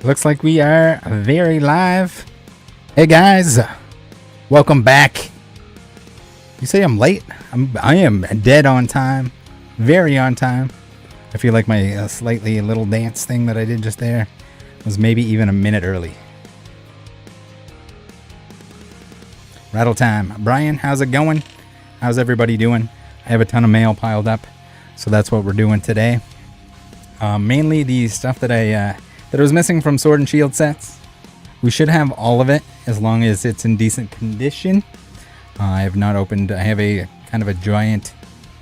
Looks like we are very live. Hey guys, welcome back. You say I'm late? I am dead on time, very on time. I feel like my slightly little dance thing that I did just there was maybe even a minute early. Rattle time. Brian, how's it going? How's everybody doing? I have a ton of mail piled up, so that's what we're doing today. Mainly the stuff that that was missing from Sword and Shield sets. We should have all of it as long as it's in decent condition. I have not opened. I have a kind of a giant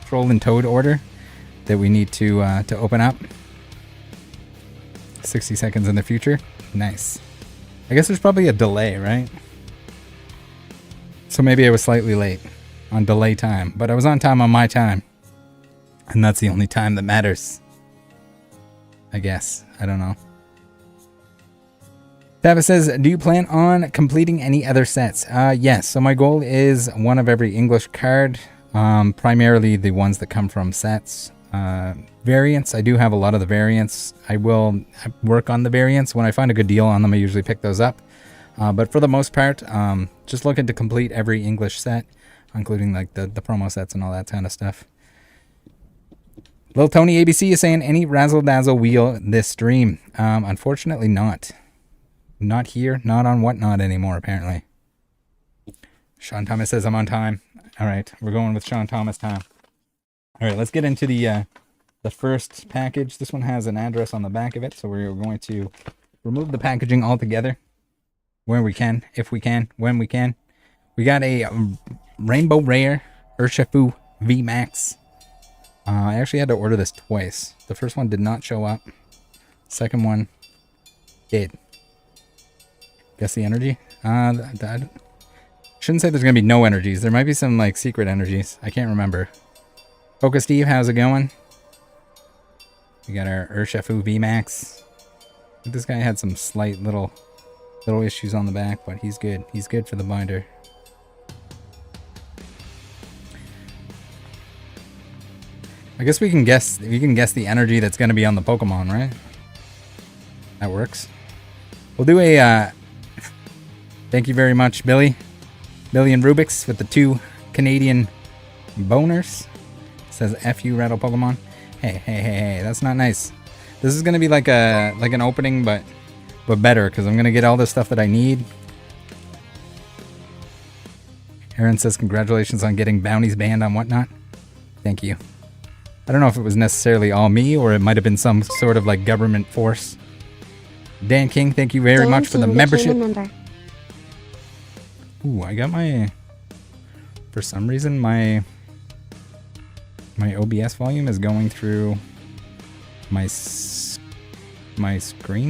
Troll and Toad order that we need to open up. 60 seconds in the future. Nice. I guess there's probably a delay, right? So maybe I was slightly late on delay time, but I was on time on my time. And that's the only time that matters. I guess. I don't know. Tava says, do you plan on completing any other sets? Yes. So my goal is one of every English card. Primarily the ones that come from sets. Variants, I do have a lot of the variants. I will work on the variants. When I find a good deal on them, I usually pick those up. But for the most part, just looking to complete every English set, including like the promo sets and all that kind of stuff. Lil Tony ABC is saying, any Razzle Dazzle wheel this stream? Unfortunately not. Not here, not on Whatnot anymore, apparently. Sean Thomas says I'm on time. All right, we're going with Sean Thomas time. All right, let's get into the first package. This one has an address on the back of it, so we're going to remove the packaging altogether when we can, if we can, when we can. We got a Rainbow Rare Urshifu VMAX. I actually had to order this twice. The first one did not show up. Second one did. Guess the energy? I shouldn't say there's going to be no energies. There might be some like secret energies. I can't remember. Focus Steve, how's it going? We got our Urshifu VMAX. I think this guy had some slight little issues on the back, but he's good. He's good for the binder. I guess we can guess the energy that's going to be on the Pokemon, right? That works. We'll do a thank you very much, Billy. Billy and Rubik's with the 2 Canadian boners. Says F you, Rattle Pokemon. Hey, that's not nice. This is gonna be like an opening, but better, because I'm gonna get all the stuff that I need. Aaron says congratulations on getting bounties banned on Whatnot. Thank you. I don't know if it was necessarily all me, or it might have been some sort of like government force. Dan King, thank you very much for the membership. Ooh, I got my... For some reason, my OBS volume is going through my screen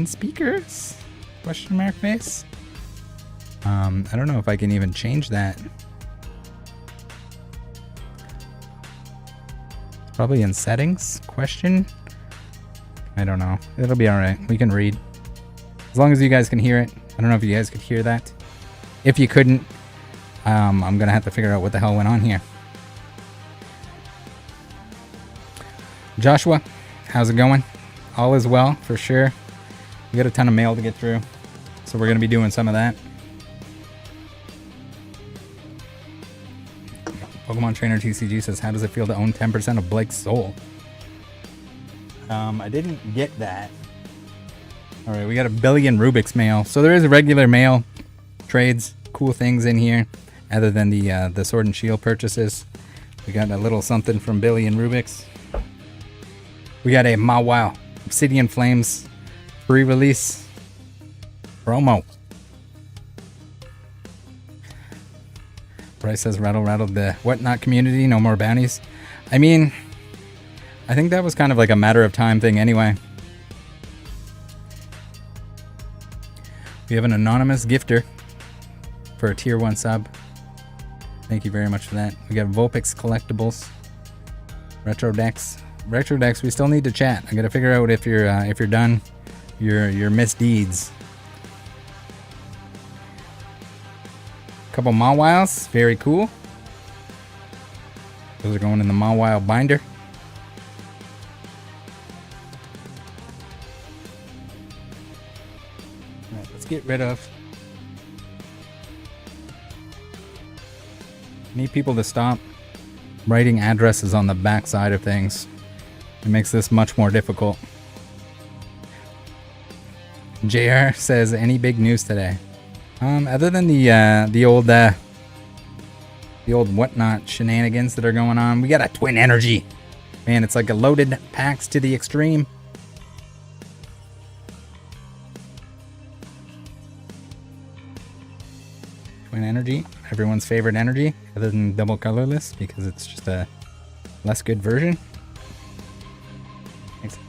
speakers? Question mark face? I don't know if I can even change that. Probably in settings? Question? I don't know. It'll be alright. We can read. As long as you guys can hear it. I don't know if you guys could hear that. If you couldn't, I'm gonna have to figure out what the hell went on here. Joshua, how's it going? All is well, for sure. We got a ton of mail to get through, so we're gonna be doing some of that. Pokemon Trainer TCG says, how does it feel to own 10% of Blake's soul? I didn't get that. All right, we got a billion Rubik's mail. So there is a regular mail, trades, cool things in here, other than the Sword and Shield purchases. We got a little something from Billy and Rubik's. We got a Mawile Obsidian Flames pre-release promo. Bryce says, rattle the Whatnot community, no more bounties. I mean, I think that was kind of like a matter of time thing anyway. We have an anonymous gifter for a tier 1 sub. Thank you very much for that. We got Vulpix collectibles. Retro decks, we still need to chat. I gotta figure out if you're done your misdeeds. Couple Mawiles, very cool. Those are going in the Mawile binder. Alright, let's get rid of. Need people to stop writing addresses on the back side of things. It makes this much more difficult. JR says, any big news today? Other than the old whatnot shenanigans that are going on, we got a twin energy. Man, it's like a loaded packs to the extreme. Twin energy, everyone's favorite energy, other than double colorless, because it's just a less good version. Thanks.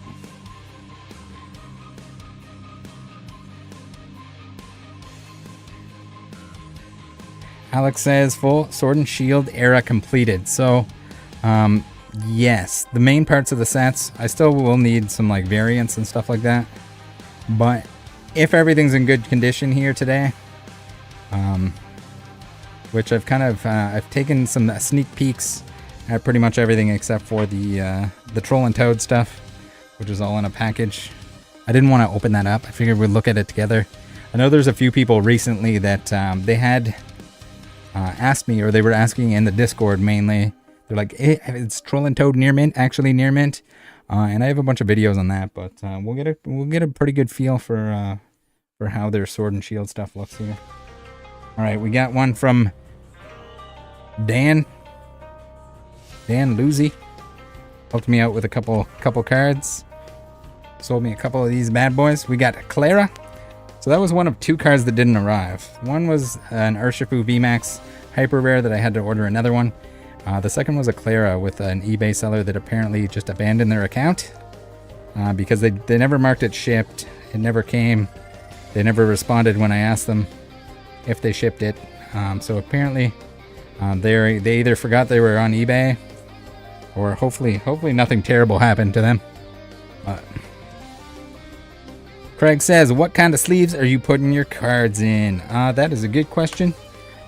Alex says, full Sword and Shield era completed. So, yes, the main parts of the sets, I still will need some like variants and stuff like that. But if everything's in good condition here today, which I've kind of, I've taken some sneak peeks at pretty much everything except for the Troll and Toad stuff, which is all in a package. I didn't want to open that up. I figured we'd look at it together. I know there's a few people recently that they had asked me, or they were asking in the Discord mainly. They're like, hey, it's Troll and Toad near mint, actually near mint? And I have a bunch of videos on that, but we'll get a pretty good feel for how their Sword and Shield stuff looks here. All right, we got one from Dan Luzy. Helped me out with a couple cards. Sold me a couple of these bad boys. We got Clara. So that was one of two cards that didn't arrive. One was an Urshifu VMAX Hyper Rare that I had to order another one. The second was a Clara with an eBay seller that apparently just abandoned their account because they never marked it shipped. It never came. They never responded when I asked them if they shipped it. So apparently they either forgot they were on eBay, or hopefully nothing terrible happened to them. Craig says, what kind of sleeves are you putting your cards in? That is a good question.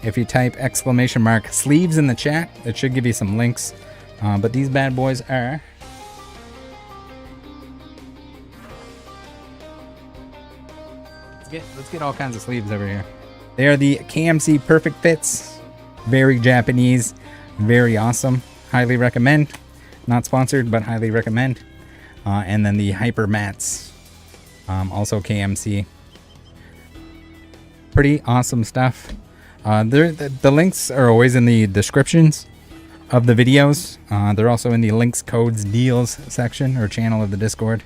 If you type !sleeves in the chat, it should give you some links. But these bad boys are... Let's get all kinds of sleeves over here. They are the KMC Perfect Fits. Very Japanese. Very awesome. Highly recommend. Not sponsored, but highly recommend. And then the Hyper Mats. Also KMC. Pretty awesome stuff. The links are always in the descriptions of the videos. They're also in the links, codes, deals section or channel of the Discord.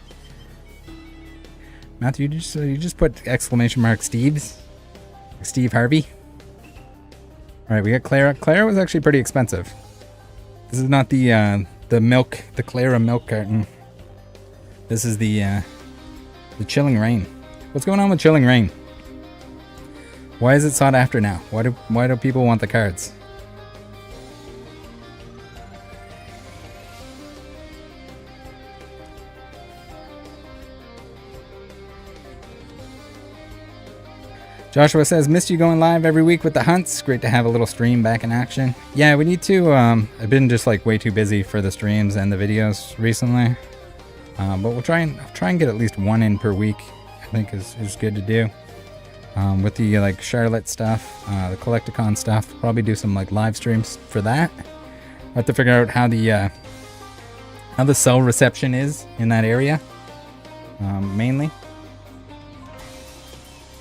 Matthew, you just put !Steve's? Steve Harvey? Alright, we got Clara. Clara was actually pretty expensive. This is not the Clara milk carton. This is the Chilling Rain. What's going on with Chilling Rain? Why is it sought after now? Why do people want the cards? Joshua says, missed you going live every week with the hunts. Great to have a little stream back in action. Yeah, we need to, I've been just like way too busy for the streams and the videos recently. But we'll try and get at least one in per week. I think is good to do. With the like Scarlett stuff, the Collecticon stuff, probably do some like live streams for that. I have to figure out how the cell reception is in that area, mainly.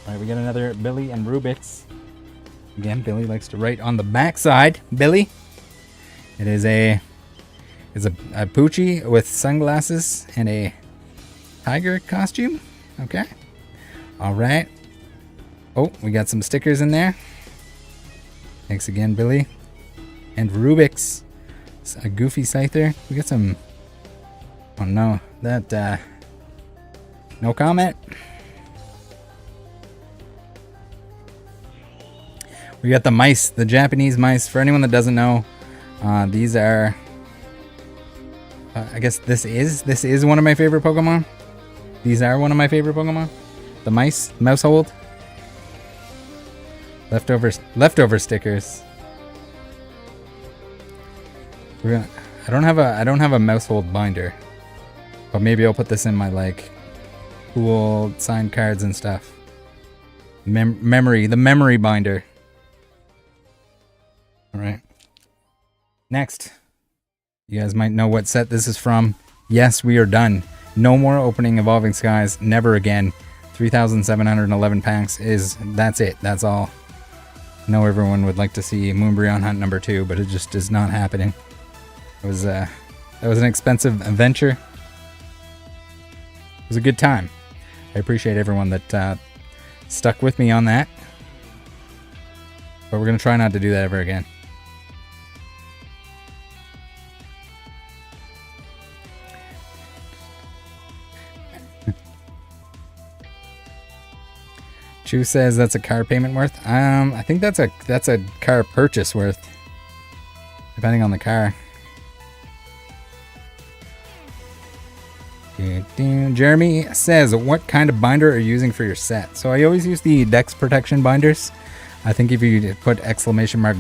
All right, we got another Billy and Rubik's. Again, Billy likes to write on the back side. Billy. It is a Poochie with sunglasses and a tiger costume. Okay. All right. Oh, we got some stickers in there. Thanks again, Billy. And Rubik's. It's a Goofy Scyther. We got some... Oh no, that... No comment. We got the mice, the Japanese mice. For anyone that doesn't know, these are... I guess this is one of my favorite Pokemon. These are one of my favorite Pokemon. The mice, Mousehold. Leftover stickers. I don't have a Mousehold binder, but maybe I'll put this in my like cool signed cards and stuff. Memory, the memory binder. All right. Next, you guys might know what set this is from. Yes, we are done. No more opening Evolving Skies. Never again. 3,711 packs that's it. That's all. I know everyone would like to see Moonbryon Hunt number 2, but it just is not happening. It was that was an expensive venture. It was a good time. I appreciate everyone that stuck with me on that. But we're gonna try not to do that ever again. Chu says that's a car payment worth. I think that's a car purchase worth, depending on the car. Jeremy says, what kind of binder are you using for your set? So I always use the Dex Protection binders. I think if you put !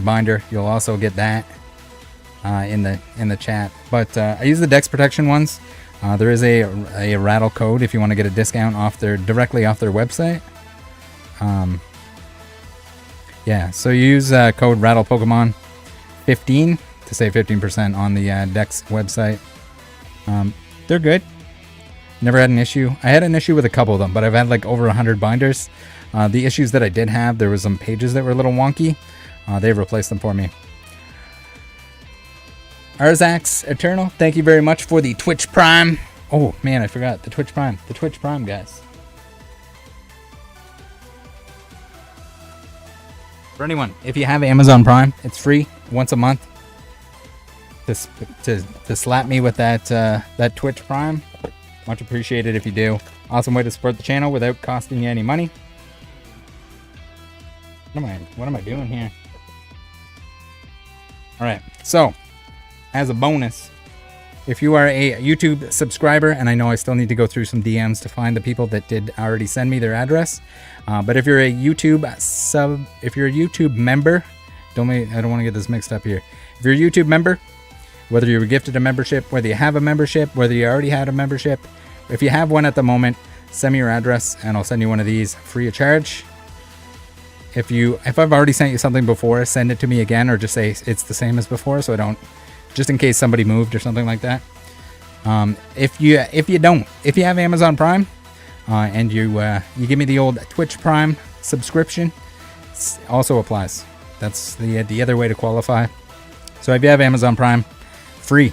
binder, you'll also get that in the chat. But I use the Dex Protection ones. There is a Rattle code if you want to get a discount directly off their website. Yeah, so you use code Rattle Pokemon 15 to save 15% on the Dex website. They're good. Never had an issue. I had an issue with a couple of them, but I've had like over 100 binders. The issues that I did have, there was some pages that were a little wonky. They've replaced them for me. Arzax Eternal, thank you very much for the Twitch Prime. Oh man, I forgot the Twitch Prime. The Twitch Prime, guys. For anyone, if you have Amazon Prime, it's free once a month. To slap me with that Twitch Prime, much appreciated if you do. Awesome way to support the channel without costing you any money. What am I doing here? All right, so as a bonus, if you are a YouTube subscriber, and I know I still need to go through some DMs to find the people that did already send me their address, but if you're a YouTube member, I don't want to get this mixed up here. If you're a YouTube member, whether you were gifted a membership, whether you have a membership, whether you already had a membership, if you have one at the moment, send me your address and I'll send you one of these free of charge. If I've already sent you something before, send it to me again, or just say it's the same as before, so I don't, just in case somebody moved or something like that. If you have Amazon Prime, and you give me the old Twitch Prime subscription, also applies. That's the other way to qualify. So if you have Amazon Prime, free.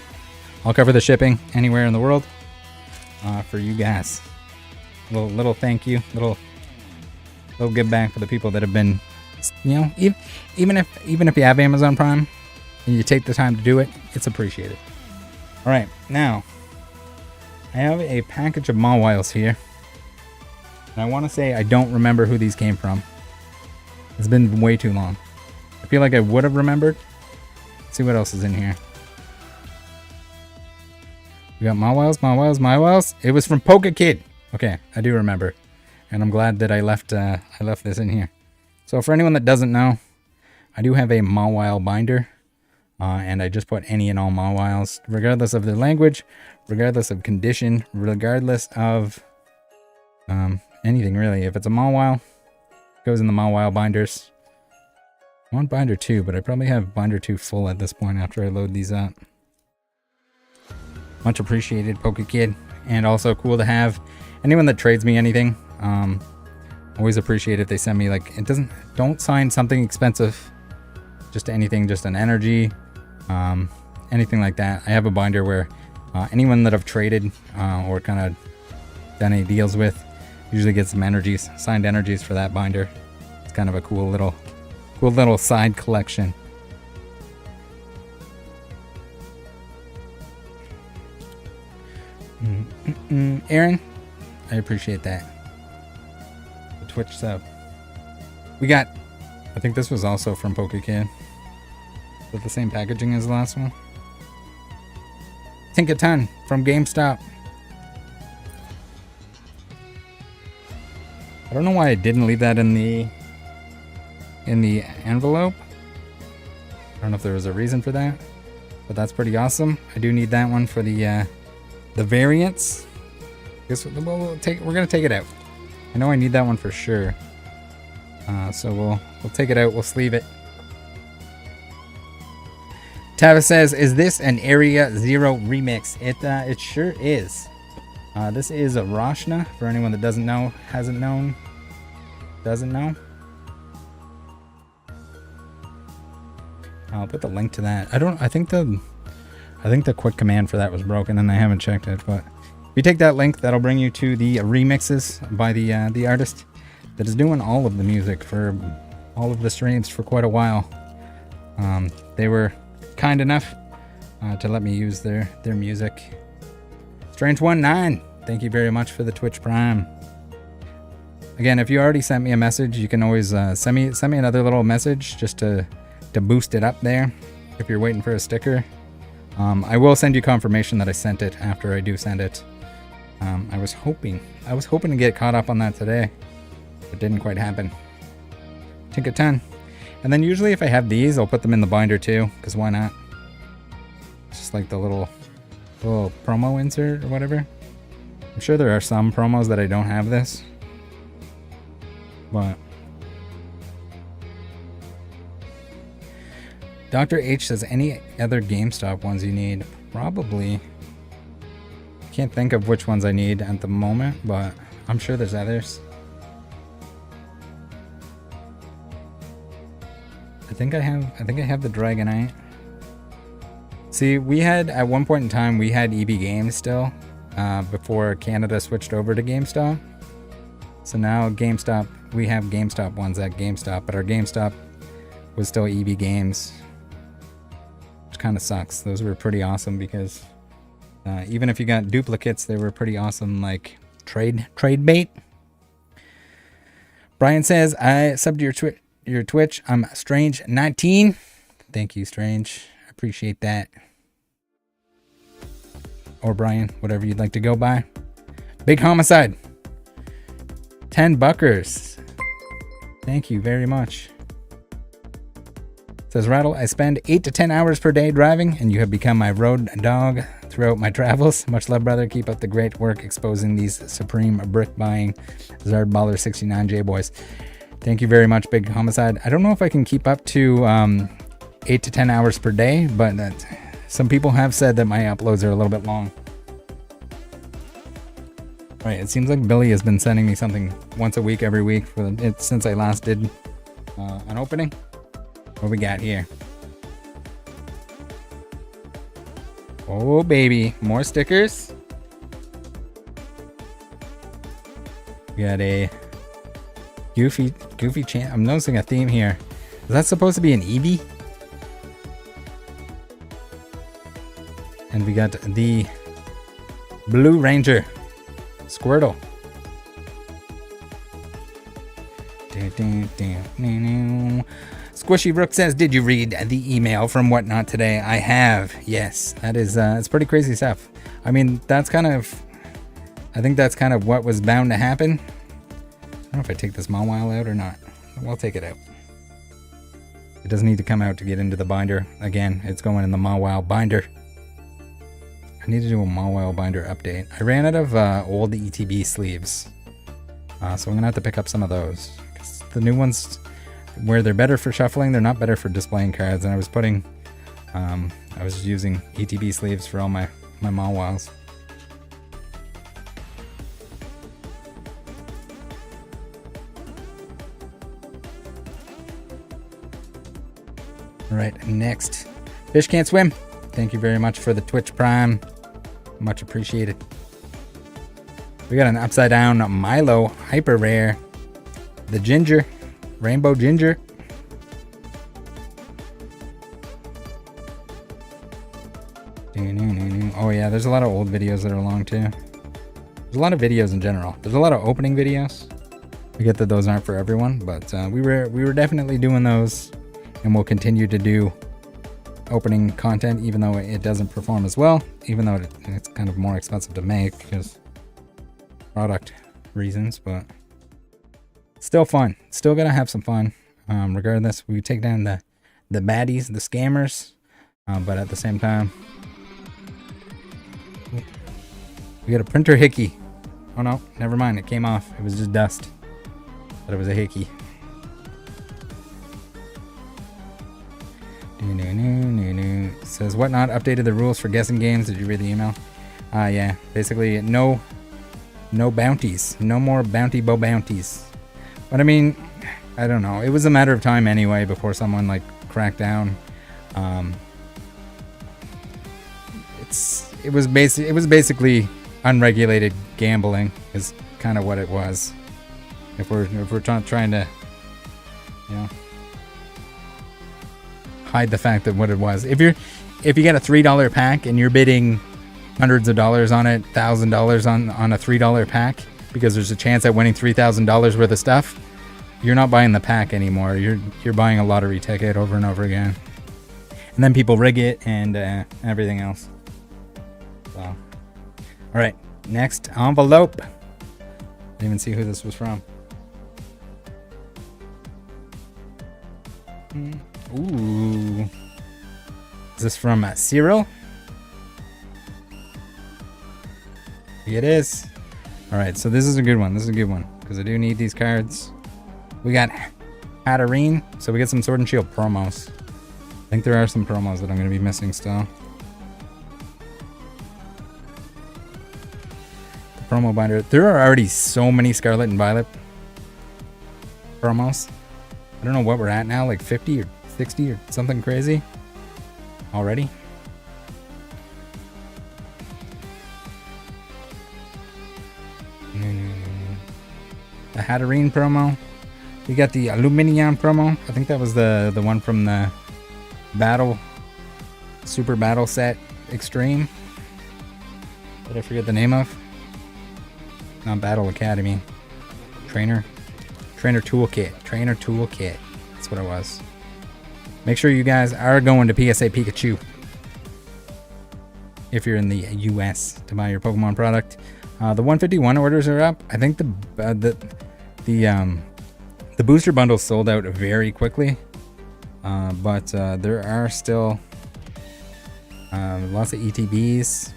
I'll cover the shipping anywhere in the world for you guys. Little thank you, little give back for the people that have been, even if you have Amazon Prime and you take the time to do it, it's appreciated. All right, now I have a package of Mawiles here. And I want to say I don't remember who these came from. It's been way too long. I feel like I would have remembered. Let's see what else is in here. We got Mawiles. It was from Pokekid. Okay, I do remember. And I'm glad that I left this in here. So for anyone that doesn't know, I do have a Mawile binder. And I just put any and all Mawiles, regardless of their language, regardless of condition, regardless of anything really. If it's a Mawile, it goes in the Mawile binders. I want binder 2, but I probably have binder 2 full at this point after I load these up. Much appreciated, Pokekid. And also cool to have anyone that trades me anything. Always appreciate if they send me, like, don't sign something expensive. Just anything, just an energy, anything like that. I have a binder where anyone that I've traded or kind of done any deals with usually gets some energies, signed energies for that binder. It's kind of a cool little side collection. Aaron, I appreciate that. The Twitch sub. We got, I think this was also from Pokekid. Is that the same packaging as the last one? Tinkaton from GameStop. I don't know why I didn't leave that in the envelope. I don't know if there was a reason for that, but that's pretty awesome. I do need that one for the variants. Guess we're gonna take it out. I know I need that one for sure. So we'll take it out. We'll sleeve it. Tava says, "Is this an Area Zero remix?" It sure is. This is a Roshna. For anyone that doesn't know, hasn't known, doesn't know. I'll put the link to that. I think the quick command for that was broken, and I haven't checked it. But if you take that link, that'll bring you to the remixes by the artist that is doing all of the music for all of the streams for quite a while. They were kind enough to let me use their music. Strange19, thank you very much for the Twitch Prime. Again, if you already sent me a message, you can always send me another little message just to boost it up there. If you're waiting for a sticker, I will send you confirmation that I sent it after I do send it. I was hoping to get caught up on that today. It didn't quite happen. Tinker 10. And then usually if I have these, I'll put them in the binder too, because why not? It's just like the little promo insert or whatever. I'm sure there are some promos that I don't have this. But Dr. H says, any other GameStop ones you need? Probably. Can't think of which ones I need at the moment, but I'm sure there's others. I think I have the Dragonite. See, we had at one point in time we had EB Games still, before Canada switched over to GameStop. So now GameStop, we have GameStop ones at GameStop, but our GameStop was still EB Games, which kind of sucks. Those were pretty awesome because even if you got duplicates, they were pretty awesome, like trade bait. Brian says, I subbed to your Twitch. I'm Strange19. Thank you, Strange. I appreciate that. Or Brian, whatever you'd like to go by. Big Homicide. 10 buckers. Thank you very much. Says Rattle, I spend 8 to 10 hours per day driving, and you have become my road dog throughout my travels. Much love, brother. Keep up the great work exposing these supreme brick buying Zard Baller 69J boys. Thank you very much, Big Homicide. I don't know if I can keep up to 8 to 10 hours per day, but some people have said that my uploads are a little bit long. Right, it seems like Billy has been sending me something once a week, every week since I last did an opening. What we got here? Oh baby, more stickers. We got a Goofy champ. I'm noticing a theme here. Is that supposed to be an Eevee? And we got the Blue Ranger Squirtle. Squishy Rook says, did you read the email from Whatnot today? I have. Yes, that is it's pretty crazy stuff. I mean, I think that's kind of what was bound to happen. I don't know if I take this Mawile out or not. We'll take it out. It doesn't need to come out to get into the binder. Again, it's going in the Mawile binder. I need to do a Mawile binder update. I ran out of old ETB sleeves. So I'm going to have to pick up some of those. 'Cause the new ones, where they're better for shuffling, they're not better for displaying cards. And I was using ETB sleeves for all my Mawiles. All right, next. Fish Can't Swim. Thank you very much for the Twitch Prime. Much appreciated. We got an upside down Milo hyper rare. The Ginger. Rainbow Ginger. Oh yeah, there's a lot of old videos that are long too. There's a lot of videos in general. There's a lot of opening videos. I get that those aren't for everyone, but we were definitely doing those. And we'll continue to do opening content, even though it doesn't perform as well, even though it's kind of more expensive to make because product reasons, but still fun. Still gonna have some fun. Regardless, we take down the baddies, the scammers, but at the same time, we got a printer hickey. Oh no, never mind. It came off. It was just dust, but it was a hickey. Says Whatnot updated the rules for guessing games. Did you read the email? Yeah. Basically, no bounties. No more bounty bow bounties. But I mean, I don't know. It was a matter of time anyway before someone like cracked down. It was basically unregulated gambling is kind of what it was. If we're trying to, you know, hide the fact that what it was. If you get a $3 pack and you're bidding hundreds of dollars on it, $1,000 on a $3 pack because there's a chance at winning $3,000 worth of stuff, you're not buying the pack anymore. You're buying a lottery ticket over and over again. And then people rig it and everything else. So, all right, next envelope. Didn't even see who this was from. Ooh, is this from Cyril? It is. All right, so this is a good one. This is a good one because I do need these cards. We got Hatterene, so we get some Sword and Shield promos. I think there are some promos that I'm going to be missing still. The promo binder. There are already so many Scarlett and Violet promos. I don't know what we're at now, like 50 or 60 or something crazy already. The Hatterene promo. We got the Aluminium promo. I think that was the one from the Super Battle Set Extreme. Did I forget the name of? Not Battle Academy. Trainer Toolkit. That's what it was. Make sure you guys are going to PSA Pikachu if you're in the US to buy your Pokemon product. The 151 orders are up. I think the booster bundles sold out very quickly, but there are still lots of ETBs.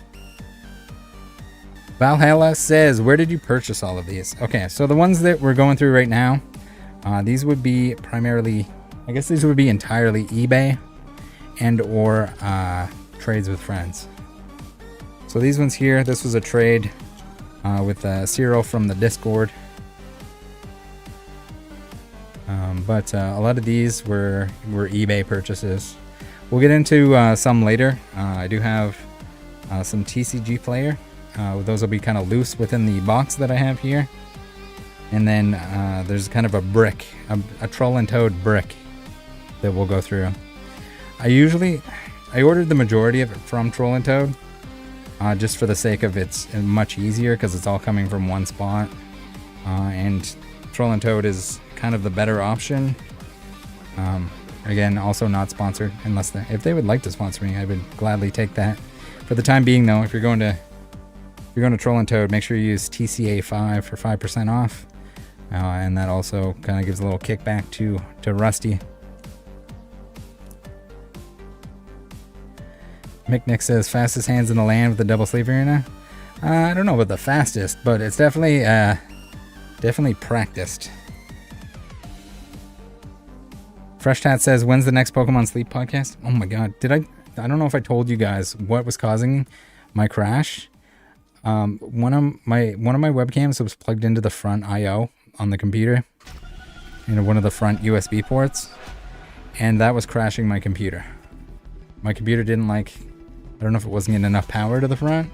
Valhalla says, where did you purchase all of these? Okay, so the ones that we're going through right now, these would be primarily, I guess these would be entirely eBay and or trades with friends. So these ones here, this was a trade with Cyril from the Discord. But a lot of these were eBay purchases. We'll get into some later. I do have some TCG player. Those will be kind of loose within the box that I have here. And then there's kind of a brick, a Troll and Toad brick that we'll go through. I ordered the majority of it from Troll and Toad, just for the sake of it's much easier because it's all coming from one spot. And Troll and Toad is kind of the better option. Again, also not sponsored, unless if they would like to sponsor me, I would gladly take that. For the time being, though, if you're going to Troll and Toad, make sure you use TCA5 for 5% off, and that also kind of gives a little kickback to Rusty. Mick says fastest hands in the land with the double sleeve arena. I don't know about the fastest, but it's definitely practiced. Fresh Tat says, when's the next Pokemon Sleep podcast? Oh my god, I don't know if I told you guys what was causing my crash. One of my webcams was plugged into the front I/O on the computer, one of the front USB ports, and that was crashing my computer. My computer didn't I don't know if it wasn't getting enough power to the front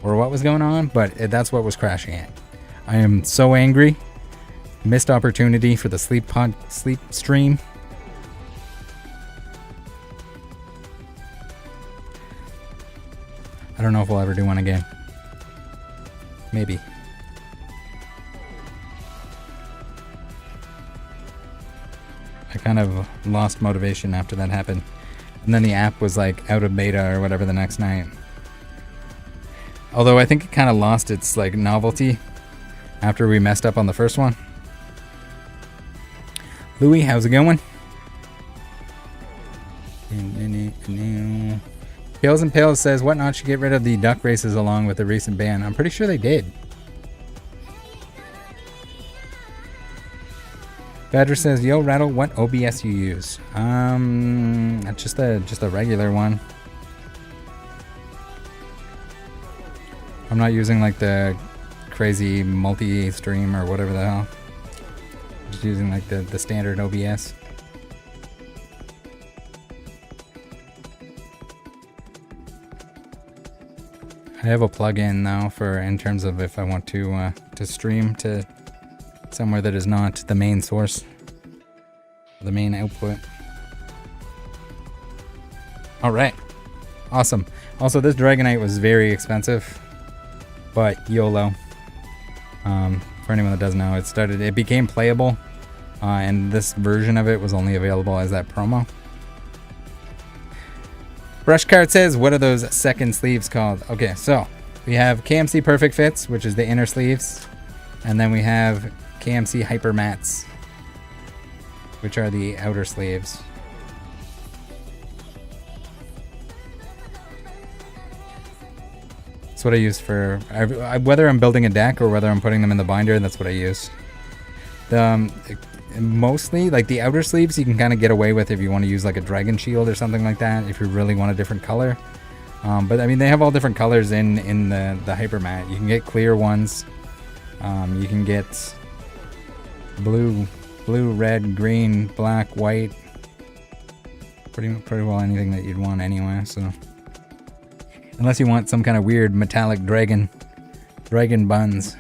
or what was going on, but that's what was crashing it. I am so angry. Missed opportunity for the sleep stream. I don't know if we'll ever do one again. Maybe. I kind of lost motivation after that happened. And then the app was out of beta or whatever the next night. Although I think it kind of lost its novelty after we messed up on the first one. Louis, how's it going? Pills and Pills says, Whatnot should get rid of the duck races along with the recent ban. I'm pretty sure they did. Badger says, "Yo, Rattle, what OBS you use?" Just a regular one. I'm not using like the crazy multi-stream or whatever the hell. I'm just using like the standard OBS. I have a plugin now for in terms of if I want to stream to somewhere that is not the main source, the main output. All right, awesome. Also, this Dragonite was very expensive, but YOLO. For anyone that doesn't know, it became playable, and this version of it was only available as that promo. Brushcart says, what are those second sleeves called? Okay, so we have KMC Perfect Fits, which is the inner sleeves, and then we have KMC Hyper Mats, which are the outer sleeves. That's what I use for whether I'm building a deck or whether I'm putting them in the binder. That's what I use. Mostly, like the outer sleeves, you can kind of get away with if you want to use like a dragon shield or something like that. If you really want a different color, but I mean they have all different colors in the hyper mat. You can get clear ones. You can get blue, red, green, black, white. Pretty well anything that you'd want anyway. So. Unless you want some kind of weird metallic dragon buns.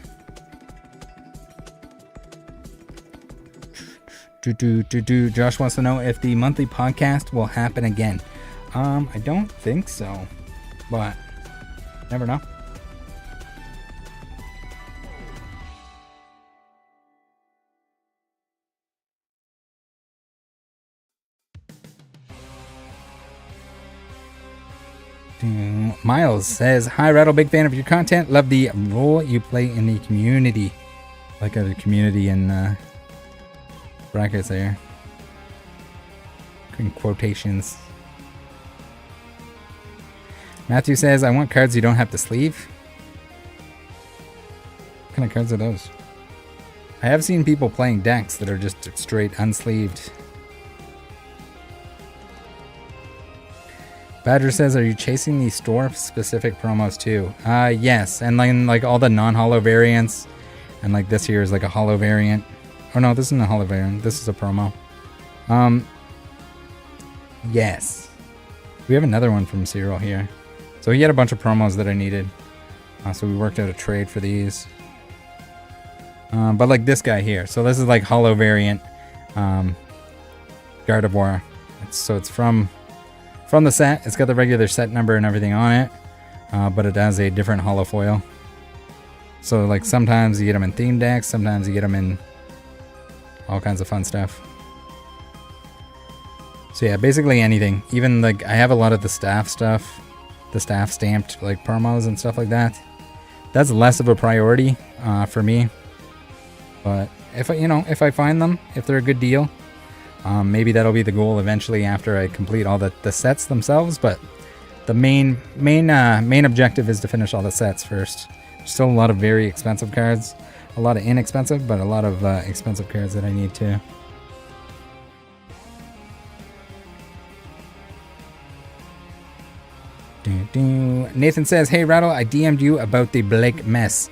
Josh wants to know if the monthly podcast will happen again. I don't think so, but never know. Miles says, "Hi Rattle, big fan of your content. Love the role you play in the community." Like a community in brackets there. In quotations. Matthew says, "I want cards you don't have to sleeve." What kind of cards are those? I have seen people playing decks that are just straight unsleeved. Badger says, "Are you chasing these store-specific promos too?" Yes, and then like all the non-holo variants, and like this here is like a holo variant. Oh no, this isn't a holo variant. This is a promo. Yes, we have another one from Cyril here. So he had a bunch of promos that I needed, so we worked out a trade for these. But like this guy here, so this is like holo variant, Gardevoir. So it's from the set. It's got the regular set number and everything on it, but it has a different holo foil. So like sometimes you get them in theme decks, sometimes you get them in all kinds of fun stuff. So yeah, basically anything. Even like I have a lot of the staff stuff, the staff stamped like promos and stuff like that. That's less of a priority for me. But if I find them, if they're a good deal, maybe that'll be the goal eventually after I complete all the sets themselves. But the main objective is to finish all the sets first. There's still a lot of very expensive cards, a lot of inexpensive, but a lot of expensive cards that I need to. Nathan says, "Hey Rattle, I DM'd you about the Blake mess."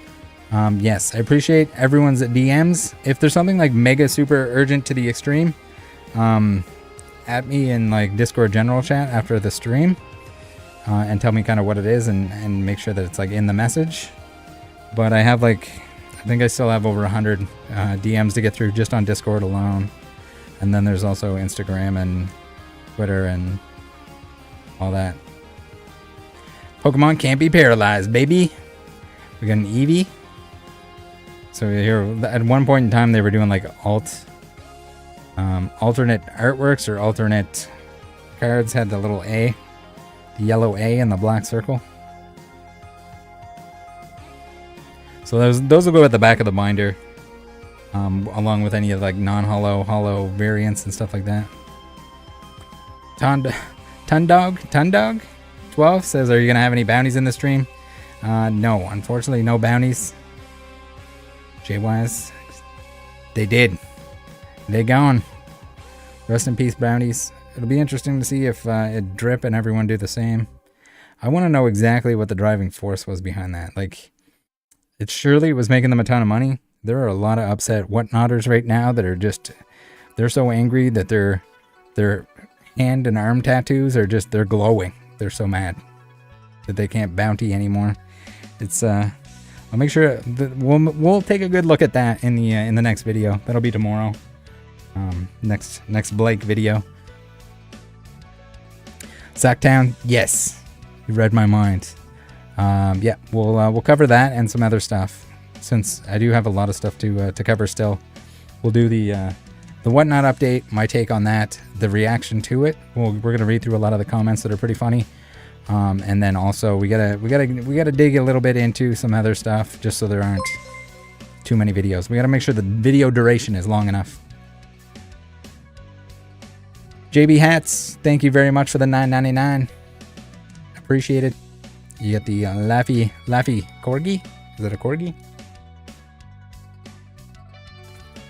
Yes, I appreciate everyone's DMs. If there's something like mega super urgent to the extreme, at me in like Discord general chat after the stream, and tell me kind of what it is and make sure that it's like in the message. But I have like, I think I still have over 100 DMs to get through just on Discord alone. And then there's also Instagram and Twitter and all that. Pokemon can't be paralyzed, baby. We got an Eevee. So here, at one point in time, they were doing like alternate artworks or alternate cards had the little A, the yellow A and the black circle. So those will go at the back of the binder, along with any of like non-holo, holo variants and stuff like that. Tundog 12 says, "Are you gonna have any bounties in the stream?" No, unfortunately, no bounties. JWise, they did. They gone. Rest in peace, bounties. It'll be interesting to see if it Drip and everyone do the same. I want to know exactly what the driving force was behind that. Like, it surely was making them a ton of money. There are a lot of upset whatnotters right now that are just, they're so angry that their hand and arm tattoos are just, they're glowing. They're so mad that they can't bounty anymore. It's, I'll make sure that we'll take a good look at that in the next video. That'll be tomorrow. Next Blake video. Sacktown, yes. You read my mind. Yeah, we'll cover that and some other stuff. Since I do have a lot of stuff to cover still, we'll do the whatnot update, my take on that, the reaction to it. We're gonna read through a lot of the comments that are pretty funny, and then also we gotta dig a little bit into some other stuff just so there aren't too many videos. We gotta make sure the video duration is long enough. JB Hats, thank you very much for the $9.99. Appreciate it. You get the Laffy Corgi. Is it a Corgi?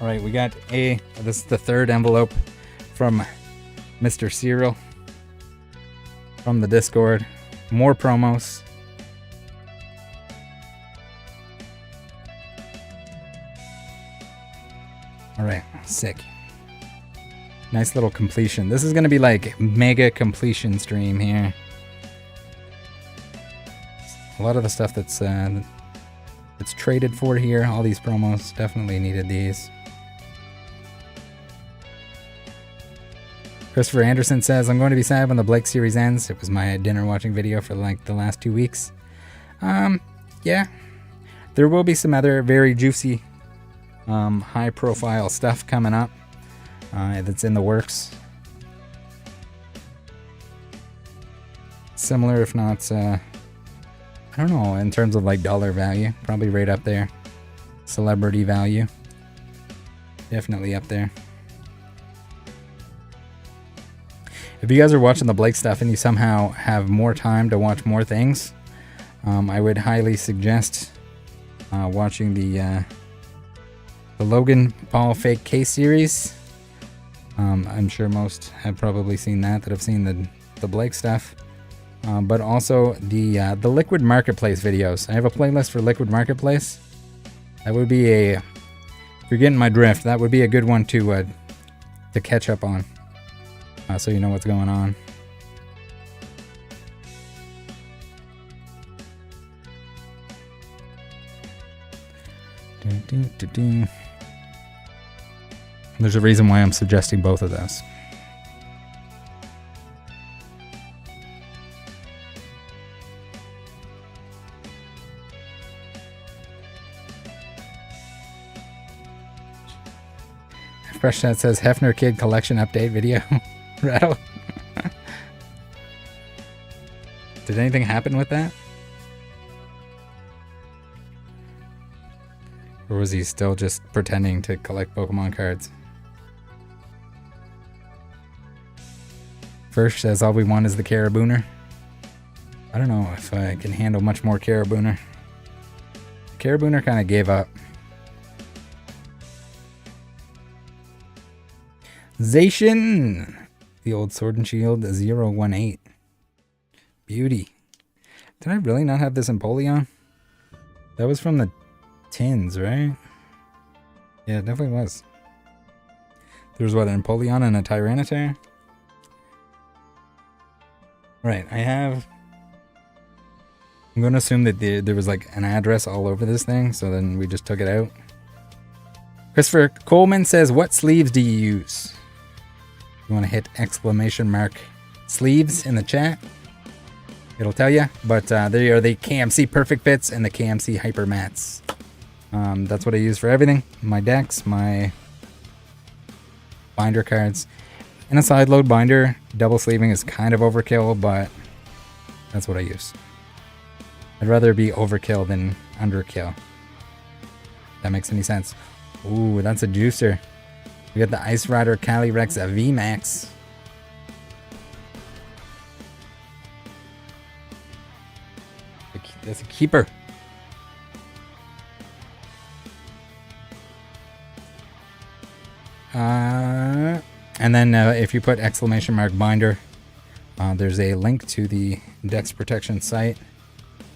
All right, we got this is the third envelope from Mr. Cyril from the Discord. More promos. All right, sick. Nice little completion. This is gonna be like mega completion stream here. A lot of the stuff that's traded for here, all these promos, definitely needed these. Christopher Anderson says, I'm going to be sad when the Blake series ends. It was my dinner watching video for like the last 2 weeks. Yeah. There will be some other very juicy, high profile stuff coming up that's in the works. Similar, if not, I don't know, in terms of like dollar value, probably right up there. Celebrity value, definitely up there. If you guys are watching the Blake stuff and you somehow have more time to watch more things, I would highly suggest watching the Logan Paul fake case series. I'm sure most have probably seen that have seen the Blake stuff. But also the Liquid Marketplace videos. I have a playlist for Liquid Marketplace. That would be if you're getting my drift, that would be a good one to catch up on, so you know what's going on. There's a reason why I'm suggesting both of those. Fresh Chat says Hefner Kid collection update video. Rattle. Did anything happen with that? Or was he still just pretending to collect Pokemon cards? First says all we want is the Carabooner. I don't know if I can handle much more Carabooner. Carabooner kind of gave up. Zacian! The old Sword and Shield 018. Beauty. Did I really not have this Empoleon? That was from the tins, right? Yeah, it definitely was. There was what, an Empoleon and a Tyranitar? Right, I'm going to assume that there was like an address all over this thing, so then we just took it out. Christopher Coleman says, what sleeves do you use? You want to hit exclamation mark sleeves in the chat? It'll tell you. But they are the KMC Perfect Fits and the KMC Hyper Mats. That's what I use for everything. My decks, my binder cards. In a side load binder, double sleeving is kind of overkill, but that's what I use. I'd rather be overkill than underkill. If that makes any sense. Ooh, that's a juicer. We got the Ice Rider Calyrex VMAX. That's a keeper. And then if you put ! binder, there's a link to the Dex Protection site.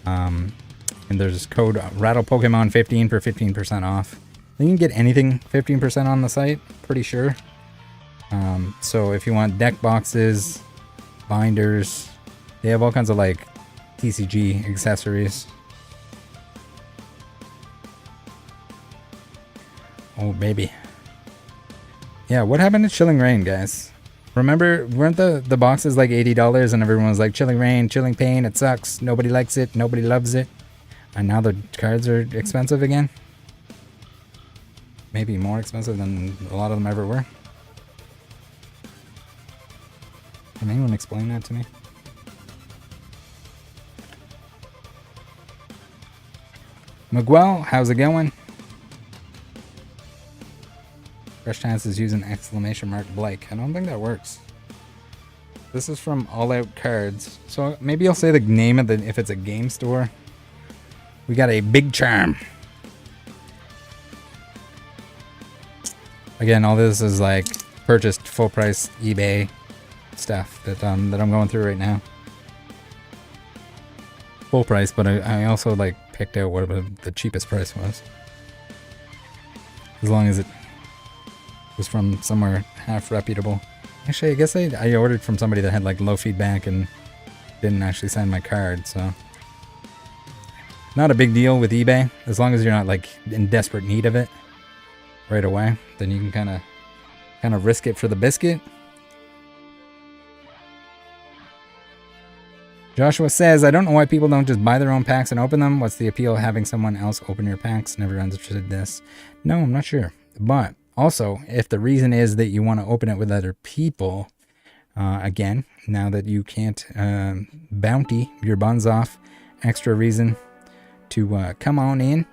And there's code Rattle Pokemon 15 for 15% off. You can get anything 15% on the site, pretty sure. So if you want deck boxes, binders, they have all kinds of like TCG accessories. Oh baby. Yeah, what happened to Chilling Rain, guys? Remember, weren't the boxes like $80 and everyone was like, Chilling Rain, Chilling Pain, it sucks, nobody likes it, nobody loves it. And now the cards are expensive again? Maybe more expensive than a lot of them ever were. Can anyone explain that to me? Miguel, how's it going? Fresh Chances using !Blake. I don't think that works. This is from All Out Cards. So maybe I'll say the name of the, if it's a game store. We got a Big Charm. Again, all this is like purchased full price eBay stuff that I'm going through right now. Full price, but I also like picked out whatever the cheapest price was. As long as it was from somewhere half reputable. Actually, I guess I ordered from somebody that had like low feedback and didn't actually send my card, so. Not a big deal with eBay, as long as you're not like in desperate need of it right away. Then you can kind of risk it for the biscuit. Joshua says, I don't know why people don't just buy their own packs and open them. What's the appeal of having someone else open your packs? Never understood this. No, I'm not sure. But also, if the reason is that you want to open it with other people, again, now that you can't bounty your buns off, extra reason to come on in,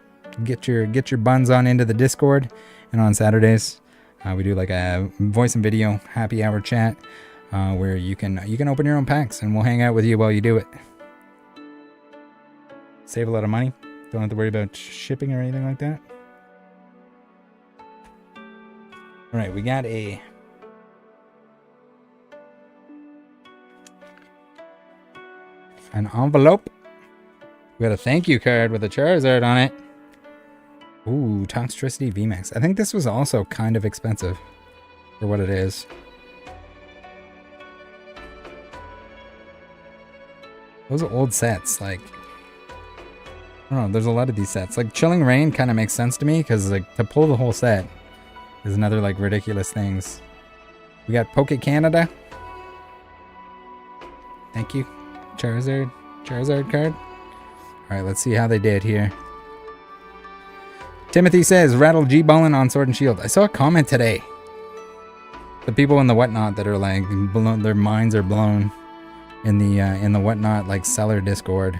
get your buns on into the Discord. And on Saturdays, we do like a voice and video happy hour chat. Where you can open your own packs and we'll hang out with you while you do it. Save a lot of money. Don't have to worry about shipping or anything like that. All right, we got an envelope. We got a thank you card with a Charizard on it. Ooh, Toxtricity VMAX. I think this was also kind of expensive for what it is. Those are old sets, like, I don't know, there's a lot of these sets. Like, Chilling Rain kind of makes sense to me, because, like, to pull the whole set is another, like, ridiculous things. We got Poke Canada. Thank you. Charizard card. Alright, let's see how they did here. Timothy says, Rattle G-Ballin on Sword and Shield. I saw a comment today. The people in the whatnot that are, like, blown, their minds are blown. In the whatnot like seller Discord,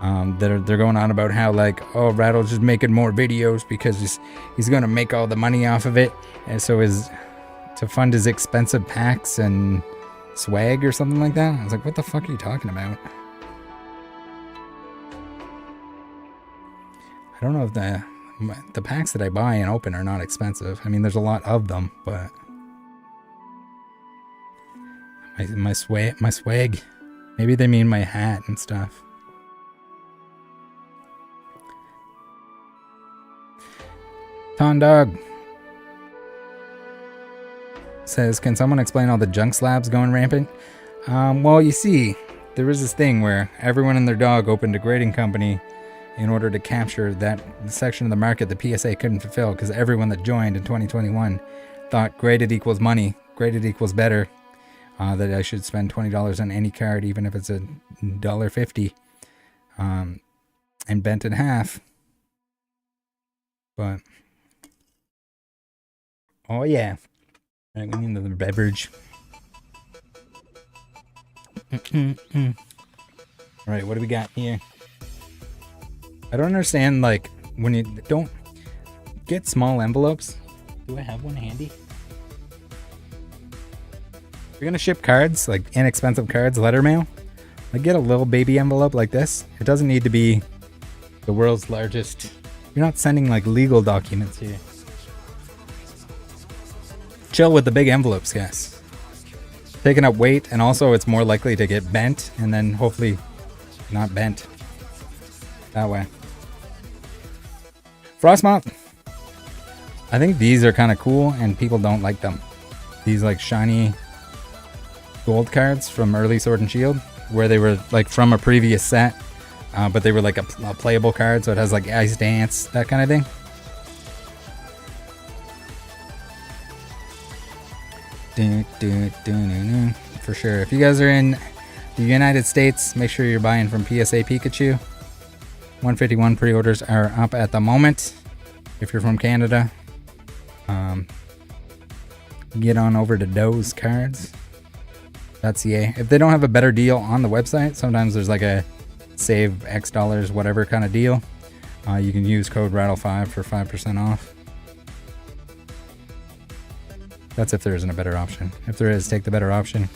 they're going on about how like, oh, Rattle's just making more videos because he's gonna make all the money off of it, and so is to fund his expensive packs and swag or something like that. I was like, what the fuck are you talking about? I don't know if the packs that I buy and open are not expensive. I mean, there's a lot of them, but. My swag. Maybe they mean my hat and stuff. Ton Dog says, can someone explain all the junk slabs going rampant? Well, you see, there was this thing where everyone and their dog opened a grading company in order to capture that section of the market the PSA couldn't fulfill, because everyone that joined in 2021 thought graded equals money, graded equals better. That I should spend $20 on any card, even if it's $1.50, and bent in half. But oh yeah, all right, we need another beverage. All right, what do we got here? I don't understand, like, when you don't get small envelopes. Do I have one handy? If you're gonna ship cards, like inexpensive cards, letter mail, like get a little baby envelope like this. It doesn't need to be the world's largest. You're not sending like legal documents here. chill with the big envelopes, guys. Taking up weight, and also it's more likely to get bent, and then hopefully not bent that way. Frostmont. I think these are kind of cool, and people don't like them. These like shiny gold cards from early Sword and Shield, where they were like from a previous set, but they were like a playable card, so it has like Ice Dance, that kind of thing. For sure. If you guys are in the United States, make sure you're buying from PSA Pikachu. 151 pre-orders are up at the moment. If you're from Canada, get on over to Doe's Cards.ca. If they don't have a better deal on the website, sometimes there's like a save X dollars, whatever kind of deal. You can use code RATTLE5 for 5% off. That's if there isn't a better option. If there is, take the better option,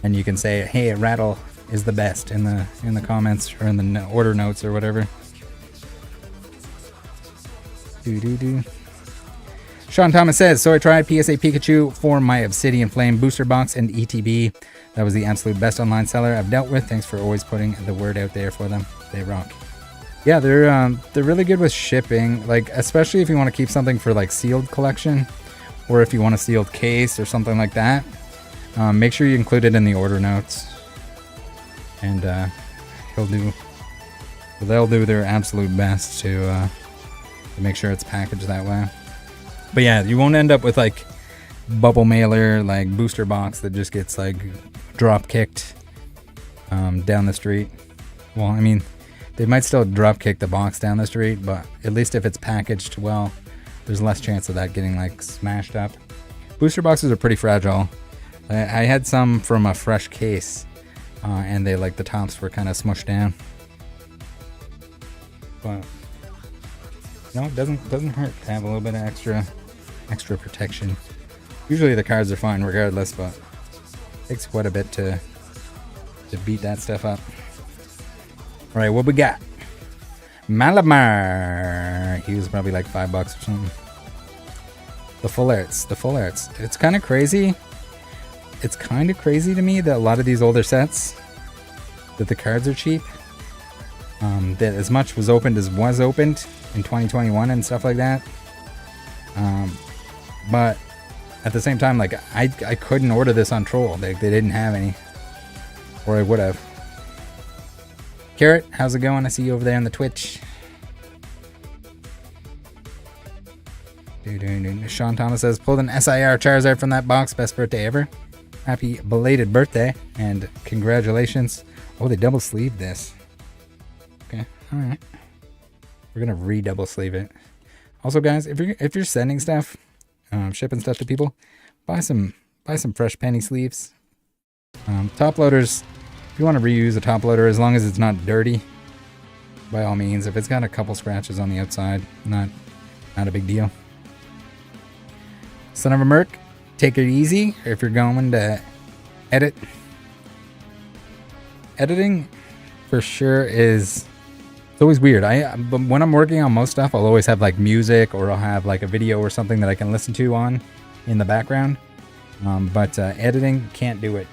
and you can say, "Hey, Rattle is the best" in the comments or in the order notes or whatever. Sean Thomas says, "So I tried PSA Pikachu for my Obsidian Flame booster box and ETB. That was the absolute best online seller I've dealt with. Thanks for always putting the word out there for them. They rock." Yeah, they're really good with shipping, like especially if you want to keep something for like sealed collection. Or if you want a sealed case or something like that, make sure you include it in the order notes. And they'll do their absolute best to make sure it's packaged that way. But yeah, you won't end up with like bubble mailer, like booster box that just gets like drop kicked down the street. Well, I mean, they might still drop kick the box down the street, but at least if it's packaged well, there's less chance of that getting like smashed up. Booster boxes are pretty fragile. I had some from a fresh case, and they like the tops were kind of smushed down. But no, it doesn't hurt to have a little bit of extra protection. Usually the cards are fine regardless, but it takes quite a bit to beat that stuff up. All right, what we got? Malamar. He was probably like $5 or something. The full arts. It's kind of crazy. It's kind of crazy to me that a lot of these older sets, that the cards are cheap. That as much was opened as was opened in 2021 and stuff like that. But at the same time, like I couldn't order this on Troll. They didn't have any, or I would have. Carrot, how's it going? I see you over there on the Twitch. Sean Thomas says, pulled an SIR Charizard from that box. Best birthday ever. Happy belated birthday and congratulations. Oh, they double sleeved this. Okay, all right. We're gonna re-double sleeve it. Also, guys, if you're sending stuff, shipping stuff to people, buy some fresh penny sleeves. Top loaders. If you want to reuse a top loader, as long as it's not dirty, by all means. If it's got a couple scratches on the outside, not a big deal. Son of a Merc, take it easy if you're going to edit. Editing for sure it's always weird. But when I'm working on most stuff, I'll always have like music, or I'll have like a video or something that I can listen to on in the background. But editing, can't do it.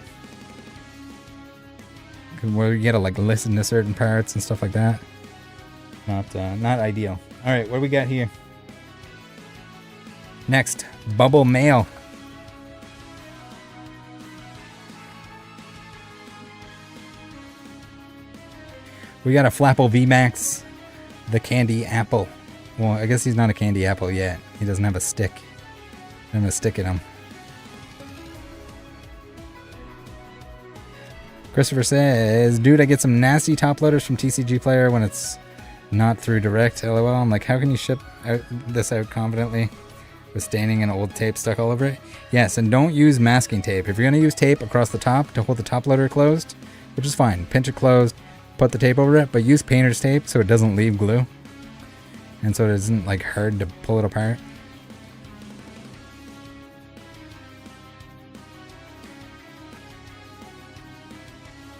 Where you gotta like listen to certain parts and stuff like that. Not ideal. All right, what do we got here? Next, Bubble Mail. We got a Flapple VMAX, the Candy Apple. Well, I guess he's not a Candy Apple yet. He doesn't have a stick. I'm gonna stick in him. Christopher says, dude, I get some nasty top loaders from TCG Player when it's not through direct. LOL. I'm like, how can you ship this out confidently with staining and old tape stuck all over it? Yes, and don't use masking tape. If you're going to use tape across the top to hold the top loader closed, which is fine, pinch it closed, put the tape over it, but use painter's tape so it doesn't leave glue. And so it isn't like hard to pull it apart.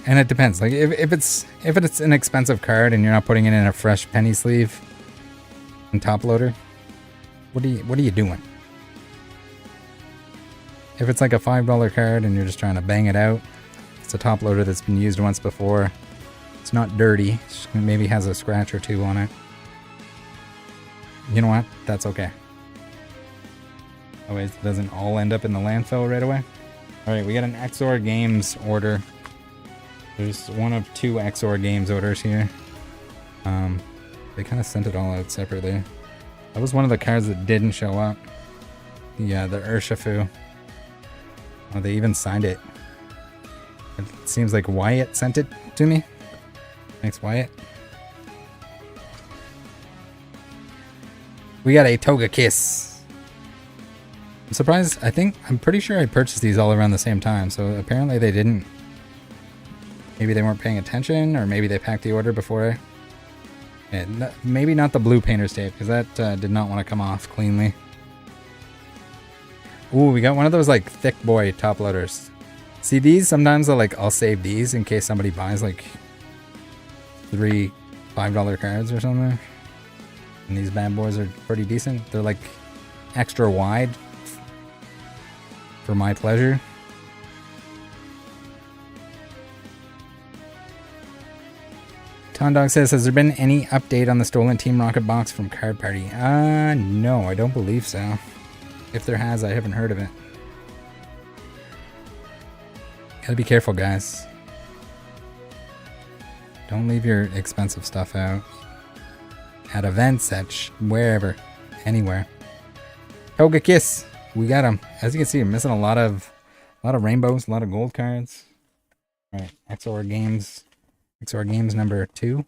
And it depends. Like if it's an expensive card and you're not putting it in a fresh penny sleeve and top loader, what are you doing? If it's like a $5 card and you're just trying to bang it out, it's a top loader that's been used once before. It's not dirty. It maybe has a scratch or two on it. You know what? That's okay. Otherwise, it doesn't all end up in the landfill right away. Alright, we got an XOR Games order. There's one of 2 XOR Games orders here. They kind of sent it all out separately. That was one of the cards that didn't show up. Yeah, the Urshifu. Oh, they even signed it. It seems like Wyatt sent it to me. Thanks, Wyatt. We got a Togekiss. I'm surprised. I'm pretty sure I purchased these all around the same time. So apparently they didn't. Maybe they weren't paying attention, or maybe they packed the order before. Maybe not the blue painter's tape, because that did not want to come off cleanly. Ooh, we got one of those like thick boy top loaders. See these? Sometimes I'll save these in case somebody buys like 3 $5 cards or something. And these bad boys are pretty decent. They're like extra wide for my pleasure. Tondog says, has there been any update on the stolen Team Rocket box from Card Party? No, I don't believe so. If there has, I haven't heard of it. Gotta be careful, guys. Don't leave your expensive stuff out. At events, at wherever, anywhere. Togekiss, we got him. As you can see, I'm missing a lot of rainbows, a lot of gold cards. All right, XOR Games number 2.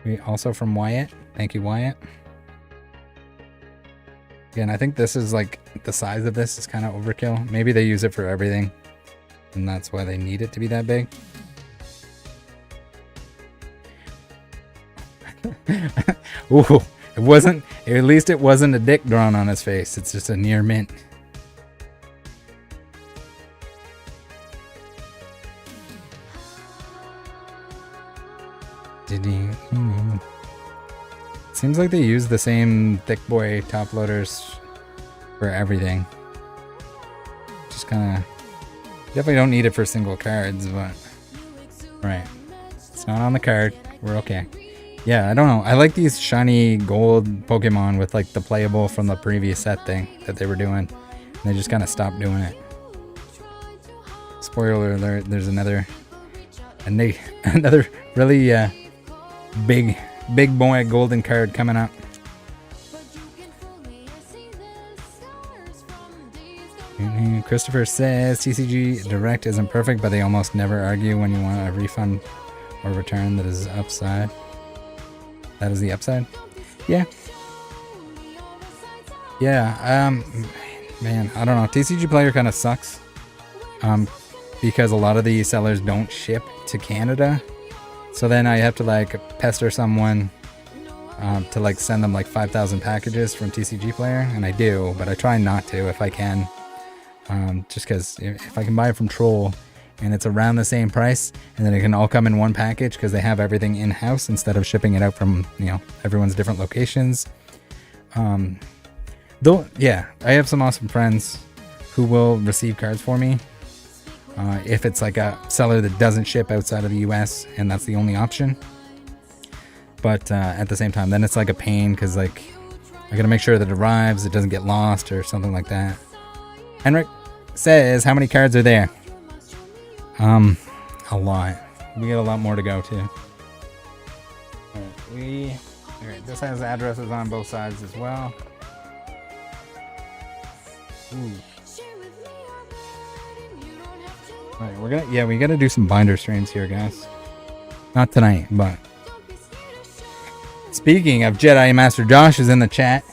We also from Wyatt. Thank you, Wyatt. Again, I think this is like the size of this is kind of overkill. Maybe they use it for everything, and that's why they need it to be that big. Ooh, it wasn't. At least it wasn't a dick drawn on his face. It's just a near mint. Seems like they use the same thick boy top loaders for everything. Just kind of definitely don't need it for single cards, but right, it's not on the card. We're okay. Yeah, I don't know. I like these shiny gold Pokemon with like the playable from the previous set thing that they were doing. And they just kind of stopped doing it. Spoiler alert, there's another really big boy golden card coming up. Christopher says TCG Direct isn't perfect, but they almost never argue when you want a refund or return that is upside. That is the upside? Yeah. Yeah, man, I don't know. TCG Player kind of sucks. Because a lot of the sellers don't ship to Canada. So then I have to like pester someone to like send them like 5,000 packages from TCG Player, and I do, but I try not to if I can. Just because if I can buy it from Troll and it's around the same price, and then it can all come in one package because they have everything in-house instead of shipping it out from, you know, everyone's different locations. Though, yeah, I have some awesome friends who will receive cards for me. If it's like a seller that doesn't ship outside of the US and that's the only option. But at the same time, then it's like a pain because like I gotta make sure that it arrives, it doesn't get lost or something like that. Henrik says, how many cards are there? A lot. We got a lot more to go too. Alright, this has addresses on both sides as well. Ooh. Alright, we gotta do some binder streams here, guys. Not tonight, but speaking of Jedi, Master Josh is in the chat.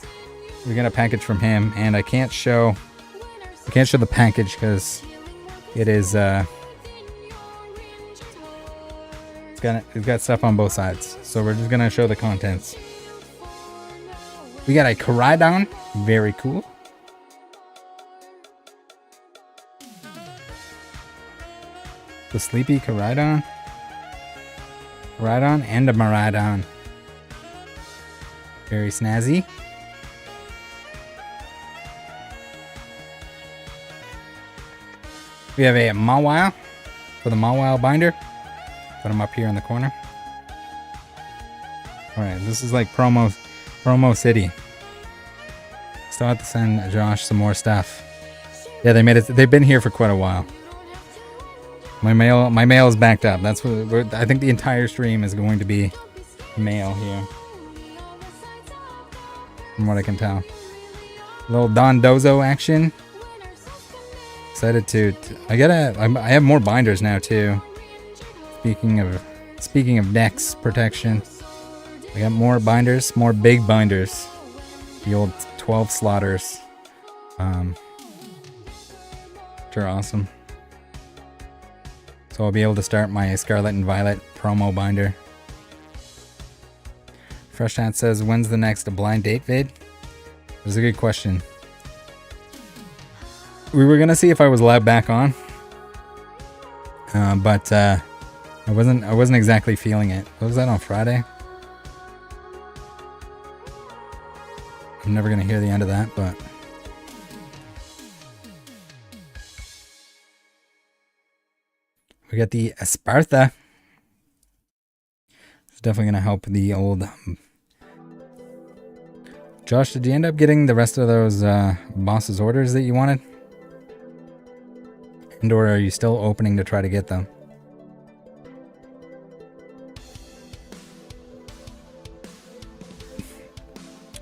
We got a package from him, and I can't show the package because it is it's got stuff on both sides. So we're just gonna show the contents. We got a Koraidon, very cool. The Sleepy Koraidon. Koraidon and a Miraidon. Very snazzy. We have a Mawile for the Mawile binder. Put them up here in the corner. Alright, this is like promo city. Still have to send Josh some more stuff. Yeah, they made it. They've been here for quite a while. My mail is backed up. That's what I think the entire stream is going to be mail here, from what I can tell. A little Don Dozo action. Excited to I have more binders now too. Speaking of Dex protection, I got more binders, more big binders. The old 12 slaughters. Which are awesome. So I'll be able to start my Scarlett and Violet promo binder. Fresh Chat says, when's the next blind date vid? That's a good question. We were gonna see if I was allowed back on, but I wasn't exactly feeling it. What was that on Friday? I'm never gonna hear the end of that, but we got the Esparta. It's definitely gonna help the old. Josh, did you end up getting the rest of those boss's orders that you wanted? And or are you still opening to try to get them?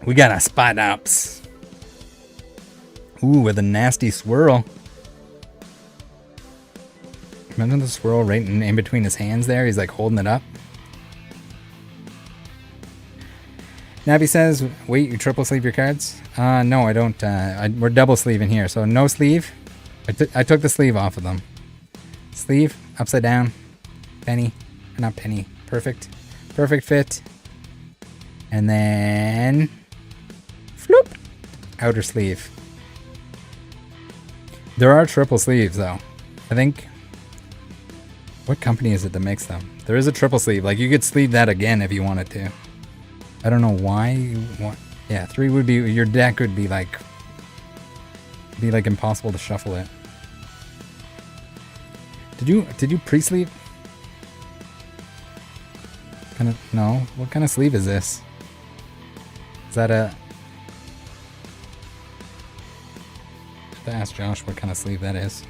We got a spot ups. Ooh, with a nasty swirl. Imagine the swirl right in between his hands there. He's like holding it up. Navi says, wait, you triple sleeve your cards? No, I don't. We're double sleeving here. So no sleeve. I took the sleeve off of them. Sleeve, upside down, penny, or not penny, perfect fit. And then, floop, outer sleeve. There are triple sleeves though. I think, what company is it that makes them? There is a triple sleeve, like you could sleeve that again if you wanted to. I don't know why you want, yeah, 3 would be, your deck would be like impossible to shuffle it. Did you pre-sleeve? No. What kind of sleeve is this? Is that a... I have to ask Josh what kind of sleeve that is.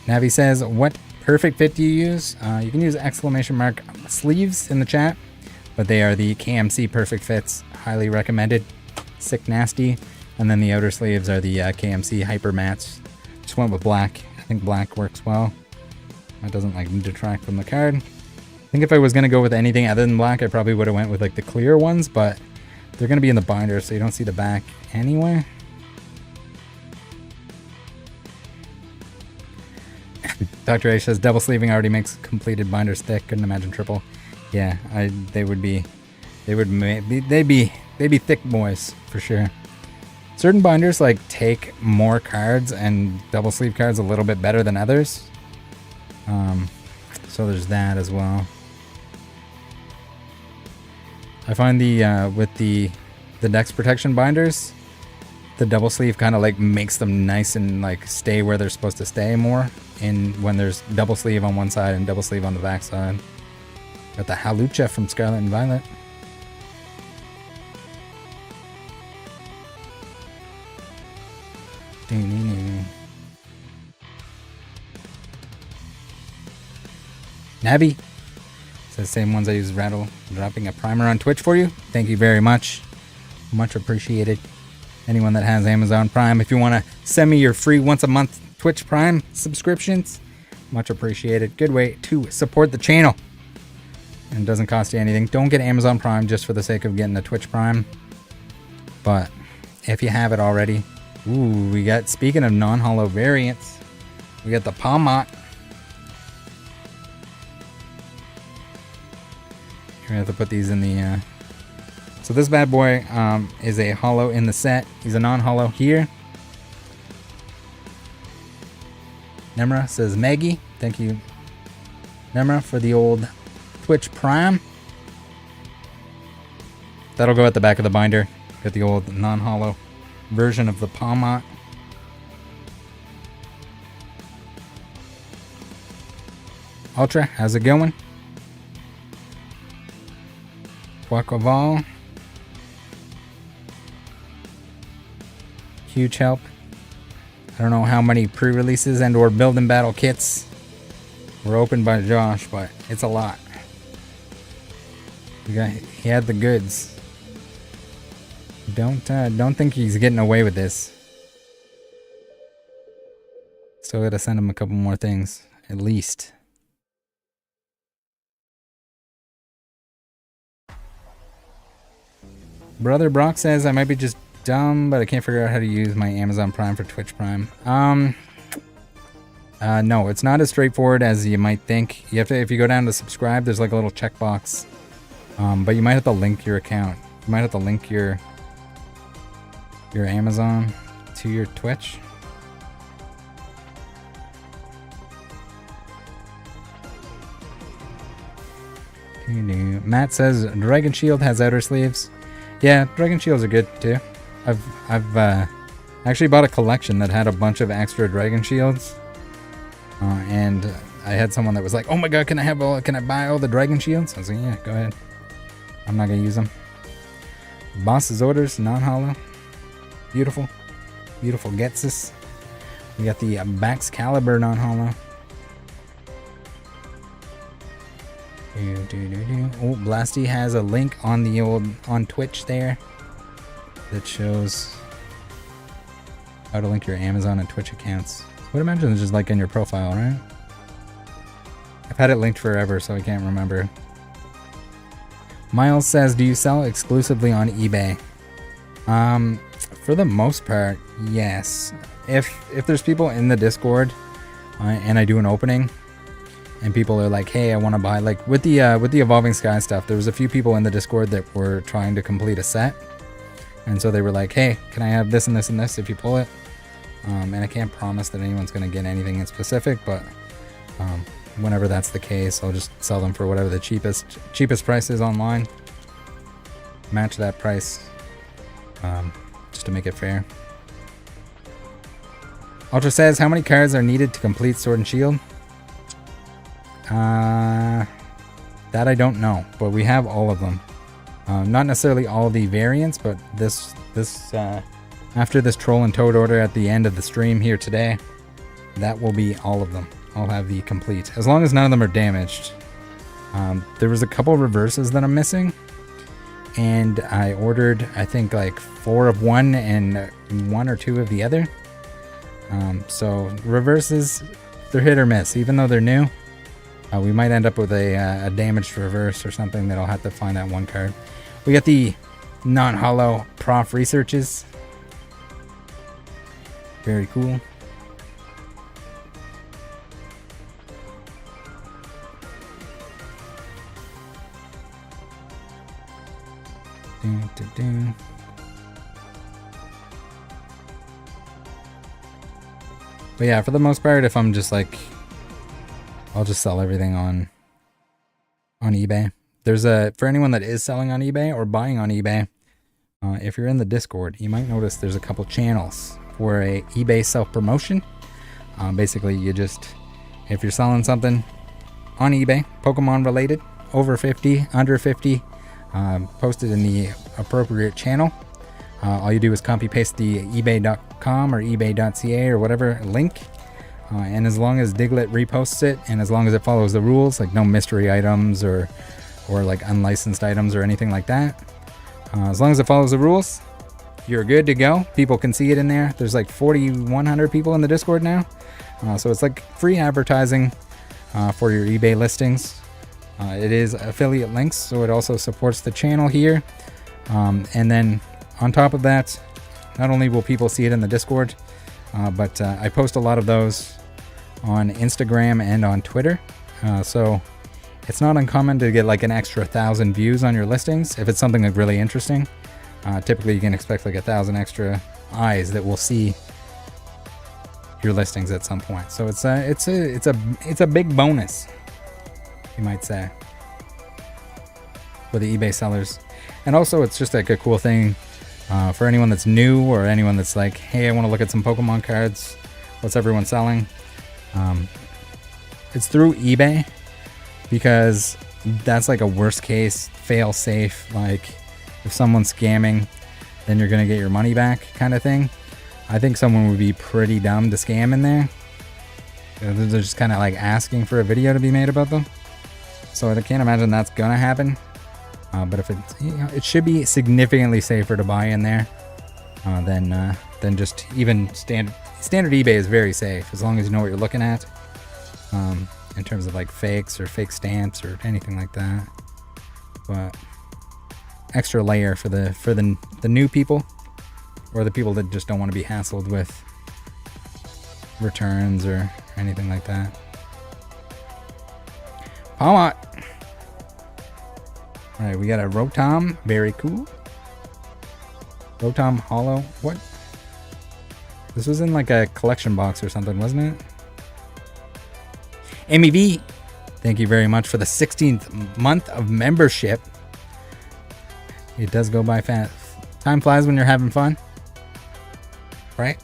Navi says, what perfect fit do you use? You can use exclamation mark sleeves in the chat, but they are the KMC Perfect Fits. Highly recommended. Sick nasty. And then the outer sleeves are the KMC Hyper Mats. Just went with black. I think black works well. That doesn't like detract from the card. I think if I was going to go with anything other than black, I probably would have went with like the clear ones, but they're going to be in the binder, so you don't see the back anyway. Dr. A says double sleeving already makes completed binders thick. Couldn't imagine triple. Yeah, they'd be thick boys for sure. Certain binders like take more cards and double sleeve cards a little bit better than others. So there's that as well. I find the with the Dex protection binders, the double sleeve kind of like makes them nice and like stay where they're supposed to stay more. In when there's double sleeve on one side and double sleeve on the back side. Got the Halucha from Scarlett and Violet. Navi says same ones I use Rattle. Dropping a primer on Twitch for you. Thank you very much. Much appreciated. Anyone that has Amazon Prime, if you want to send me your free once a month Twitch Prime subscriptions, much appreciated. Good way to support the channel. And it doesn't cost you anything. Don't get Amazon Prime just for the sake of getting the Twitch Prime. But if you have it already. Ooh, we got, speaking of non-hollow variants, we got the Palmot. You're gonna have to put these in the so this bad boy is a hollow in the set. He's a non-hollow here. Nemra says Maggie. Thank you, Nemra, for the old Twitch Prime. That'll go at the back of the binder. Got the old non-hollow version of the Palmot. Ultra, how's it going? Quackleval. Huge help. I don't know how many pre-releases and or build and battle kits were opened by Josh, but it's a lot. He had the goods. Don't think he's getting away with this. Still gotta send him a couple more things, at least. Brother Brock says I might be just dumb, but I can't figure out how to use my Amazon Prime for Twitch Prime. No, it's not as straightforward as you might think. You have to, if you go down to subscribe, there's like a little checkbox. But you might have to link your account. You might have to link your Amazon to your Twitch. Matt says Dragon Shield has outer sleeves. Yeah, Dragon Shields are good too. I've actually bought a collection that had a bunch of extra Dragon Shields, and I had someone that was like, "Oh my god, can I buy all the Dragon Shields?" I was like, "Yeah, go ahead. I'm not gonna use them." Boss's Orders, non-hollow, beautiful, beautiful. Gets this. We got the Bax Caliber non-hollow. Oh, Blasty has a link on the on Twitch there that shows how to link your Amazon and Twitch accounts. I would imagine it's just like in your profile, right? I've had it linked forever, so I can't remember. Miles says, do you sell exclusively on eBay? For the most part, yes. If there's people in the Discord and I do an opening, and people are like, hey, I want to buy, like with the Evolving Sky stuff, there was a few people in the Discord that were trying to complete a set. And so they were like, hey, can I have this and this and this if you pull it? And I can't promise that anyone's going to get anything in specific, but whenever that's the case, I'll just sell them for whatever the cheapest price is online. Match that price, just to make it fair. Ultra says, how many cards are needed to complete Sword and Shield? That I don't know, but we have all of them. Not necessarily all the variants, but this after this Troll and Toad order at the end of the stream here today, that will be all of them. I'll have the complete, as long as none of them are damaged. There was a couple reverses that I'm missing, and I ordered, I think, like 4 of one and 1 or 2 of the other. So reverses, they're hit or miss, even though they're new. We might end up with a damaged reverse or something that I'll have to find that one card. We got the non-hollow Prof Researches. Very cool. But yeah, for the most part, if I'm just like, I'll just sell everything on eBay. There's for anyone that is selling on eBay or buying on eBay, if you're in the Discord, you might notice there's a couple channels for a eBay self-promotion. Basically, if you're selling something on eBay, Pokemon related, over 50, under 50, post it in the appropriate channel. All you do is copy paste the ebay.com or ebay.ca or whatever link. And as long as Diglett reposts it, and as long as it follows the rules, like no mystery items or like unlicensed items or anything like that, as long as it follows the rules, you're good to go. People can see it in there. There's like 4,100 people in the Discord now, so it's like free advertising for your eBay listings. It is affiliate links, so it also supports the channel here. And then on top of that, not only will people see it in the Discord, but I post a lot of those on Instagram and on Twitter. So it's not uncommon to get like an extra 1,000 views on your listings. If it's something like really interesting, typically you can expect like 1,000 extra eyes that will see your listings at some point. So it's a big bonus, you might say, for the eBay sellers. And also it's just like a cool thing for anyone that's new or anyone that's like, hey, I want to look at some Pokemon cards. What's everyone selling? It's through eBay, because that's like a worst case fail safe. Like if someone's scamming, then you're gonna get your money back kind of thing. I think someone would be pretty dumb to scam in there. They're just kind of like asking for a video to be made about them. So I can't imagine that's gonna happen. But if it's, you know, it should be significantly safer to buy in there than just even standard eBay is very safe as long as you know what you're looking at. In terms of like fakes or fake stamps or anything like that. But extra layer for the new people, or the people that just don't want to be hassled with returns or anything like that. Palmot. All right, we got a Rotom, very cool. Rotom Hollow. What? This was in like a collection box or something, wasn't it? MEV, thank you very much for the 16th month of membership. It does go by fast. Time flies when you're having fun, right?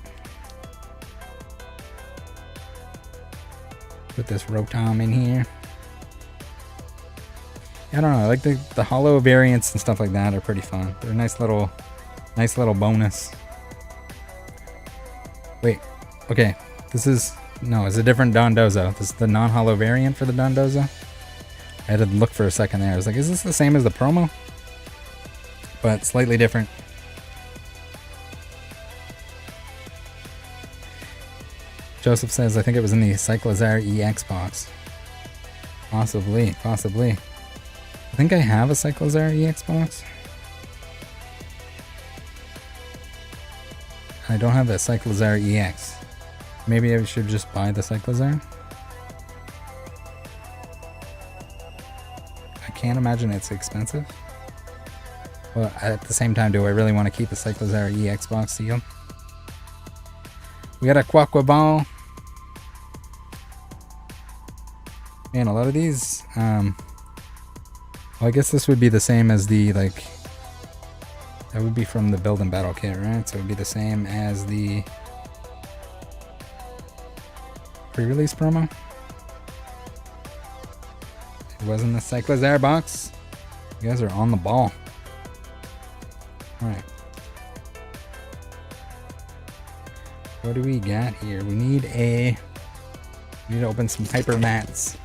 Put this Rotom in here. I don't know. I like the hollow variants and stuff like that are pretty fun. They're a nice little bonus. Wait, okay. This is no, it's a different Dondozo. This is the non-hollow variant for the Dondozo. I had to look for a second there. I was like, is this the same as the promo? But slightly different. Joseph says, I think it was in the Cyclozar EX box. Possibly. I think I have a Cyclozar EX box. I don't have a Cyclozar EX. Maybe I should just buy the Cyclozar. I can't imagine it's expensive. Well, at the same time, do I really want to keep the Cyclozar EX box sealed? We got a Quaquaball. Man, a lot of these, well, I guess this would be the same as the, like, that would be from the Build and Battle kit, right? So it would be the same as the pre-release promo. It wasn't the Cyclozar box. You guys are on the ball. Alright. What do we got here? We need to open some hyper mats.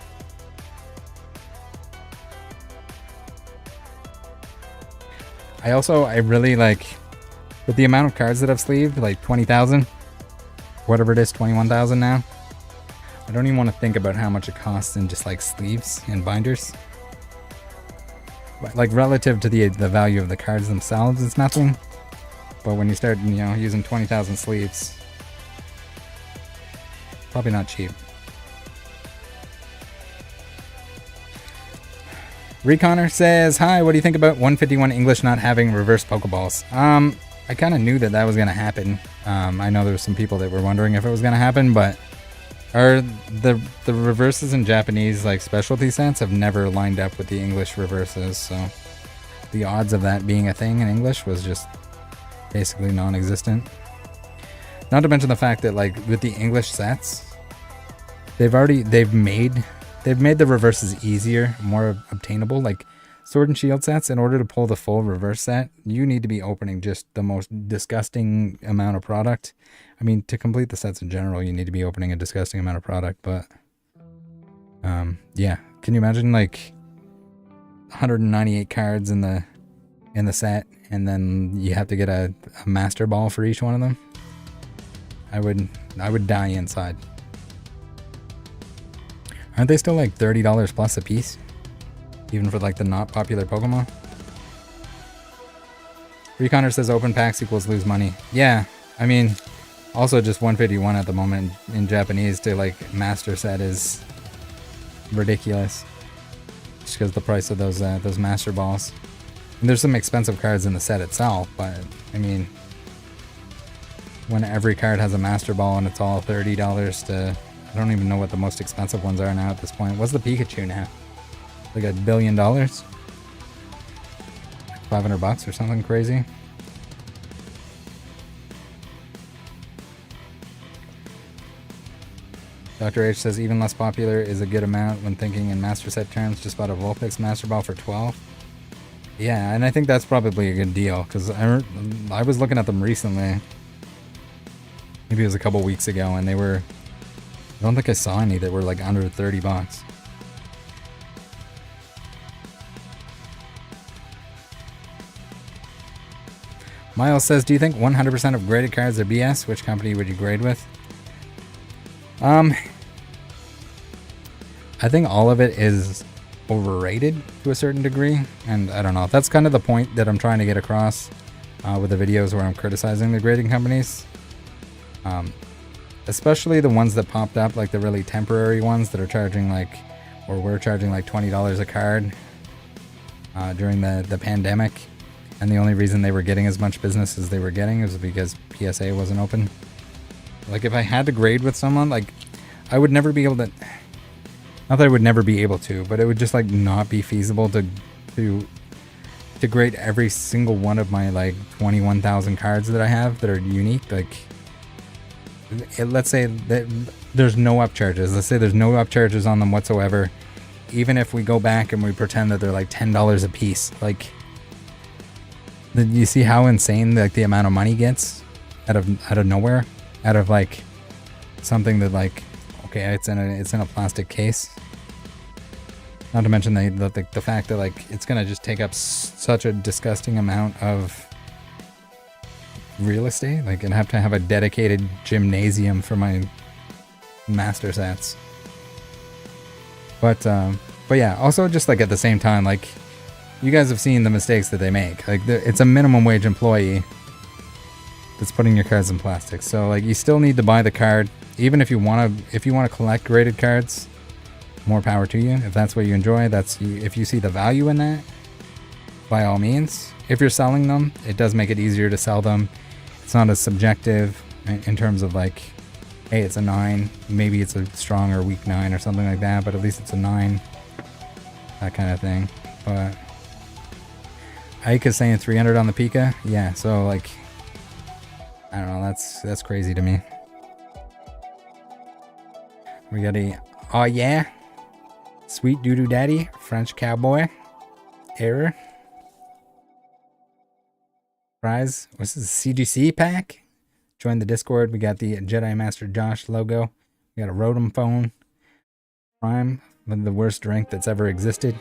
I really like, with the amount of cards that I've sleeved, like 20,000, whatever it is, 21,000 now. I don't even want to think about how much it costs in just like sleeves and binders. But like relative to the value of the cards themselves, it's nothing. But when you start, you know, using 20,000 sleeves, probably not cheap. Reconner says, hi, what do you think about 151 English not having reverse Pokeballs? I kind of knew that was going to happen. I know there were some people that were wondering if it was going to happen, but the reverses in Japanese, like specialty sets, have never lined up with the English reverses, so the odds of that being a thing in English was just basically non-existent. Not to mention the fact that, like, with the English sets, they've made the reverses easier, more obtainable. Like Sword and Shield sets, in order to pull the full reverse set, you need to be opening just the most disgusting amount of product. I mean, to complete the sets in general, you need to be opening a disgusting amount of product, but yeah. Can you imagine like 198 cards in the set, and then you have to get a master ball for each one of them? I would die inside. Aren't they still like $30 plus a piece? Even for like the not popular Pokemon? Reconner says open packs equals lose money. Yeah, I mean, also just 151 at the moment in Japanese to like master set is ridiculous. Just because the price of those master balls. And there's some expensive cards in the set itself, but I mean, when every card has a master ball and it's all $30 to, I don't even know what the most expensive ones are now at this point. What's the Pikachu now? Like $1 billion? Like $500 or something crazy? Dr. H says even less popular is a good amount when thinking in master set terms. Just bought a Vulpix Master Ball for 12. Yeah, and I think that's probably a good deal because I was looking at them recently. Maybe it was a couple weeks ago, and they were. I don't think I saw any that were like under 30 bucks. Miles says, do you think 100% of graded cards are BS? Which company would you grade with? I think all of it is overrated to a certain degree, and I don't know. That's kind of the point that I'm trying to get across with the videos where I'm criticizing the grading companies. Especially the ones that popped up, like the really temporary ones that are charging like, or were charging like $20 a card during the pandemic. And the only reason they were getting as much business as they were getting is because PSA wasn't open. Like if I had to grade with someone, like I would never be able to, not that I would never be able to, but it would just like not be feasible to grade every single one of my like 21,000 cards that I have that are unique. Like let's say that there's no upcharges. Let's say there's no upcharges on them whatsoever. Even if we go back and we pretend that they're like $10 a piece, like you see how insane like the amount of money gets out of nowhere, out of like something that like, okay, it's in a plastic case. Not to mention the fact that like it's gonna just take up such a disgusting amount of real estate. Like I'd have to have a dedicated gymnasium for my master sets. But yeah, also just like at the same time, like you guys have seen the mistakes that they make. Like it's a minimum wage employee that's putting your cards in plastic. So like you still need to buy the card, even if you want to collect graded cards. More power to you. If that's what you enjoy, if you see the value in that, by all means. If you're selling them, it does make it easier to sell them. It's not as subjective in terms of like, hey, it's a 9. Maybe it's a strong or weak 9 or something like that, but at least it's a 9. That kind of thing. But Ike is saying 300 on the Pika. Yeah, so like, I don't know. That's crazy to me. We got a, oh yeah, Sweet Doodoo Daddy, French Cowboy, Error. Prize, what's this, CGC pack? Join the Discord. We got the Jedi Master Josh logo. We got a Rotom phone. Prime, the worst drink that's ever existed.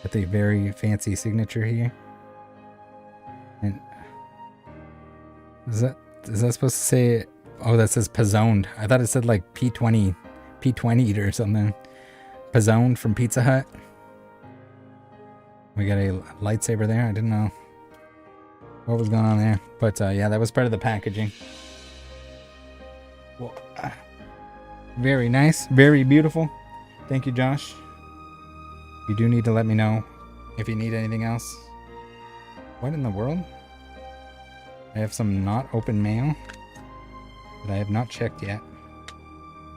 With a very fancy signature here. And is that supposed to say, oh, that says Pizzoned. I thought it said like P20 or something. Pizzoned from Pizza Hut. We got a lightsaber there. I didn't know what was going on there. But yeah, that was part of the packaging. Well, very nice. Very beautiful. Thank you, Josh. You do need to let me know if you need anything else. What in the world? I have some not open mail that I have not checked yet.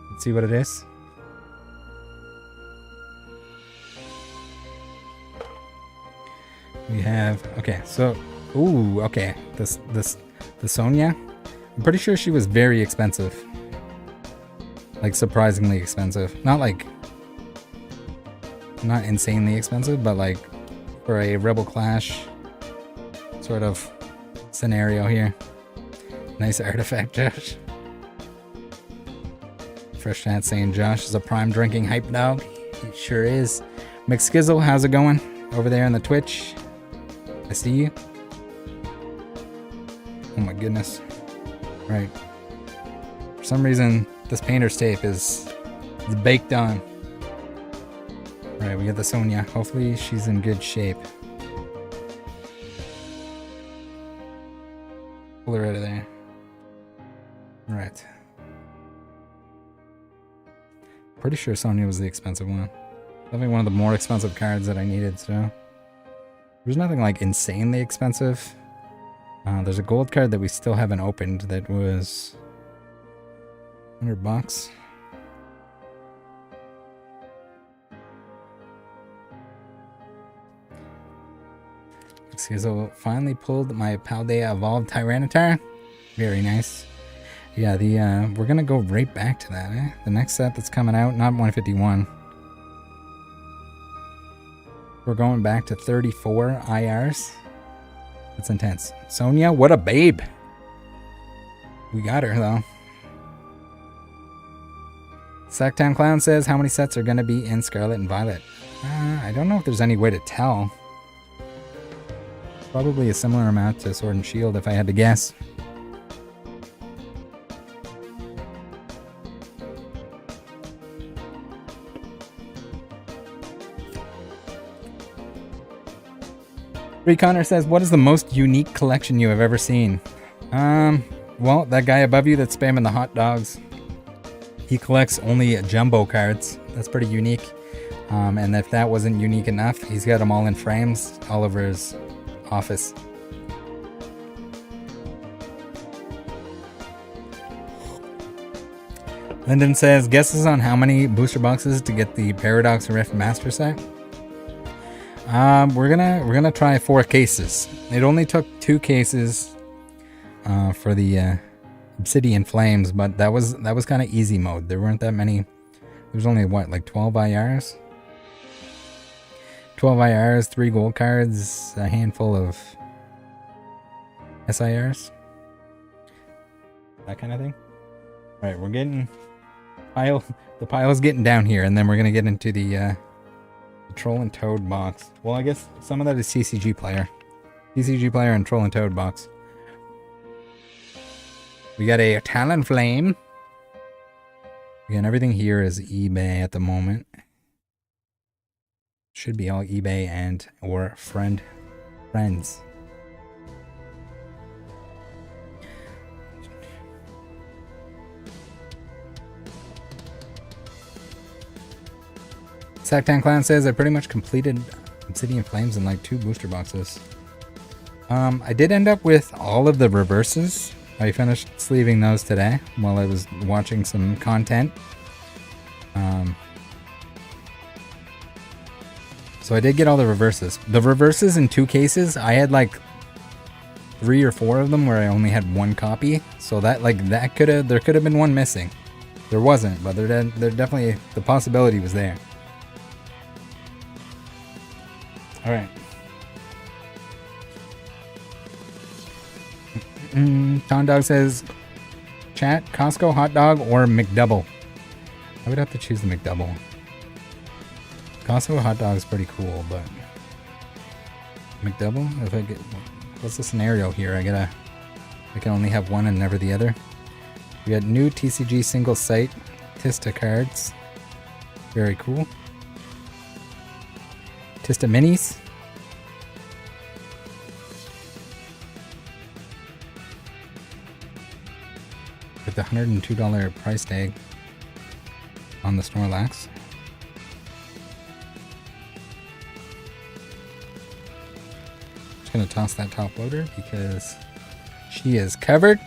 Let's see what it is. We have, okay, so, ooh, okay, the Sonya, I'm pretty sure she was very expensive. Like, surprisingly expensive. Not insanely expensive, but like, for a Rebel Clash sort of scenario here. Nice artifact, Josh. Fresh chat saying Josh is a prime drinking hype dog. He sure is. McSkizzle, how's it going? Over there on the Twitch. I see you. Oh my goodness. Right. For some reason, this painter's tape is baked on. Right, we got the Sonya. Hopefully she's in good shape. Pull her out of there. Right. Pretty sure Sonya was the expensive one. Definitely one of the more expensive cards that I needed, so. There's nothing like insanely expensive. There's a gold card that we still haven't opened that was $100. Excuse me, finally pulled my Paldea Evolved Tyranitar. Very nice. Yeah, we're gonna go right back to that, eh? The next set that's coming out, not 151. We're going back to 34 IRs. That's intense. Sonia, what a babe. We got her, though. Sacktown Clown says, how many sets are going to be in Scarlet and Violet? I don't know if there's any way to tell. Probably a similar amount to Sword and Shield, if I had to guess. Reconnor says, what is the most unique collection you have ever seen? Well, that guy above you that's spamming the hot dogs, he collects only jumbo cards. That's pretty unique. And if that wasn't unique enough, he's got them all in frames all over his office. Lyndon says, guesses on how many booster boxes to get the Paradox Rift Master Set? We're gonna try 4 cases. It only took 2 cases for the Obsidian Flames, but that was kind of easy mode. There weren't that many. There's only what, like 12 IRs? 12 IRs, 3 gold cards, a handful of SIRs. That kind of thing. Alright, we're getting the pile's getting down here, and then we're gonna get into the Troll and Toad box. Well, I guess some of that is TCG player. TCG player and Troll and Toad box. We got a Talonflame. Again, everything here is eBay at the moment. Should be all eBay and or friends. Sacktown Clown says, I pretty much completed Obsidian Flames in like 2 booster boxes. I did end up with all of the reverses. I finished sleeving those today while I was watching some content. So I did get all the reverses. The reverses in 2 cases, I had like 3 or 4 of them where I only had 1 copy. So there could have been 1 missing. There wasn't, but there definitely, the possibility was there. All right. Tom Dog says, chat, Costco hot dog or McDouble? I would have to choose the McDouble. Costco hot dog is pretty cool, but McDouble? If I get, what's the scenario here? I can only have one and never the other. We got new TCG single site Tista cards. Very cool. Tista minis. With the $102 price tag on the Snorlax. Just gonna toss that Toploader because she is covered.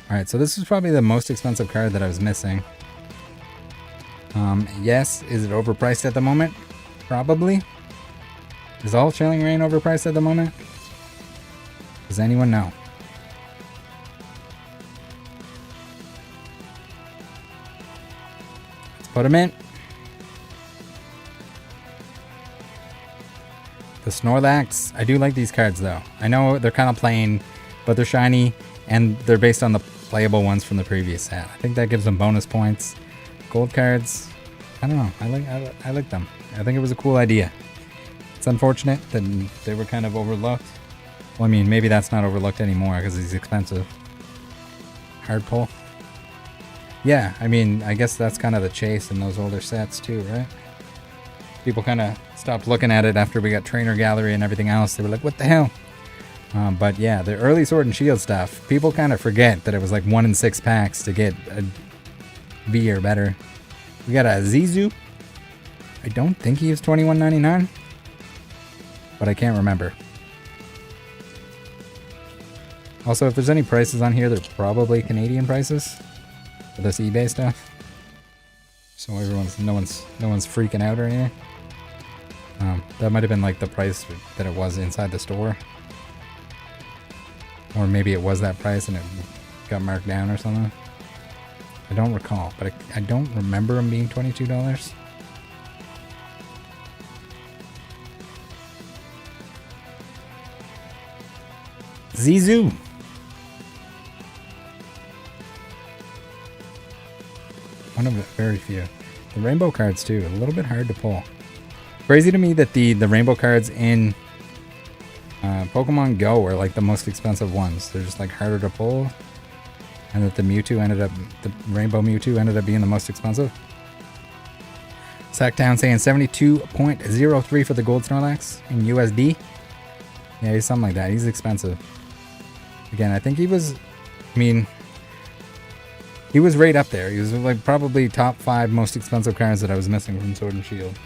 Alright, so this is probably the most expensive card that I was missing. Yes, is it overpriced at the moment? Probably. Is all Chilling Reign overpriced at the moment? Does anyone know? Let's put them in. The Snorlax. I do like these cards though. I know they're kind of plain, but they're shiny and they're based on the playable ones from the previous set. I think that gives them bonus points. Gold cards. I don't know. I like them. I think it was a cool idea. It's unfortunate that they were kind of overlooked. Well, I mean, maybe that's not overlooked anymore because he's expensive. Hard pull. Yeah, I mean, I guess that's kind of the chase in those older sets too, right? People kind of stopped looking at it after we got Trainer Gallery and everything else. They were like, what the hell? But yeah, the early Sword and Shield stuff, people kind of forget that it was like 1 in 6 packs to get a V or better. We got a Zizu. I don't think he was $21.99, but I can't remember. Also, if there's any prices on here, they're probably Canadian prices for this eBay stuff. So no one's freaking out or anything. That might have been like the price that it was inside the store, or maybe it was that price and it got marked down or something. I don't recall, but I don't remember them being $22. Zizou. One of the very few. The rainbow cards too, a little bit hard to pull. Crazy to me that the rainbow cards in Pokemon Go are like the most expensive ones. They're just like harder to pull. And that the rainbow Mewtwo ended up being the most expensive. Sacktown saying 72.03 for the gold Snorlax in USD. Yeah, he's something like that. He's expensive. Again, I think he was, he was right up there. He was like probably top 5 most expensive cards that I was missing from Sword and Shield.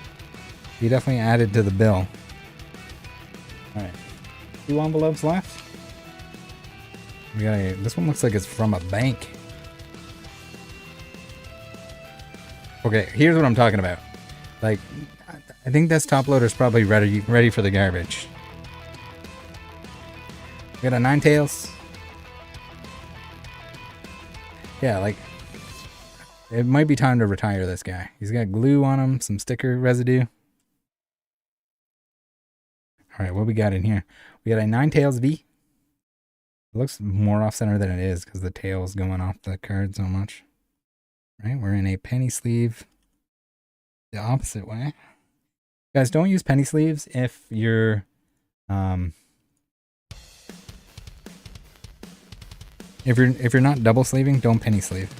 He definitely added to the bill. Alright. 2 envelopes left. We got this one looks like it's from a bank. Okay, here's what I'm talking about. Like, I think this Toploader is probably ready for the garbage. We got a Ninetales. Yeah, like, it might be time to retire this guy. He's got glue on him, some sticker residue. Alright, what we got in here? We got a Ninetales V. It looks more off-center than it is because the tail is going off the card so much. Right, we're in a penny sleeve the opposite way. Guys, don't use penny sleeves if you're if you're not double sleeving, don't penny sleeve.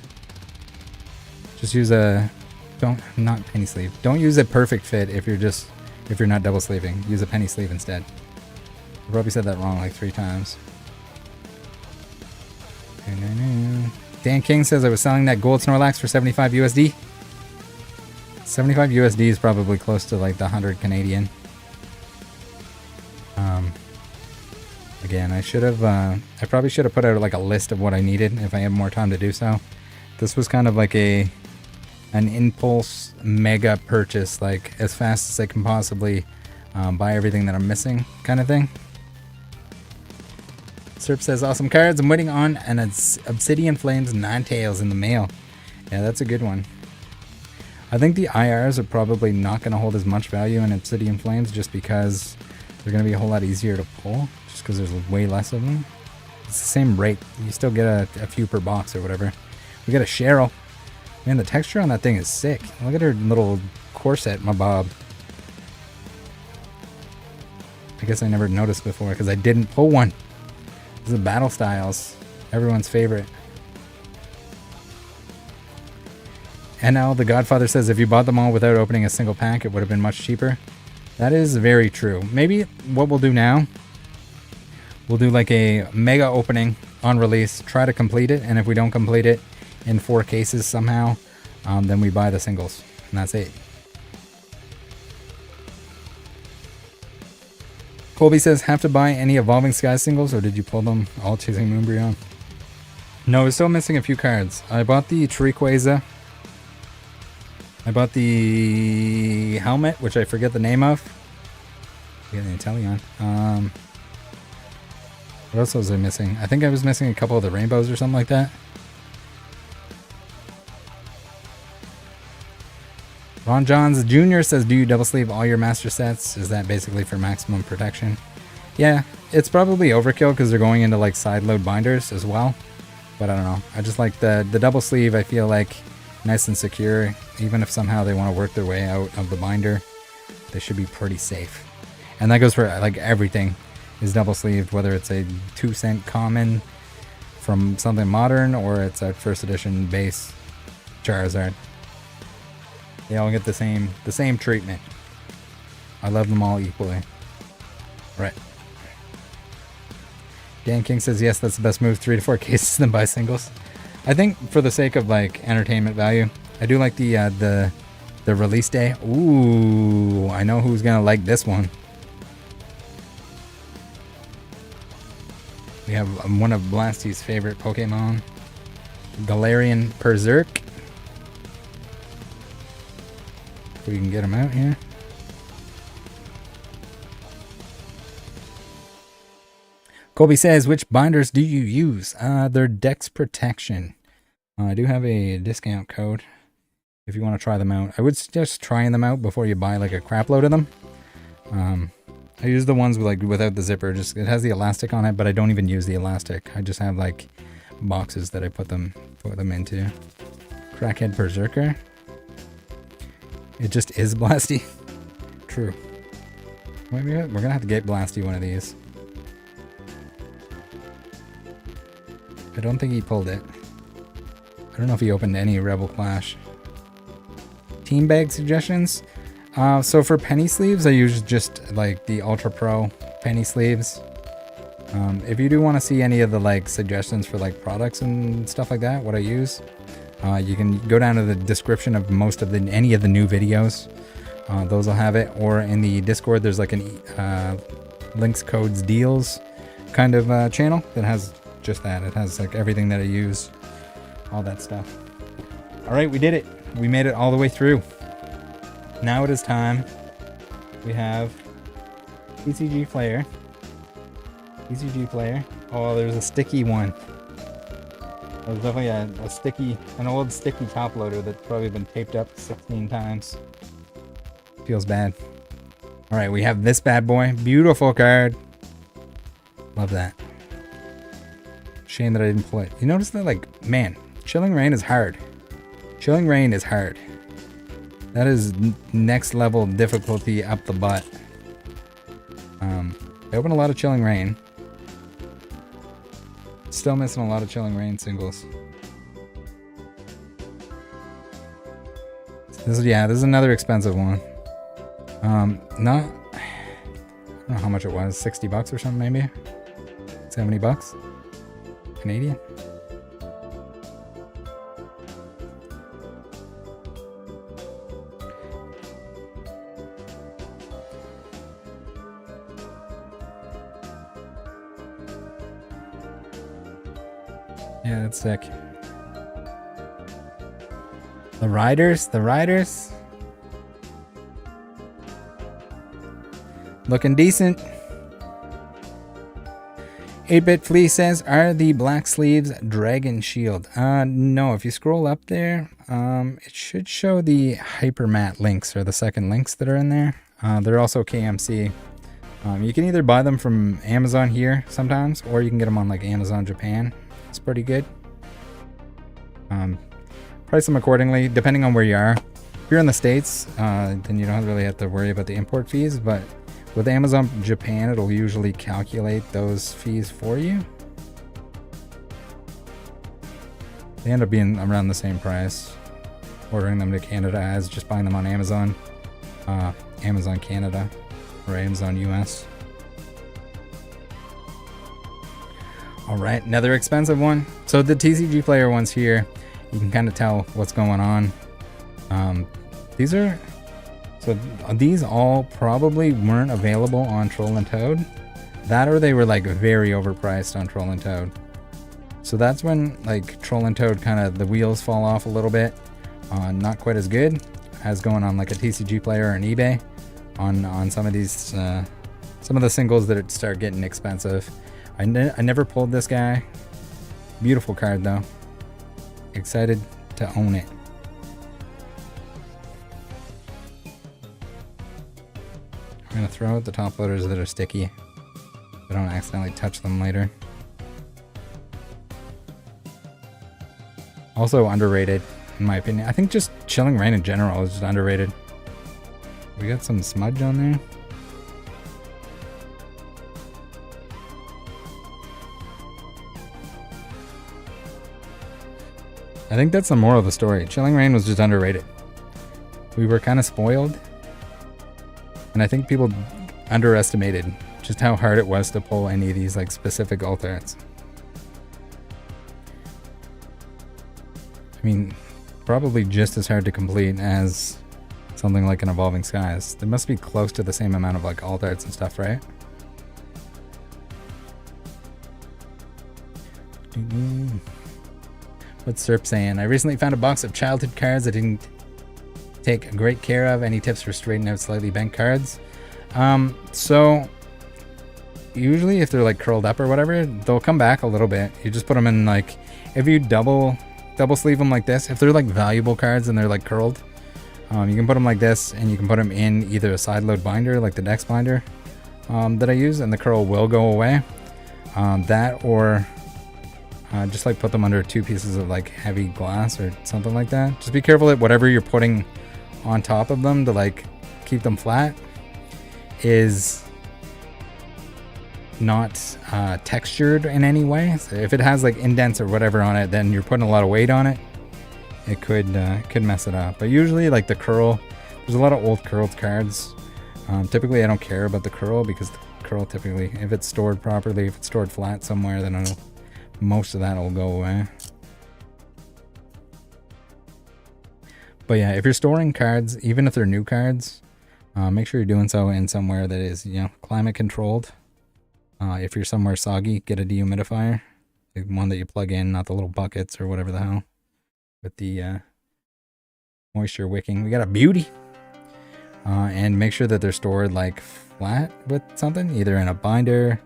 Just use not penny sleeve. Don't use a perfect fit if you're not double sleeving. Use a penny sleeve instead. I probably said that wrong like 3 times. Dan King says I was selling that gold Snorlax for 75 USD. 75 USD is probably close to like the 100 Canadian. Again, I probably should have put out like a list of what I needed if I had more time to do so. This was kind of like an impulse mega purchase, like as fast as I can possibly buy everything that I'm missing kind of thing. Serp says, awesome cards. I'm waiting on an Obsidian Flames Ninetales in the mail. Yeah, that's a good one. I think the IRs are probably not going to hold as much value in Obsidian Flames just because they're going to be a whole lot easier to pull. Just because there's way less of them. It's the same rate. You still get a few per box or whatever. We got a Cheryl. Man, the texture on that thing is sick. Look at her little corset, my bob. I guess I never noticed before because I didn't pull one. This is Battle Styles, everyone's favorite. And now the Godfather says if you bought them all without opening a single pack, it would have been much cheaper. That is very true. Maybe what we'll do now, we'll do like a mega opening on release, try to complete it, and if we don't complete it in 4 cases somehow, then we buy the singles, and that's it. Colby says, have to buy any Evolving Skies singles, or did you pull them all chasing Moonbreon? No, we're still missing a few cards. I bought the Rayquaza. I bought the helmet, which I forget the name of. Yeah, the Inteleon. What else was I missing? I think I was missing a couple of the rainbows or something like that. Ron Johns Jr. says, do you double sleeve all your master sets? Is that basically for maximum protection? Yeah, it's probably overkill because they're going into like side load binders as well. But I don't know. I just like the double sleeve. I feel like nice and secure. Even if somehow they want to work their way out of the binder, they should be pretty safe. And that goes for like everything is double sleeved, whether it's a 2-cent common from something modern or it's a first edition base Charizard. They all get the same treatment. I love them all equally. Right. Dan King says, yes, that's the best move. 3 to 4 cases, then buy singles. I think for the sake of like entertainment value, I do like the release day. Ooh, I know who's gonna like this one. We have one of Blasty's favorite Pokemon, Galarian Berserk. If we can get him out here. Colby says, which binders do you use? They're Dex Protection. I do have a discount code if you want to try them out. I would suggest trying them out before you buy like a crap load of them. I use the ones with, like, without the zipper. Just it has the elastic on it, but I don't even use the elastic. I just have like boxes that I put them into. Crackhead Berserker. It just is Blasty. True. Maybe we're gonna have to get Blasty one of these. I don't think he pulled it. I don't know if he opened any Rebel Clash. Team bag suggestions. So for penny sleeves, I use just like the Ultra Pro penny sleeves. If you do want to see any of the like suggestions for like products and stuff like that, what I use, you can go down to the description of any of the new videos. Those will have it, or in the Discord, there's like an links, codes, deals kind of channel that has just that. It has like everything that I use, all that stuff. All right, we did it. We made it all the way through. Now it is time. We have TCG player. Oh, there's a sticky one. There's definitely an old sticky top loader that's probably been taped up 16 times. Feels bad. All right, we have this bad boy. Beautiful card. Love that. Shame that I didn't pull it. You notice that, like, man, Chilling Reign is hard. Chilling Reign is hard. That is next level difficulty up the butt. I open a lot of Chilling Reign. Still missing a lot of Chilling Reign singles. This is another expensive one. I don't know how much it was. 60 bucks or something, maybe. 70 bucks Canadian. Yeah, that's sick. The Riders. Looking decent. 8-Bit Flea says, are the black sleeves Dragon Shield? No, if you scroll up there, it should show the Hypermat links, or the second links that are in there. They're also KMC. You can either buy them from Amazon here sometimes, or you can get them on like Amazon Japan. It's pretty good. Price them accordingly, depending on where you are. If you're in the States, then you don't really have to worry about the import fees, but with Amazon Japan, it'll usually calculate those fees for you. They end up being around the same price, ordering them to Canada as just buying them on Amazon. Amazon Canada or Amazon US. All right, another expensive one. So the TCG player ones here, you can kind of tell what's going on. These all probably weren't available on Troll and Toad. That, or they were like very overpriced on Troll and Toad. So that's when like Troll and Toad kind of the wheels fall off a little bit. Not quite as good as going on like a TCG player or an eBay on some of these some of the singles that start getting expensive. I never pulled this guy. Beautiful card though. Excited to own it. I'm gonna throw out the top loaders that are sticky, so I don't accidentally touch them later. Also underrated, in my opinion. I think just Chilling Reign in general is just underrated. We got some smudge on there. I think that's the moral of the story. Chilling Reign was just underrated. We were kind of spoiled. And I think people underestimated just how hard it was to pull any of these like specific alternates. I mean, probably just as hard to complete as something like an Evolving Skies. There must be close to the same amount of like alt arts and stuff, right? What's Serp saying? I recently found a box of childhood cards I didn't take great care of. Any tips for straightening out slightly bent cards? So usually if they're like curled up or whatever, they'll come back a little bit. You just put them in, like, if you double sleeve them like this, if they're like valuable cards and they're like curled, you can put them like this, and you can put them in either a side load binder like the Dex binder that I use, and the curl will go away. That, or just like put them under 2 pieces of like heavy glass or something like that. Just be careful that whatever you're putting on top of them to like keep them flat is not textured in any way. So if it has like indents or whatever on it, then you're putting a lot of weight on it. It could mess it up. But usually, like the curl, there's a lot of old curled cards. Typically, I don't care about the curl, because the curl typically, if it's stored properly, if it's stored flat somewhere, then most of that will go away. But yeah, if you're storing cards, even if they're new cards, make sure you're doing so in somewhere that is, you know, climate controlled. If you're somewhere soggy, get a dehumidifier, the one that you plug in, not the little buckets or whatever the hell, with the moisture wicking. We got a beauty. And make sure that they're stored like flat with something, either in a binder,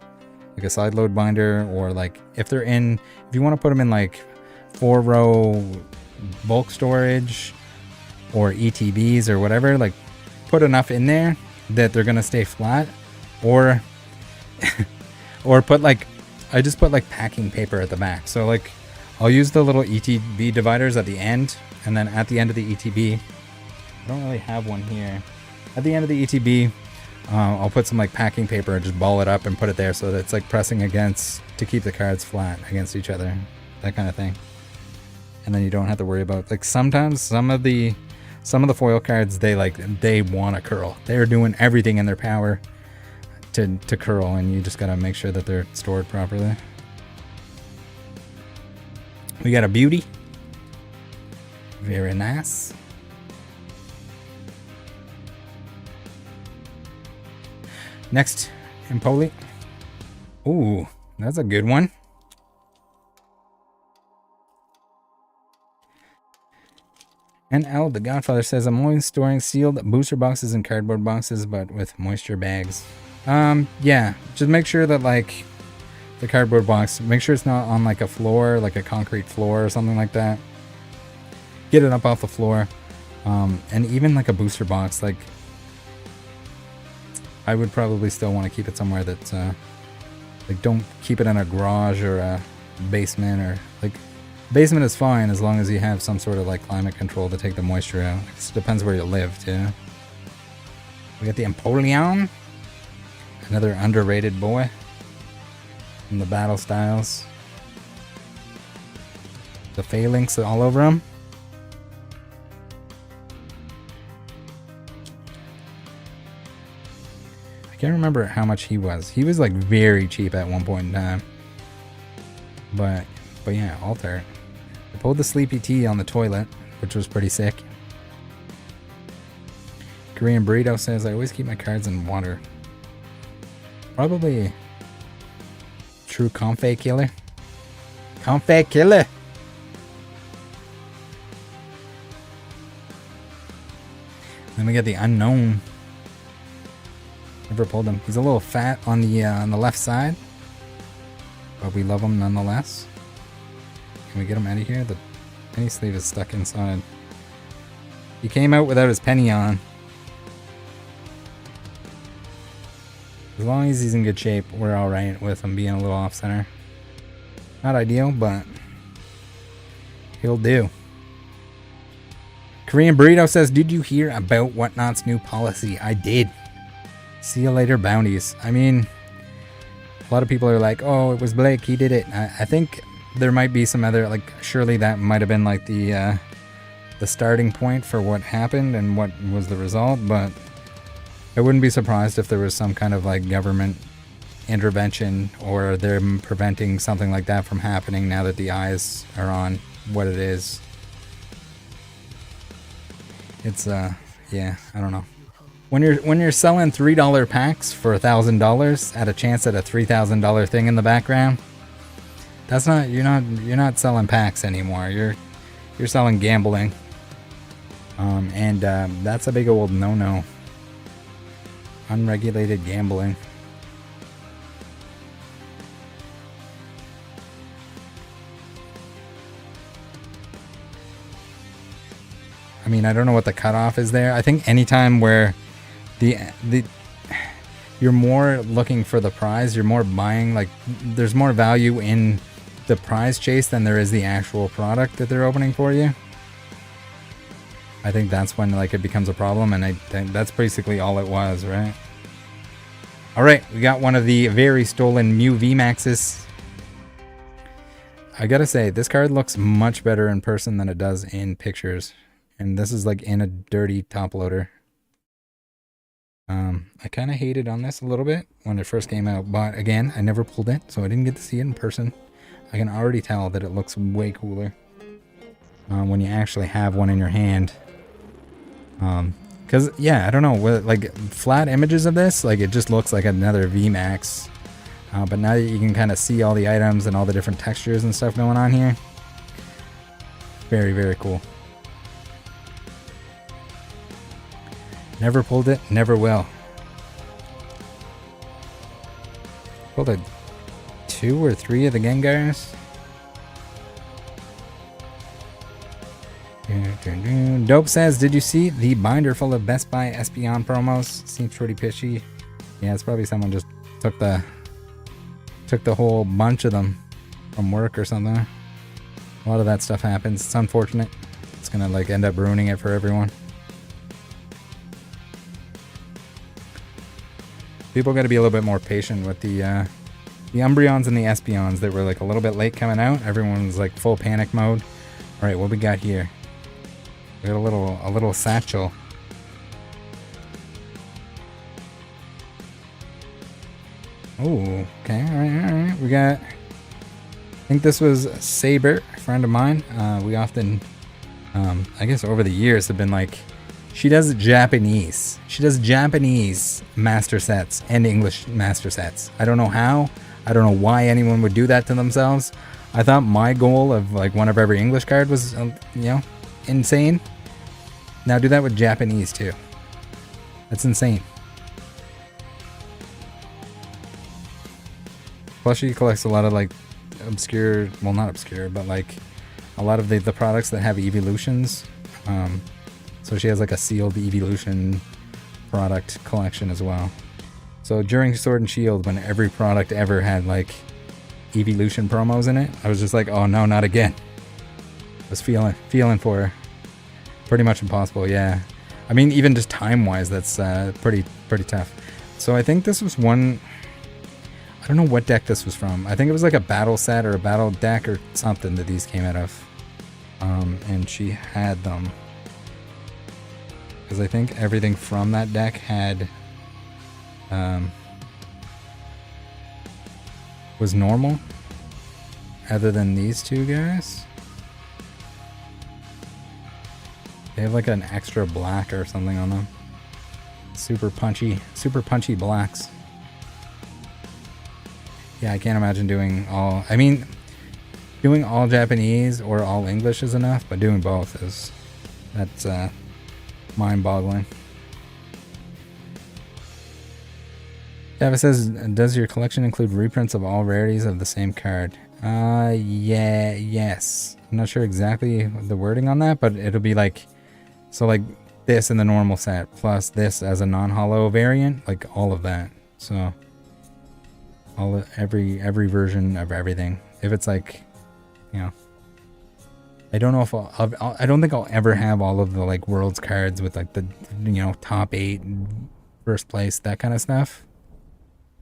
like a side load binder, or like if you want to put them in like 4-row bulk storage or ETBs or whatever, like put enough in there that they're gonna stay flat, or or put like, I just put like packing paper at the back. So like I'll use the little ETB dividers at the end, and then at the end of the ETB, I don't really have one here. At the end of the ETB, I'll put some like packing paper and just ball it up and put it there so that it's like pressing against to keep the cards flat against each other, that kind of thing. And then you don't have to worry about, like, sometimes some of the foil cards, they want to curl. They're doing everything in their power to curl, and you just gotta make sure that they're stored properly. We got a beauty. Very nice. Next, Empoli. Ooh, that's a good one. And L, the Godfather, says, I'm always storing sealed booster boxes and cardboard boxes, but with moisture bags. Yeah, just make sure that, like, the cardboard box, make sure it's not on like a floor, like a concrete floor or something like that. Get it up off the floor. And even like a booster box, like, I would probably still want to keep it somewhere that's, like, don't keep it in a garage or a basement, or, like, basement is fine as long as you have some sort of, like, climate control to take the moisture out. It depends where you live, too. We got the Empoleon. Another underrated boy in the battle styles. The phalanx all over him. I can't remember how much he was. He was like very cheap at one point in time. But yeah, altar. I pulled the Sleepy Tea on the toilet, which was pretty sick. Korean Burrito says, I always keep my cards in water. Probably true Comfey killer. Comfey killer! Then we got the Unknown. Never pulled him. He's a little fat on the left side, but we love him nonetheless. Can we get him out of here? The penny sleeve is stuck inside. He came out without his penny on. As long as he's in good shape, we're alright with him being a little off center. Not ideal, but he'll do. Korean Burrito says, did you hear about Whatnot's new policy? I did. See you later, bounties. I mean, a lot of people are like, oh, it was Blake, he did it. I think there might be some other, like, surely that might have been like the starting point for what happened and what was the result, but I wouldn't be surprised if there was some kind of like government intervention or them preventing something like that from happening now that the eyes are on what it is. It's yeah, I don't know. When you're selling $3 packs for $1,000 at a chance at a $3,000 thing in the background, that's not, you're not selling packs anymore. You're selling gambling. And that's a big old no-no. Unregulated gambling. mean, I don't know what the cutoff is there. I think anytime where you're more looking for the prize, you're more buying, like, there's more value in the prize chase than there is the actual product that they're opening for you. I think that's when, like, it becomes a problem, and I think that's basically all it was, right? Alright, we got one of the very stolen Mew VMAXs. I gotta say, this card looks much better in person than it does in pictures. And this is, like, in a dirty top loader. I kind of hated on this a little bit when it first came out, but again, I never pulled it, so I didn't get to see it in person. I can already tell that it looks way cooler when you actually have one in your hand. Because, yeah, I don't know, with, like, flat images of this, like, it just looks like another VMAX. But now that you can kind of see all the items and all the different textures and stuff going on here, very, very cool. Never pulled it, never will. Pulled a 2 or 3 of the Gengars. Dope says, did you see the binder full of Best Buy Espeon promos? Seems pretty pitchy. Yeah, it's probably someone just took the whole bunch of them from work or something. A lot of that stuff happens. It's unfortunate. It's gonna, like, end up ruining it for everyone. People got to be a little bit more patient with the Umbreons and the Espeons that were, like, a little bit late coming out. Everyone was, like, full panic mode. All right, what we got here? We got a little satchel. Oh, okay, all right. We got, I think this was Saber, a friend of mine. We often, I guess over the years have been like, she does Japanese. She does Japanese master sets and English master sets. I don't know how. I don't know why anyone would do that to themselves. I thought my goal of, like, one of every English card was, you know, insane. Now do that with Japanese too. That's insane. Plus she collects a lot of, like, obscure, well, not obscure, but, like, a lot of the products that have evolutions. So she has, like, a sealed evolution product collection as well. So during Sword and Shield, when every product ever had, like, evolution promos in it, I was just like, oh no, not again. I was feeling for her. Pretty much impossible, yeah. I mean, even just time-wise, that's pretty tough. So I think this was one, I don't know what deck this was from. I think it was like a battle set or a battle deck or something that these came out of. And she had them. Because I think everything from that deck had was normal, other than these two guys. They have, like, an extra black or something on them. Super punchy blacks. Yeah, I can't imagine doing all, I mean, doing all Japanese or all English is enough, but doing both is, that's mind-boggling. Java says, does your collection include reprints of all rarities of the same card? Yes. I'm not sure exactly the wording on that, but it'll be like, so, like, this in the normal set, plus this as a non-holo variant, like, all of that. So, every version of everything. If it's, like, you know, I don't know if I don't think I'll ever have all of the, like, Worlds cards with, like, the, you know, top 8, first place, that kind of stuff.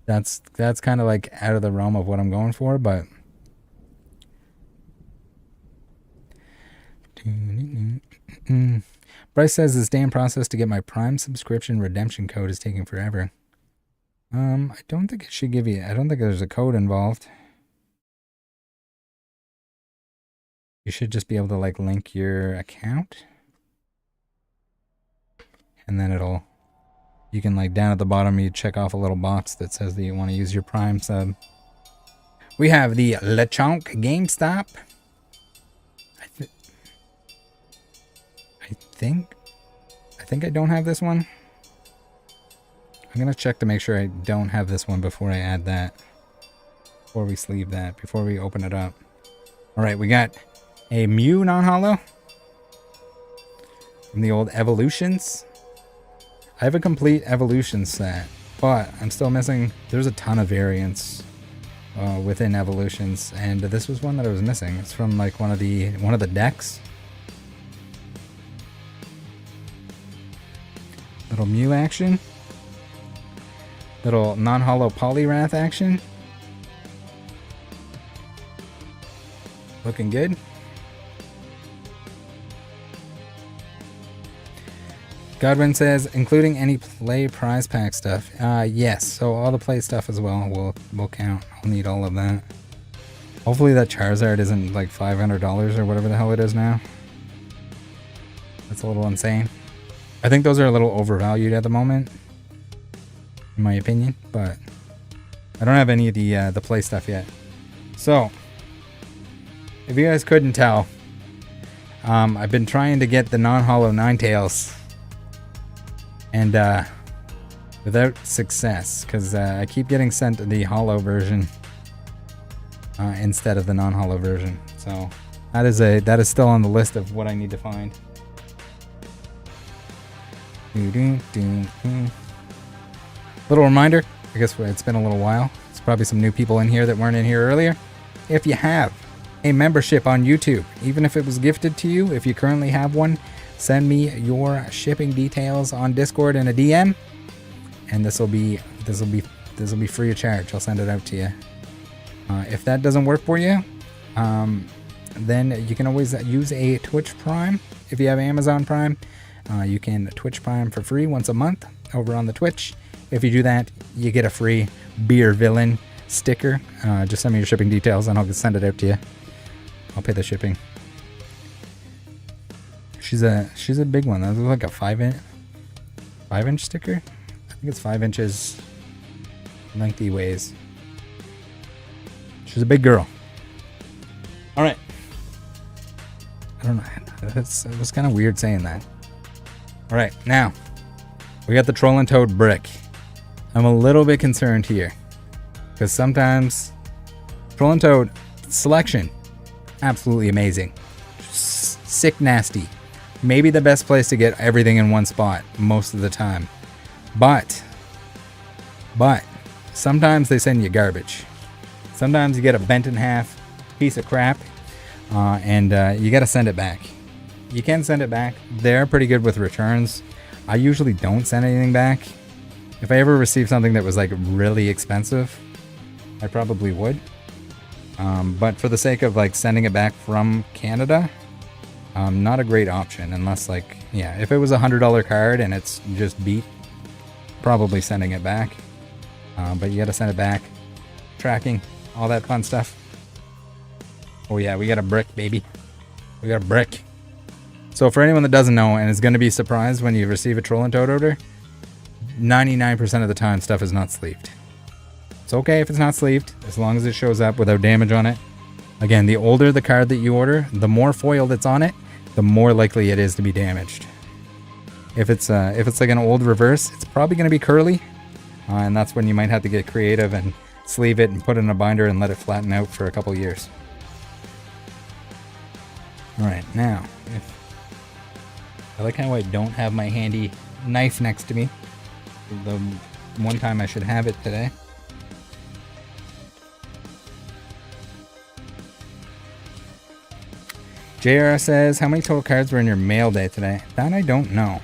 That's kind of, like, out of the realm of what I'm going for, but Bryce says this damn process to get my Prime subscription redemption code is taking forever. I don't think it should give you, I don't think there's a code involved. You should just be able to, like, link your account. And then it'll, you can, like, down at the bottom, you check off a little box that says that you want to use your Prime sub. We have the Lechonk GameStop. I think I don't have this one. I'm gonna check to make sure I don't have this one before I add that. Before we sleeve that, before we open it up. Alright, we got a Mew non-holo. from the old Evolutions. I have a complete Evolution set, but I'm still missing. There's a ton of variants within Evolutions, and this was one that I was missing. It's from like one of the decks. Little Mew action. Little non-hollow Poliwrath action. Looking good. Godwin says, including any play prize pack stuff. Yes, so all the play stuff as well will count. I'll need all of that. Hopefully that Charizard isn't like $500 or whatever the hell it is now. That's a little insane. I think those are a little overvalued at the moment, in my opinion, but I don't have any of the play stuff yet. So, if you guys couldn't tell, I've been trying to get the non-hollow Ninetales, and without success, because I keep getting sent the hollow version instead of the non-hollow version. So that is still on the list of what I need to find. Little reminder, I guess it's been a little while. There's probably some new people in here that weren't in here earlier. If you have a membership on YouTube, even if it was gifted to you, if you currently have one, send me your shipping details on Discord in a DM, and this will be free of charge. I'll send it out to you. If that doesn't work for you, then you can always use a Twitch Prime. If you have Amazon Prime, you can Twitch Prime for free once a month over on the Twitch. If you do that, you get a free Beer Villain sticker. Just send me your shipping details and I'll send it out to you. I'll pay the shipping. She's a big one. That was like a 5-inch sticker. I think it's 5 inches lengthy ways. She's a big girl. All right. I don't know. It was kind of weird saying that. All right, now we got the Troll and Toad brick. I'm a little bit concerned here because sometimes Troll and Toad selection, absolutely amazing, sick nasty, maybe the best place to get everything in one spot most of the time, but sometimes they send you garbage. Sometimes you get a bent in half piece of crap, and you got to send it back. You can send it back. They're pretty good with returns. I usually don't send anything back. If I ever receive something that was like really expensive, I probably would. But for the sake of like sending it back from Canada, not a great option unless like, yeah, if it was $100 card and it's just beat, probably sending it back. But you got to send it back. Tracking, all that fun stuff. Oh yeah, we got a brick, baby. We got a brick. So for anyone that doesn't know and is going to be surprised when you receive a Troll and Toad order, 99% of the time stuff is not sleeved. It's okay if it's not sleeved, as long as it shows up without damage on it. Again, the older the card that you order, the more foil that's on it, the more likely it is to be damaged. If it's like an old reverse, it's probably going to be curly, and that's when you might have to get creative and sleeve it and put it in a binder and let it flatten out for a couple years. Alright, now, I like how I don't have my handy knife next to me. The one time I should have it today. JR says, how many total cards were in your mail day today? That I don't know.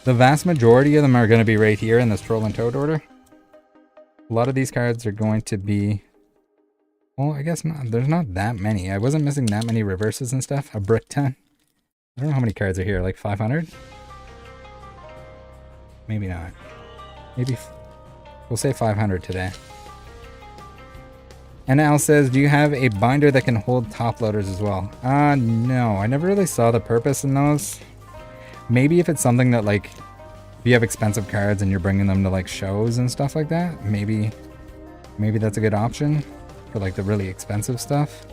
The vast majority of them are going to be right here in this Troll and Toad order. A lot of these cards are going to be... Well, I guess not. There's not that many. I wasn't missing that many reverses and stuff. A brick ton. I don't know how many cards are here. Like 500? Maybe not. Maybe... We'll say 500 today. And Al says, do you have a binder that can hold top loaders as well? No. I never really saw the purpose in those. Maybe if it's something that, like, if you have expensive cards and you're bringing them to, like, shows and stuff like that, maybe that's a good option for, like, the really expensive stuff.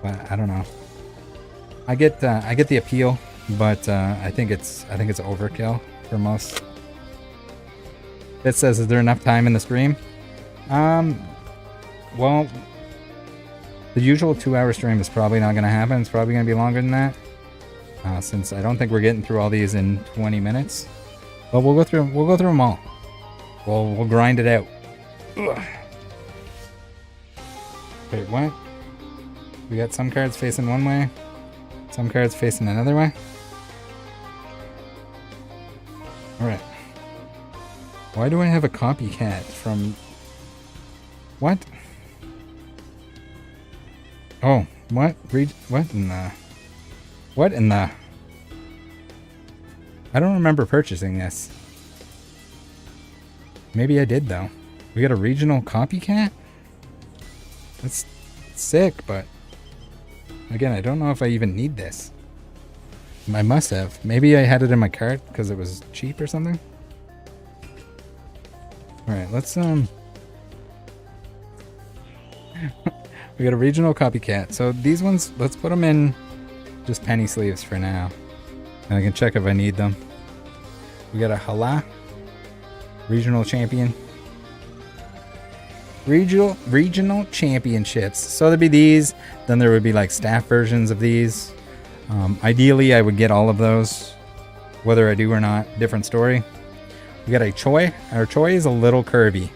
But I don't know. I get the appeal, but I think it's overkill for most. It says, is there enough time in the stream? Well, the usual 2-hour stream is probably not going to happen. It's probably going to be longer than that. since I don't think we're getting through all these in 20 minutes. But we'll go through them all. We'll grind it out. Ugh. Wait, what? We got some cards facing one way, some cards facing another way. Alright. Why do I have a copycat from... What? Oh, what? What in the... What in the... I don't remember purchasing this. Maybe I did, though. We got a regional copycat? That's sick, but... Again, I don't know if I even need this. I must have. Maybe I had it in my cart because it was cheap or something. Alright, let's, We got a regional copycat. So these ones, let's put them in just penny sleeves for now. And I can check if I need them. We got a Hala. Regional champion. Regional championships. So there'd be these. Then there would be like staff versions of these. Ideally, I would get all of those. Whether I do or not, different story. We got a Choi. Our Choi is a little curvy,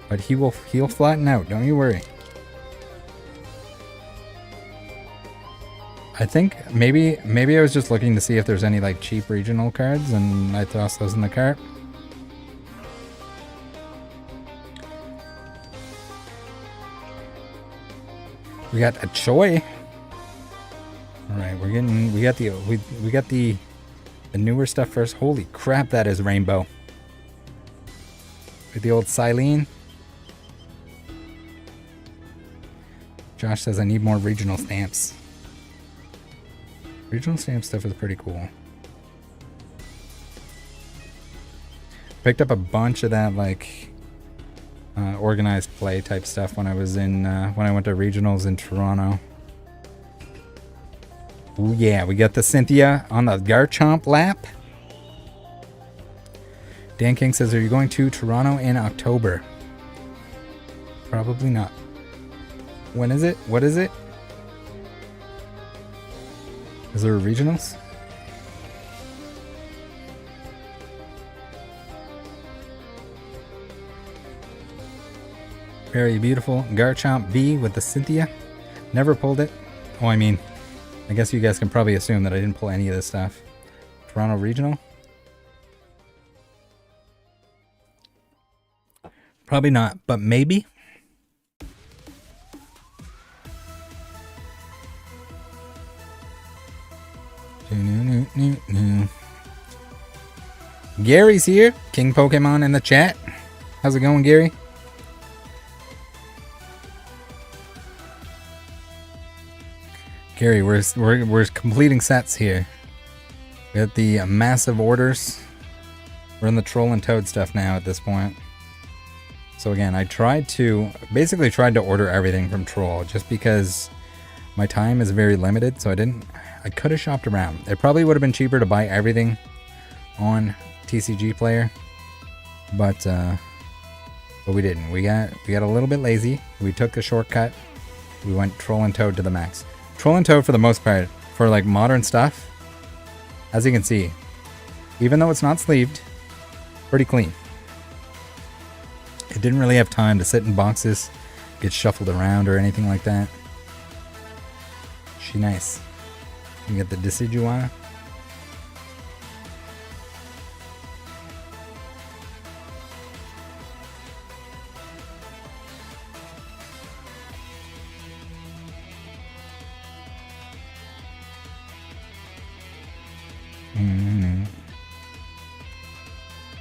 but he'll flatten out. Don't you worry. I think maybe I was just looking to see if there's any like cheap regional cards, and I tossed those in the cart. We got a Choi. All right, we got the newer stuff first. Holy crap, that is rainbow. With the old Silene. Josh says I need more regional stamps. Regional stamp stuff is pretty cool. Picked up a bunch of that like organized play type stuff when I was in when I went to regionals in Toronto. Ooh, yeah, we got the Cynthia on the Garchomp lap. Dan King says, are you going to Toronto in October? Probably not. When is it? What is it? Is there a regionals? Very beautiful Garchomp V with the Cynthia. Never pulled it. Oh, I mean, I guess you guys can probably assume that I didn't pull any of this stuff. Toronto Regional? Probably not, but maybe. Gary's here. King Pokemon in the chat. How's it going, Gary? Gary, we're completing sets here. We got the massive orders. We're in the Troll and Toad stuff now at this point. So again, I basically tried to order everything from Troll just because my time is very limited, so I could have shopped around. It probably would have been cheaper to buy everything on TCG Player, but we didn't. We got a little bit lazy. We took a shortcut. We went Troll and Toad to the max. Troll and Toad for the most part, for like modern stuff, as you can see, even though it's not sleeved, pretty clean. It didn't really have time to sit in boxes, get shuffled around or anything like that. She nice. You get the Decidueye.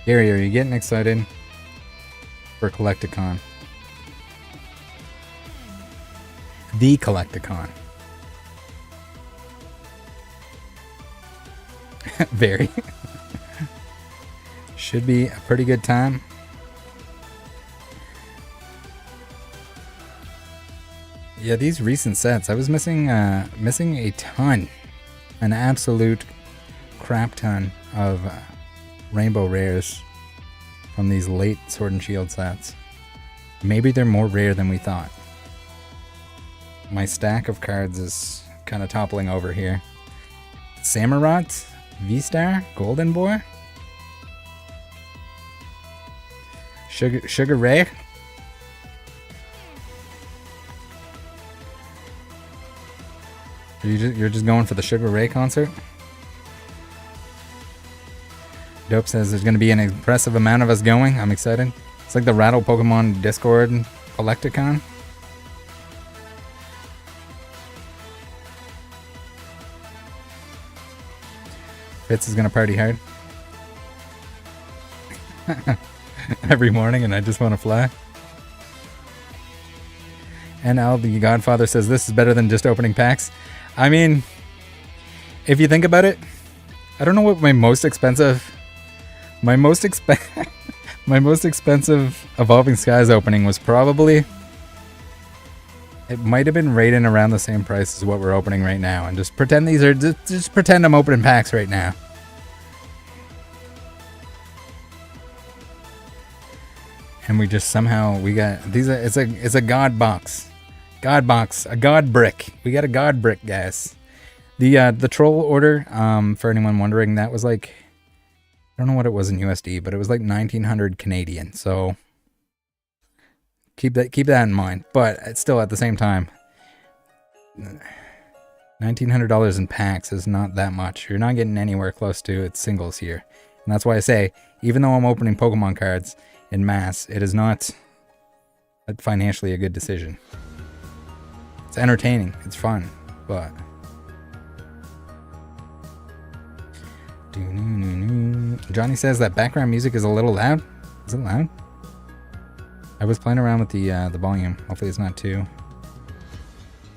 Gary, are you getting excited for Collecticon? The Collecticon. Very. Should be a pretty good time. Yeah, these recent sets, I was missing a ton, an absolute crap ton of rainbow rares from these late Sword and Shield sets. Maybe they're more rare than we thought. My stack of cards is kind of toppling over here. Samurott, V-Star, Golden Boy, Sugar Ray. You're just going for the Sugar Ray concert? Dope says there's going to be an impressive amount of us going. I'm excited. It's like the Rattle Pokemon Discord Electicon. Fitz is going to party hard. Every morning, and I just want to fly. And Al, the Godfather, says this is better than just opening packs. I mean, if you think about it, I don't know what my most expensive Evolving Skies opening was. Probably, it might have been right in around the same price as what we're opening right now, and just pretend these are just pretend I'm opening packs right now. And we just somehow we got these. It's a God box, a God brick. We got a God brick, guys. The troll order, for anyone wondering, that was like, I don't know what it was in USD, but it was like 1900 Canadian. So keep that in mind. But it's still, at the same time, $1,900 in packs is not that much. You're not getting anywhere close to its singles here, and that's why I say, even though I'm opening Pokemon cards in mass, it is not financially a good decision. It's entertaining, it's fun, but Johnny says that background music is a little loud. Is it loud? I was playing around with the volume. Hopefully it's not too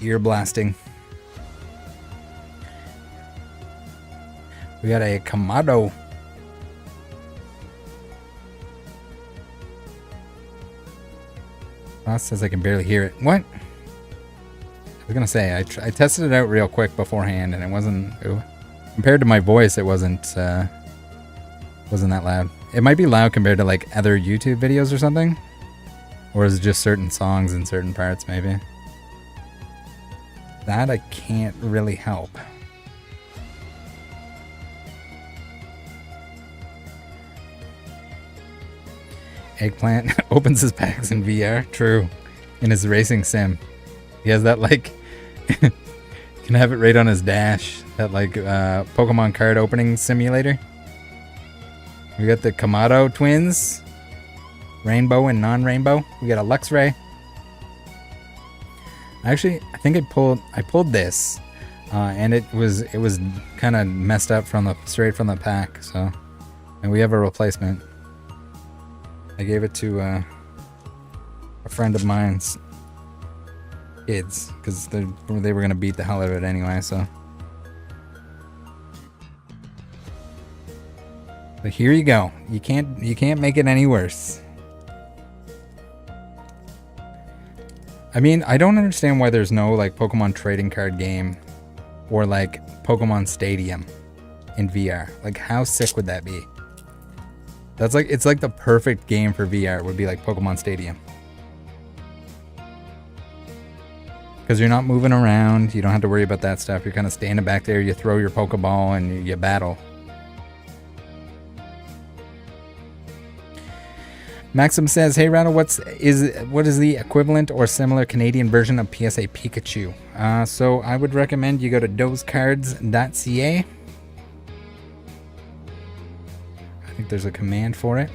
ear blasting. We got a Kamado. Ross says I can barely hear it. What? I was gonna say, I tested it out real quick beforehand, and it wasn't, compared to my voice, it wasn't that loud. It might be loud compared to like other YouTube videos or something, or is it just certain songs in certain parts? Maybe that I can't really help. Eggplant opens his packs in VR. True. In his racing sim. He has that, like, can have it right on his dash. That, like, Pokemon card opening simulator. We got the Kamado twins. Rainbow and non-rainbow. We got a Luxray. Actually, I think I pulled this. And it was kind of messed up straight from the pack. So, and we have a replacement. I gave it to a friend of mine's kids because they were gonna beat the hell out of it anyway. So, but here you go. You can't make it any worse. I mean, I don't understand why there's no like Pokemon trading card game or like Pokemon Stadium in VR. Like, how sick would that be? That's like, it's like the perfect game for VR would be like Pokemon Stadium. Because you're not moving around, you don't have to worry about that stuff. You're kind of standing back there, you throw your Pokeball and you battle. Maxim says, hey Rattle, what is the equivalent or similar Canadian version of PSA Pikachu? So I would recommend you go to dosecards.ca. I think there's a command for it.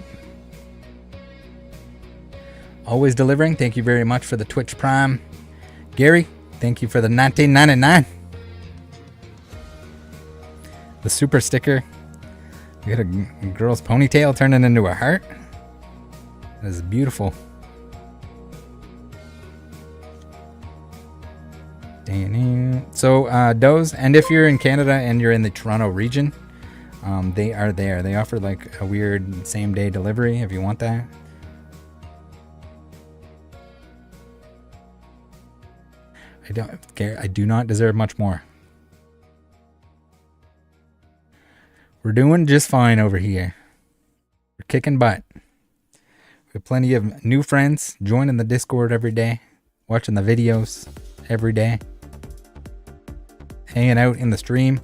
Always delivering. Thank you very much for the Twitch Prime. Gary, thank you for the $19.99. The super sticker. We got a girl's ponytail turning into a heart. That is beautiful. So, Doze, and if you're in Canada and you're in the Toronto region, they are there. They offer like a weird same-day delivery if you want that. I don't care. I do not deserve much more. We're doing just fine over here. We're kicking butt. We have plenty of new friends joining the Discord every day, watching the videos every day, hanging out in the stream.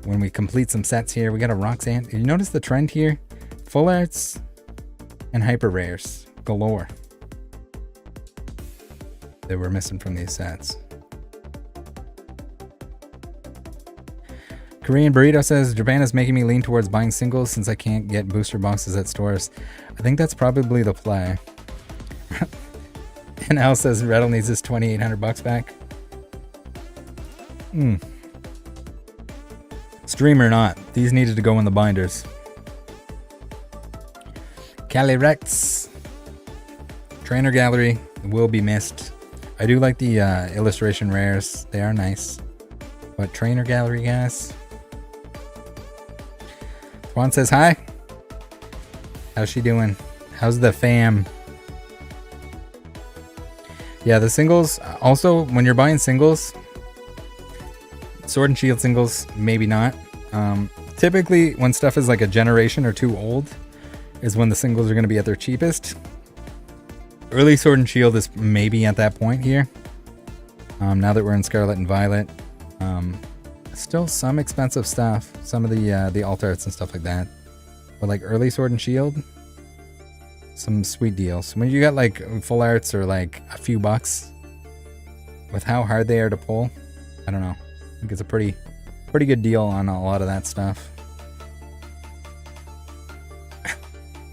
when we complete some sets here. We got a Roxanne. You notice the trend here? Full arts and hyper rares galore that we're missing from these sets. Korean Burrito says, Japan is making me lean towards buying singles since I can't get booster boxes at stores. I think that's probably the play. And Al says Rattle needs his $2,800 back. Stream or not, these needed to go in the binders. Cali Rex. Trainer Gallery will be missed. I do like the illustration rares. They are nice. But Trainer Gallery, guys. Juan says hi. How's she doing? How's the fam? Yeah, the singles. Also, when you're buying singles, Sword and Shield singles, maybe not. Typically, when stuff is like a generation or two old, is when the singles are going to be at their cheapest. Early Sword and Shield is maybe at that point here. Now that we're in Scarlett and Violet. Still some expensive stuff. Some of the alt arts and stuff like that. But like early Sword and Shield, some sweet deals. When you got like full arts or like a few bucks, with how hard they are to pull, I don't know. I think it's a pretty good deal on a lot of that stuff.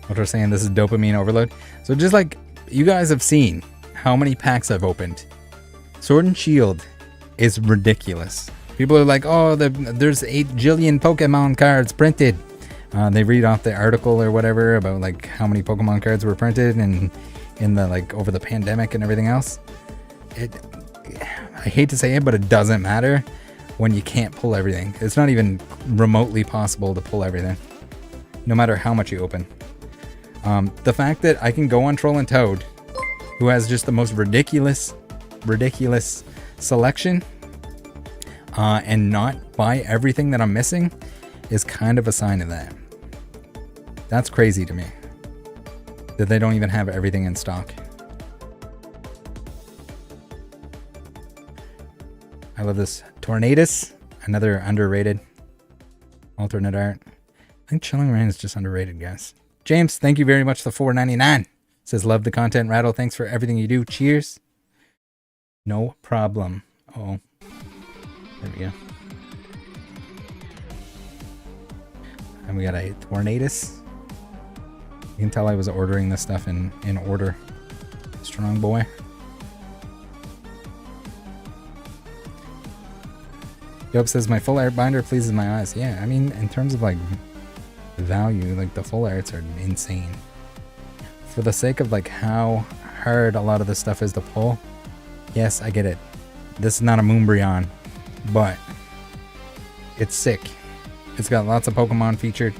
What we're saying, this is dopamine overload. So just like you guys have seen how many packs I've opened, Sword and Shield is ridiculous. People are like, oh, there's 8 jillion Pokemon cards printed. They read off the article or whatever about like how many Pokemon cards were printed and in the like over the pandemic and everything else. I hate to say it, but it doesn't matter when you can't pull everything. It's not even remotely possible to pull everything, no matter how much you open. The fact that I can go on Troll and Toad, who has just the most ridiculous selection, and not buy everything that I'm missing is kind of a sign of that. That's crazy to me, that they don't even have everything in stock. I love this Tornadus, another underrated alternate art. I think Chilling Rain is just underrated, guys. James, thank you very much for the $4.99. Says, love the content, Rattle. Thanks for everything you do. Cheers. No problem. Oh, there we go. And we got a Tornadus. You can tell I was ordering this stuff in order. Strong boy. Yope says, my full art binder pleases my eyes. Yeah, I mean, in terms of like value, like the full arts are insane. For the sake of like how hard a lot of this stuff is to pull, yes, I get it. This is not a Moonbryon, but it's sick. It's got lots of Pokemon featured.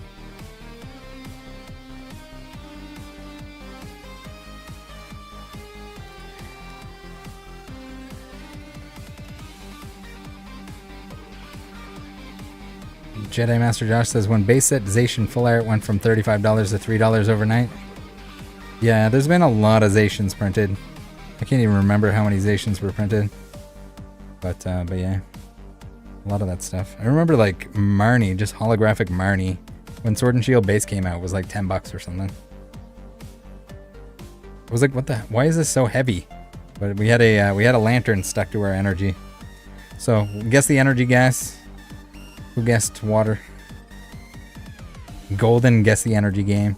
Jedi Master Josh says, when base set Zacian full art went from $35 to $3 overnight. Yeah, there's been a lot of Zacians printed. I can't even remember how many Zacians were printed. But yeah, a lot of that stuff. I remember like Marnie, just holographic Marnie, when Sword and Shield base came out, was like $10 or something. I was like, what the? Why is this so heavy? But we had a lantern stuck to our energy. So guess the energy, guys. Who guessed water? Golden, guess the energy game.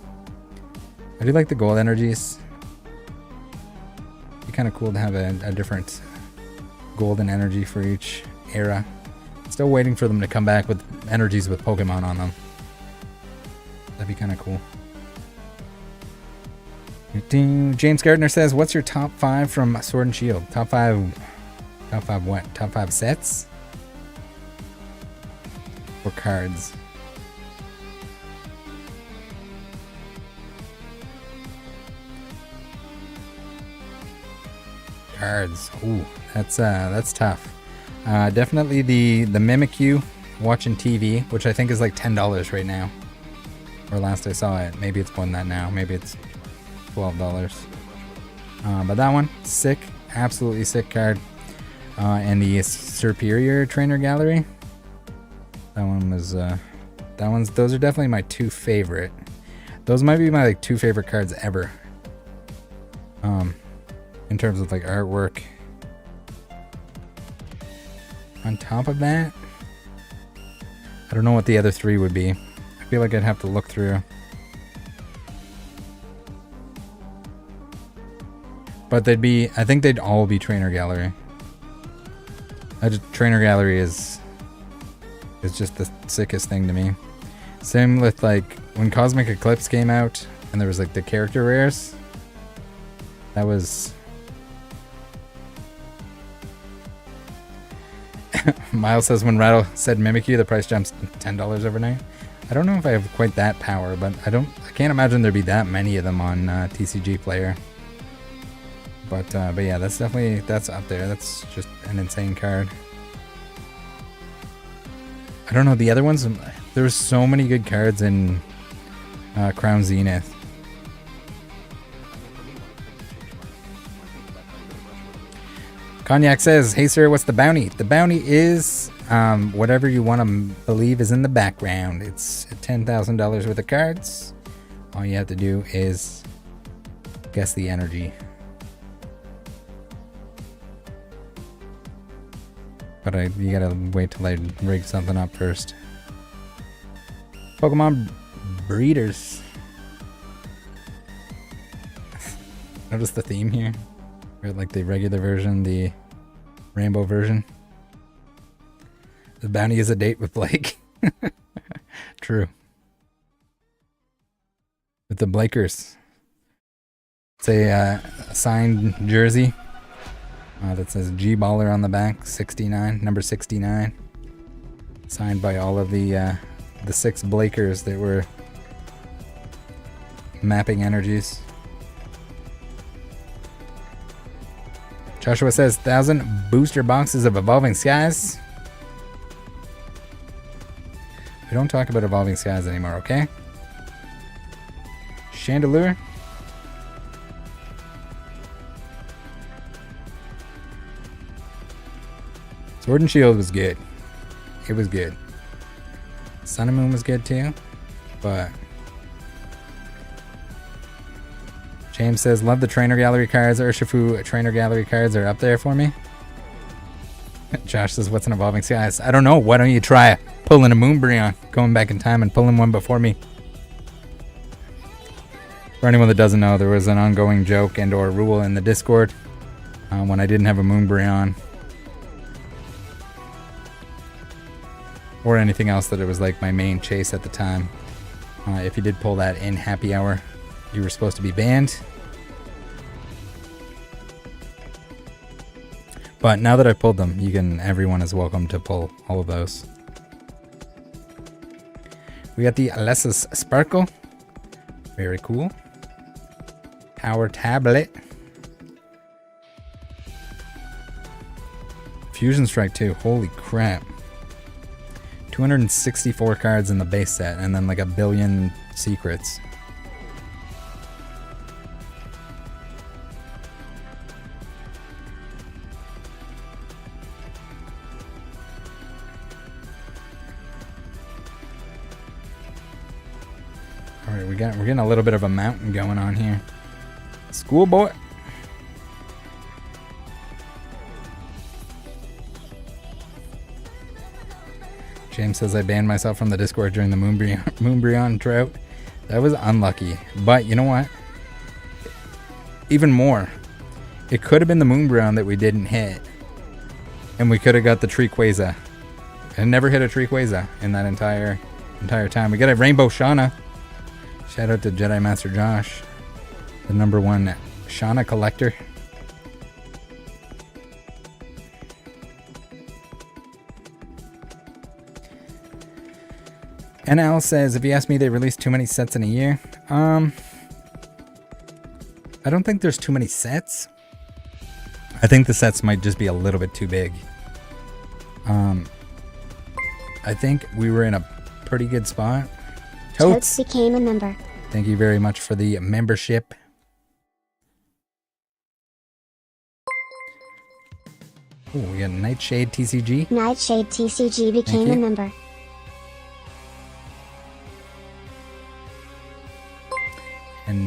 I do like the gold energies. It'd be kind of cool to have a different golden energy for each era. Still waiting for them to come back with energies with Pokemon on them. That'd be kind of cool. James Gardner says, what's your top 5 from Sword and Shield? Top 5 what? Top 5 sets? Or cards? Cards. Ooh, that's tough. Definitely the Mimikyu watching TV, which I think is like $10 right now. Or last I saw it. Maybe it's more than that now. Maybe it's $12. But that one, sick. Absolutely sick card. And the Superior Trainer Gallery. That one was, those are definitely my two favorite. Those might be my like two favorite cards ever. In terms of like artwork. On top of that, I don't know what the other three would be. I feel like I'd have to look through. But they'd be, I think they'd all be Trainer Gallery. Trainer Gallery is just the sickest thing to me. Same with like when Cosmic Eclipse came out and there was like the character rares. That was... Miles says when Rattle said Mimikyu, the price jumps $10 overnight. I don't know if I have quite that power, but I can't imagine there'd be that many of them on TCG Player. But yeah, that's up there. That's just an insane card. I don't know, the other ones, there's so many good cards in Crown Zenith. Cognac says, hey sir, what's the bounty? The bounty is whatever you want to believe is in the background. It's $10,000 worth of cards. All you have to do is guess the energy. But you gotta wait till I rig something up first. Pokemon Breeders. Notice the theme here? We got like the regular version, the rainbow version. The bounty is a date with Blake. True. With the Blakers. It's a signed jersey that says G-Baller on the back, 69, number 69. Signed by all of the 6 Blakers that were mapping energies. Joshua says 1,000 booster boxes of Evolving Skies. We don't talk about Evolving Skies anymore, okay? Chandelier. Sword and Shield was good. It was good. Sun and Moon was good too, but James says, love the Trainer Gallery cards. Urshifu Trainer Gallery cards are up there for me. Josh says, what's an Evolving Skies? I don't know. Why don't you try pulling a Moonbreon, going back in time and pulling one before me? For anyone that doesn't know, there was an ongoing joke and or rule in the Discord when I didn't have a Moonbreon or anything else that it was like my main chase at the time. If you did pull that in Happy Hour, you were supposed to be banned. But now that I've pulled them, everyone is welcome to pull all of those. We got the Alessa's Sparkle. Very cool. Power Tablet. Fusion Strike 2. Holy crap. 264 cards in the base set, and then like a billion secrets. Alright, we're getting a little bit of a mountain going on here. Schoolboy. James says I banned myself from the Discord during the Moonbreon drought. That was unlucky. But you know what? Even more. It could have been the Moonbreon that we didn't hit. And we could have got the Treequaza. I never hit a Treequaza in that entire time. We got a Rainbow Shauna. Shout out to Jedi Master Josh. The #1 Shauna collector. NL says, if you ask me, they release too many sets in a year. I don't think there's too many sets. I think the sets might just be a little bit too big. I think we were in a pretty good spot. Totes became a member. Thank you very much for the membership. Oh, we got Nightshade TCG. Nightshade TCG became a member.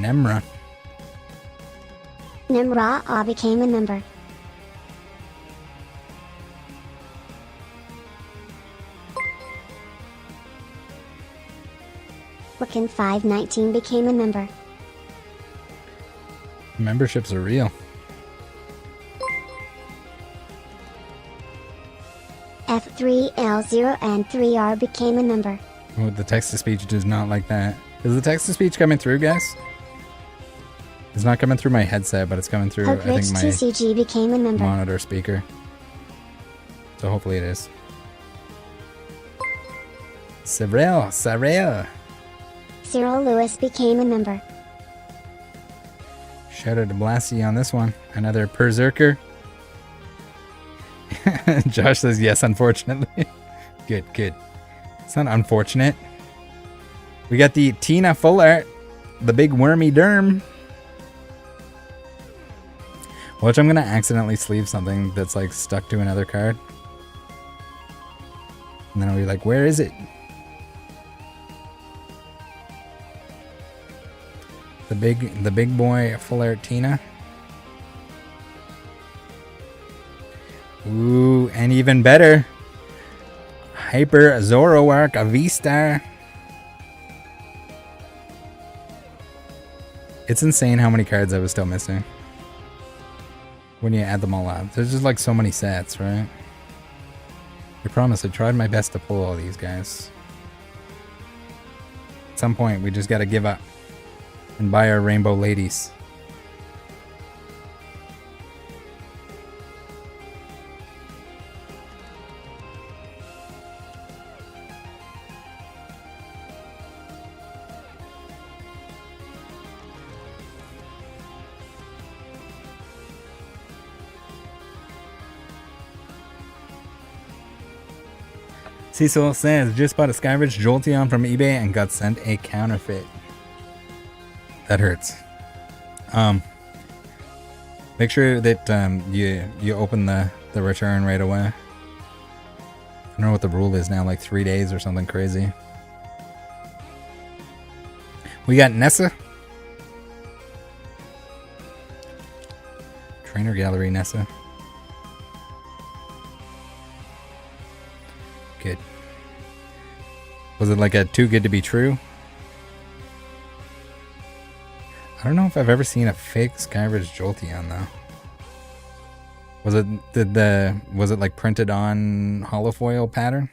Nemra. Nimra became a member. Wiccan 519 became a member. Memberships are real. F3L0 and 3R became a member. Oh, the text-to-speech does not like that. Is the text-to-speech coming through, guys? It's not coming through my headset, but it's coming through, I think, my TCG became a member. monitor speaker. So hopefully it is. Cyril. Cyril Lewis became a member. Shout out to Blasty on this one. Another Berserker. Josh says yes, unfortunately. Good. It's not unfortunate. We got the Tina Fuller, the big wormy derm. Watch, I'm gonna accidentally sleeve something that's like stuck to another card. And then I'll be like, where is it? The big boy full art Tina. Ooh, and even better, Hyper Zoroark, a V-Star. It's insane how many cards I was still missing when you add them all up. There's just like so many sets, right? I promise I tried my best to pull all these guys. At some point, we just gotta give up and buy our rainbow ladies. Cecil says, just bought a Skyridge Jolteon from eBay and got sent a counterfeit. That hurts. Make sure that you open the return right away. I don't know what the rule is now, like 3 days or something crazy. We got Nessa. Trainer Gallery Nessa. Good. Was it like a too good to be true? I don't know if I've ever seen a fake Skyridge Jolteon though. Was it like printed on holofoil pattern?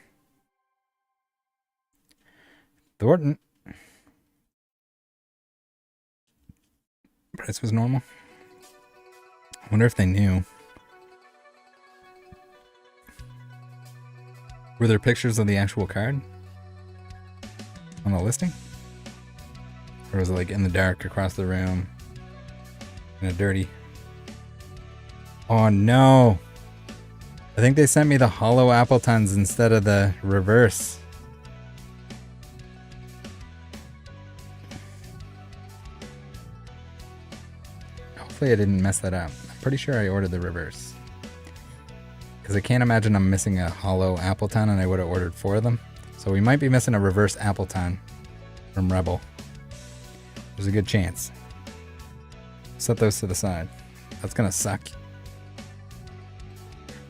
Thornton. Price was normal. I wonder if they knew. Were there pictures of the actual card on the listing? Or was it like in the dark across the room in a dirty? Oh no! I think they sent me the hollow Appletons instead of the reverse. Hopefully I didn't mess that up. I'm pretty sure I ordered the reverse. Because I can't imagine I'm missing a hollow Appleton, and I would have ordered 4 of them. So we might be missing a reverse Appleton from Rebel. There's a good chance. Set those to the side. That's gonna suck.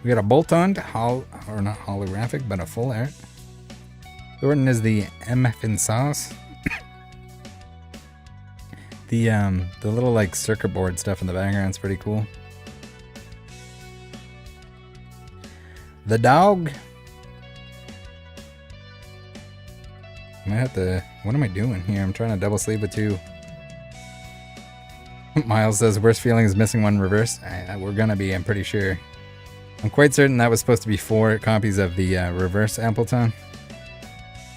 We got a Boltund, or not holographic, but a full art. Thornton is the MFN sauce. The little like circuit board stuff in the background's pretty cool. The dog. I might have to. What am I doing here? I'm trying to double sleeve with 2. Miles says, worst feeling is missing 1 reverse. We're gonna be, I'm pretty sure. I'm quite certain that was supposed to be 4 copies of the reverse Appleton.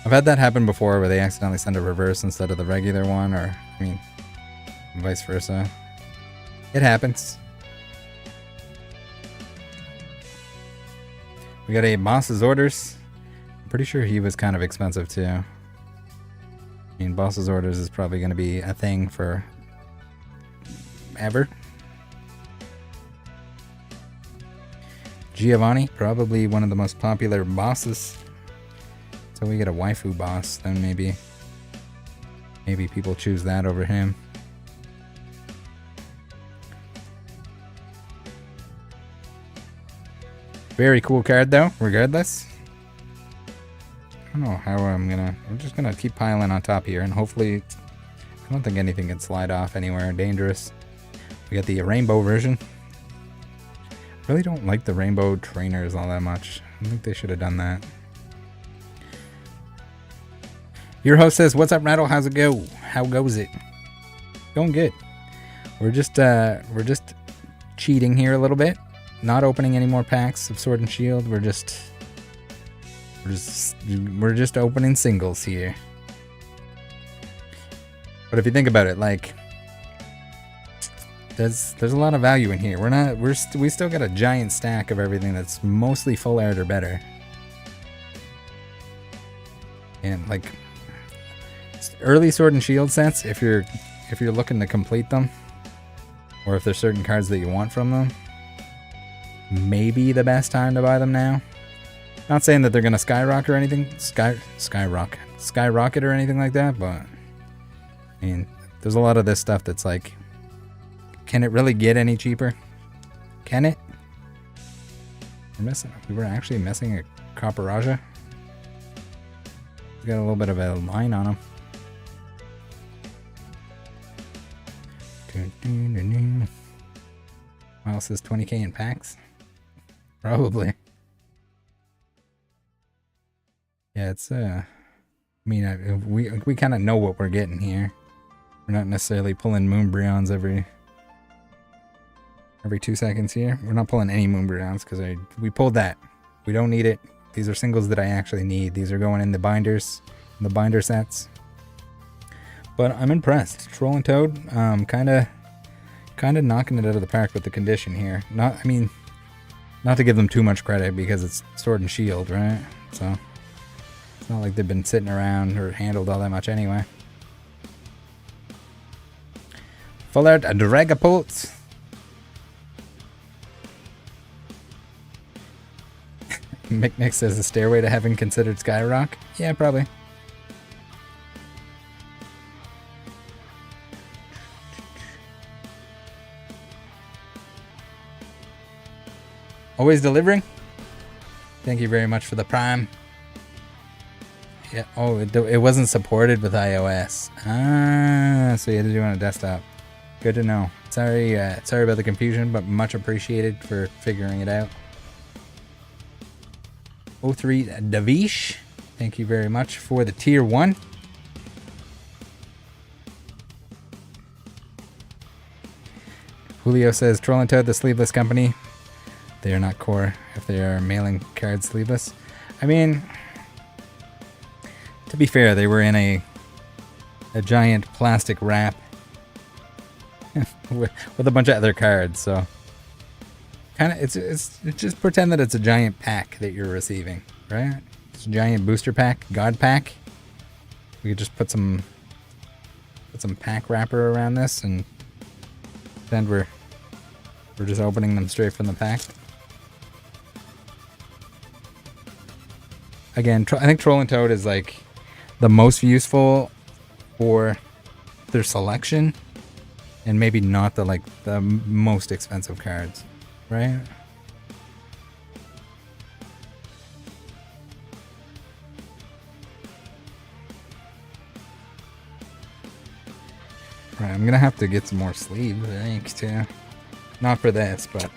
I've had that happen before where they accidentally send a reverse instead of the regular one, or, I mean, vice versa. It happens. We got a Boss's Orders. I'm pretty sure he was kind of expensive too. I mean, Boss's Orders is probably going to be a thing for ever. Giovanni, probably one of the most popular bosses. So we get a waifu boss, then maybe people choose that over him. Very cool card though, regardless. I don't know how I'm just gonna keep piling on top here, and hopefully, I don't think anything can slide off anywhere dangerous. We got the rainbow version. Really don't like the rainbow trainers all that much. I think they should have done that. Your host says, "What's up, Rattle? How's it go? How goes it?" Going good. We're just cheating here a little bit. Not opening any more packs of Sword and Shield. We're just opening singles here. But if you think about it, like, there's a lot of value in here. We still got a giant stack of everything that's mostly full art or better. And like early Sword and Shield sets, if you're looking to complete them, or if there's certain cards that you want from them, maybe the best time to buy them now. Not saying that they're gonna skyrocket or anything, skyrocket or anything like that, but I mean, there's a lot of this stuff that's like, can it really get any cheaper? Can it? We were actually missing a Copper. He's got a little bit of a line on him. Mawile says 20k in packs. Probably. Yeah, it's I mean, we kind of know what we're getting here. We're not necessarily pulling Moonbreons every 2 seconds here. We're not pulling any Moonbreons because we pulled that. We don't need it. These are singles that I actually need. These are going in the binders, the binder sets. But I'm impressed. Troll and Toad, kind of knocking it out of the park with the condition here. Not to give them too much credit because it's Sword and Shield, right? So it's not like they've been sitting around or handled all that much anyway. Full art Dragapult. Mick says a Stairway to Heaven considered Skyrock. Yeah, probably. Always delivering. Thank you very much for the Prime. Yeah. Oh, it wasn't supported with iOS. Ah, so you had to do it on a desktop. Good to know. Sorry about the confusion, but much appreciated for figuring it out. 03 Davish, thank you very much for the tier 1. Julio says, Troll and Toad, the sleeveless company. They are not core if they are mailing cards sleeveless. I mean, to be fair, they were in a giant plastic wrap with a bunch of other cards, so kind of it's just pretend that it's a giant pack that you're receiving, right? It's a giant booster pack, God pack. We could just put some pack wrapper around this, and then we're just opening them straight from the pack. Again, I think Troll and Toad is like the most useful for their selection, and maybe not the most expensive cards, right? Right, I'm gonna have to get some more sleeves, I think, too. Not for this, but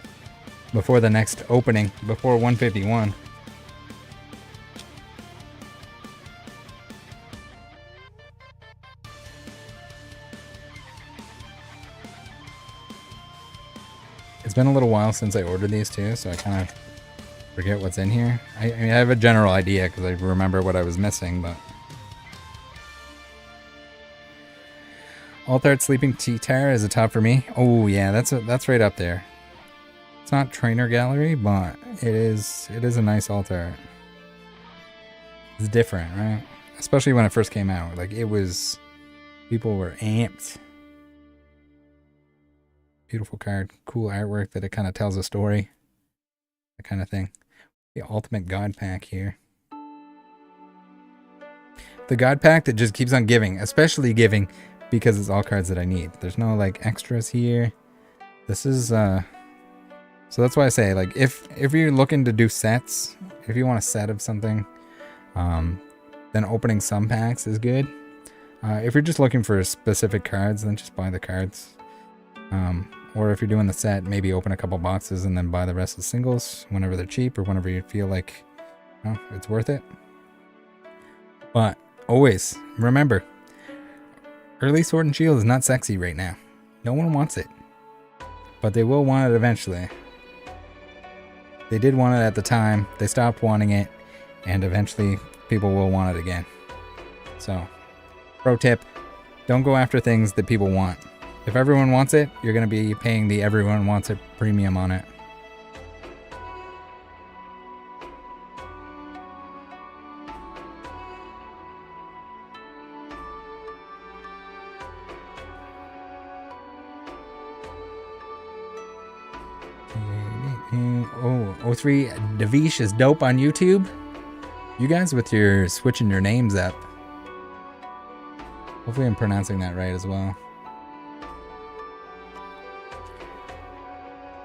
before the next opening, before 151. It's been a little while since I ordered these too, so I kind of forget what's in here. I mean, I have a general idea because I remember what I was missing, but... Alt-Art Sleeping T-Tar is a top for me. Oh yeah, that's right up there. It's not Trainer Gallery, but it is a nice Alt-Art. It's different, right? Especially when it first came out. Like, it was... People were amped. Beautiful card. Cool artwork that it kind of tells a story. That kind of thing. The Ultimate God Pack here. The God Pack that just keeps on giving. Especially giving because it's all cards that I need. There's no like extras here. This is So that's why I say, like, if you're looking to do sets, if you want a set of something, then opening some packs is good. If you're just looking for specific cards, then just buy the cards. Or if you're doing the set, maybe open a couple boxes and then buy the rest of the singles whenever they're cheap or whenever you feel like, you know, it's worth it. But always remember, early Sword and Shield is not sexy right now. No one wants it, but they will want it eventually. They did want it at the time, they stopped wanting it, and eventually people will want it again. So, pro tip, don't go after things that people want. If everyone wants it, you're going to be paying the everyone wants it premium on it. Oh, 03 Davish is dope on YouTube. You guys with your switching your names up. Hopefully I'm pronouncing that right as well.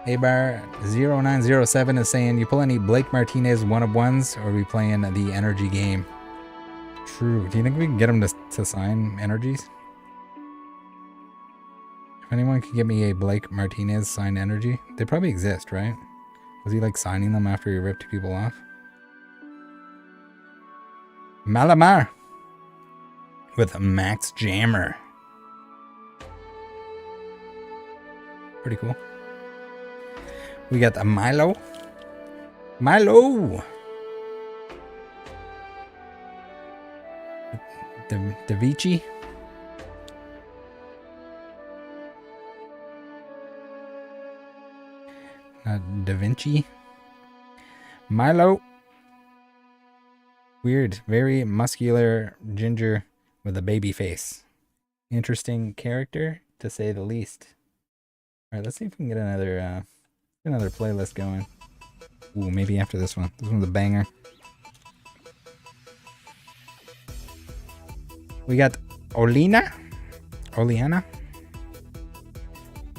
Abar0907 is saying, you pull any Blake Martinez one-of-ones, or are we playing the energy game? True. Do you think we can get him to sign energies? If anyone could get me a Blake Martinez signed energy, they probably exist, right? Was he like signing them after he ripped people off? Malamar with Max Jammer. Pretty cool. We got the Milo. Da Vinci. Da Vinci. Milo. Weird. Very muscular ginger with a baby face. Interesting character, to say the least. Alright, let's see if we can get another playlist going. Ooh, maybe after this one. This one's a banger. We got Oleana.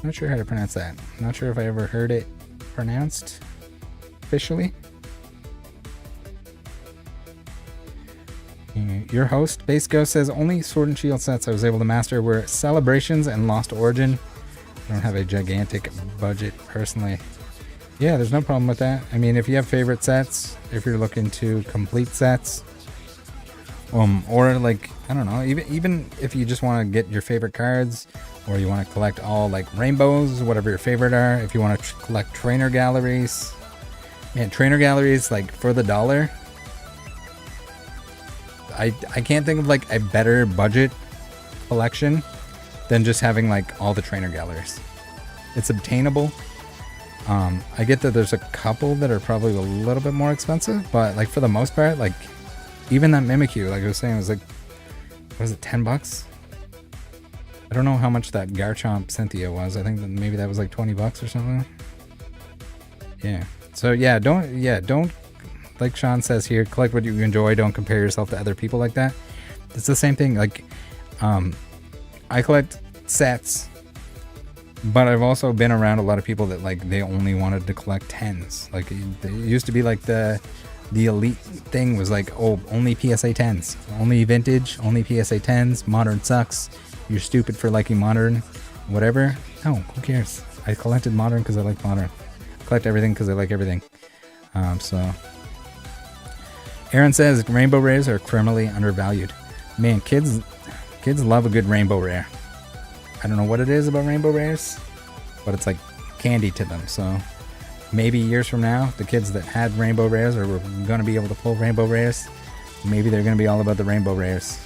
Not sure how to pronounce that. Not sure if I ever heard it pronounced officially. Your host, Base Ghost, says only Sword and Shield sets I was able to master were Celebrations and Lost Origin. I don't have a gigantic budget personally. Yeah, there's no problem with that. I mean, if you have favorite sets, if you're looking to complete sets, or like, I don't know, even if you just want to get your favorite cards, or you want to collect all like rainbows, whatever your favorite are, if you want to collect trainer galleries, man, trainer galleries, like for the $1, I can't think of like a better budget collection than just having like all the trainer galleries. It's obtainable. I get that there's a couple that are probably a little bit more expensive, but like for the most part, like even that Mimikyu, like I was saying, was like, what was it, $10? I don't know how much that Garchomp Cynthia was. I think that maybe that was like $20 or something. Yeah. So yeah, don't like Sean says here, collect what you enjoy. Don't compare yourself to other people like that. It's the same thing. Like, I collect sets, but I've also been around a lot of people that like they only wanted to collect 10s. Like it used to be like the elite thing was like, oh, only PSA 10s, only vintage, only PSA 10s. Modern sucks. You're stupid for liking modern, whatever. No, who cares? I collected modern because I like modern. I collect everything because I like everything. So Aaron says rainbow rares are criminally undervalued. Man, kids love a good rainbow rare. I don't know what it is about rainbow rares, but it's like candy to them. So maybe years from now, the kids that had rainbow rares or were going to be able to pull rainbow rares, maybe they're going to be all about the rainbow rares.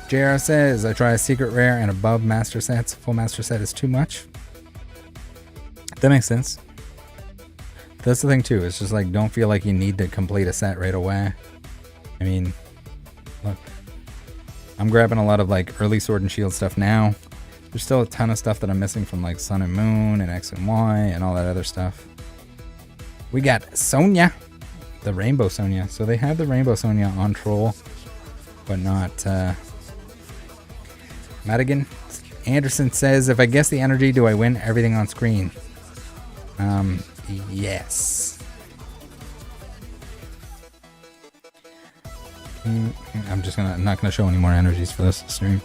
JR says, I try a secret rare and above master sets. Full master set is too much. That makes sense. That's the thing too. It's just like, don't feel like you need to complete a set right away. I mean, look, I'm grabbing a lot of like early Sword and Shield stuff now. There's still a ton of stuff that I'm missing from like Sun and Moon and X and Y and all that other stuff. We got Sonya, the Rainbow Sonya. So they have the Rainbow Sonya on Troll, but not Madigan. Anderson says, if I guess the energy, do I win everything on screen? Yes. I'm not gonna show any more energies for this stream.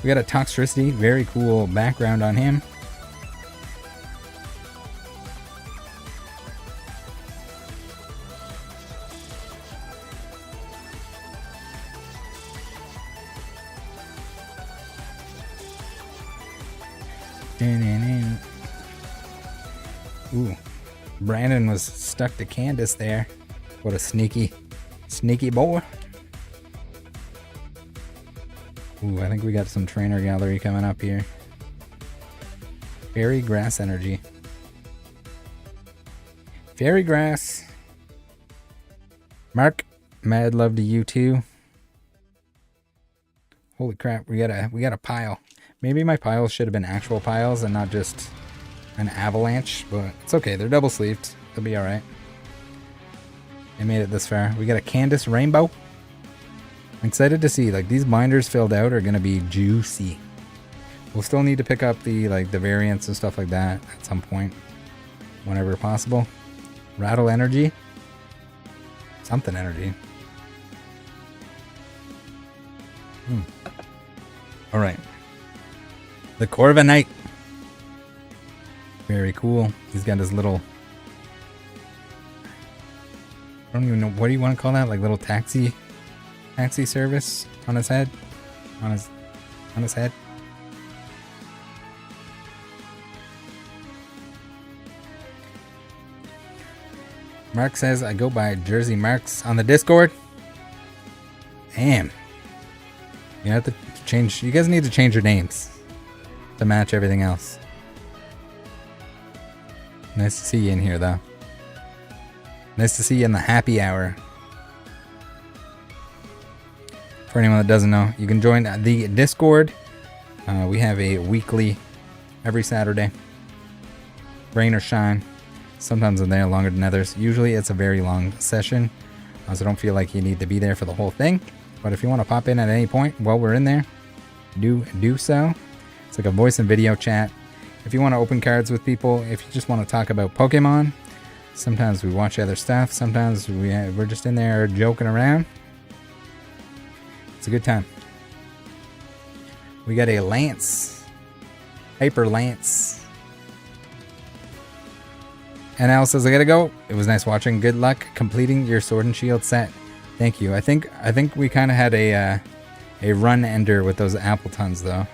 We got a Toxtricity, very cool background on him. Ooh, Brandon was stuck to Candace there. What a sneaky boy. Ooh, I think we got some trainer gallery coming up here. Fairy grass energy. Fairy grass. Mark, mad love to you too. Holy crap, we got a pile. Maybe my piles should have been actual piles and not just an avalanche, but it's okay. They're double sleeved. They'll be all right. They made it this far. We got a Candace Rainbow. I'm excited to see, like, these binders filled out are gonna be juicy. We'll still need to pick up the variants and stuff like that at some point, whenever possible. Rattle energy. Something energy. All right. The Corviknight. Very cool. He's got his little, I don't even know, what do you want to call that? Like little taxi service on his head? On his head? Mark says I go by Jersey Marks on the Discord. Damn. You have to change, you guys need to change your names to match everything else. Nice to see you in here, though. Nice to see you in the happy hour. For anyone that doesn't know, you can join the Discord. We have a weekly, every Saturday. Rain or shine. Sometimes I'm there longer than others. Usually it's a very long session, so don't feel like you need to be there for the whole thing. But if you want to pop in at any point while we're in there, do so. It's like a voice and video chat. If you want to open cards with people, if you just want to talk about Pokemon, sometimes we watch other stuff. Sometimes we're just in there joking around. It's a good time. We got a Lance. Hyper Lance. And Al says, I gotta go. It was nice watching. Good luck completing your Sword and Shield set. Thank you. I think we kind of had a run ender with those Appletons, though.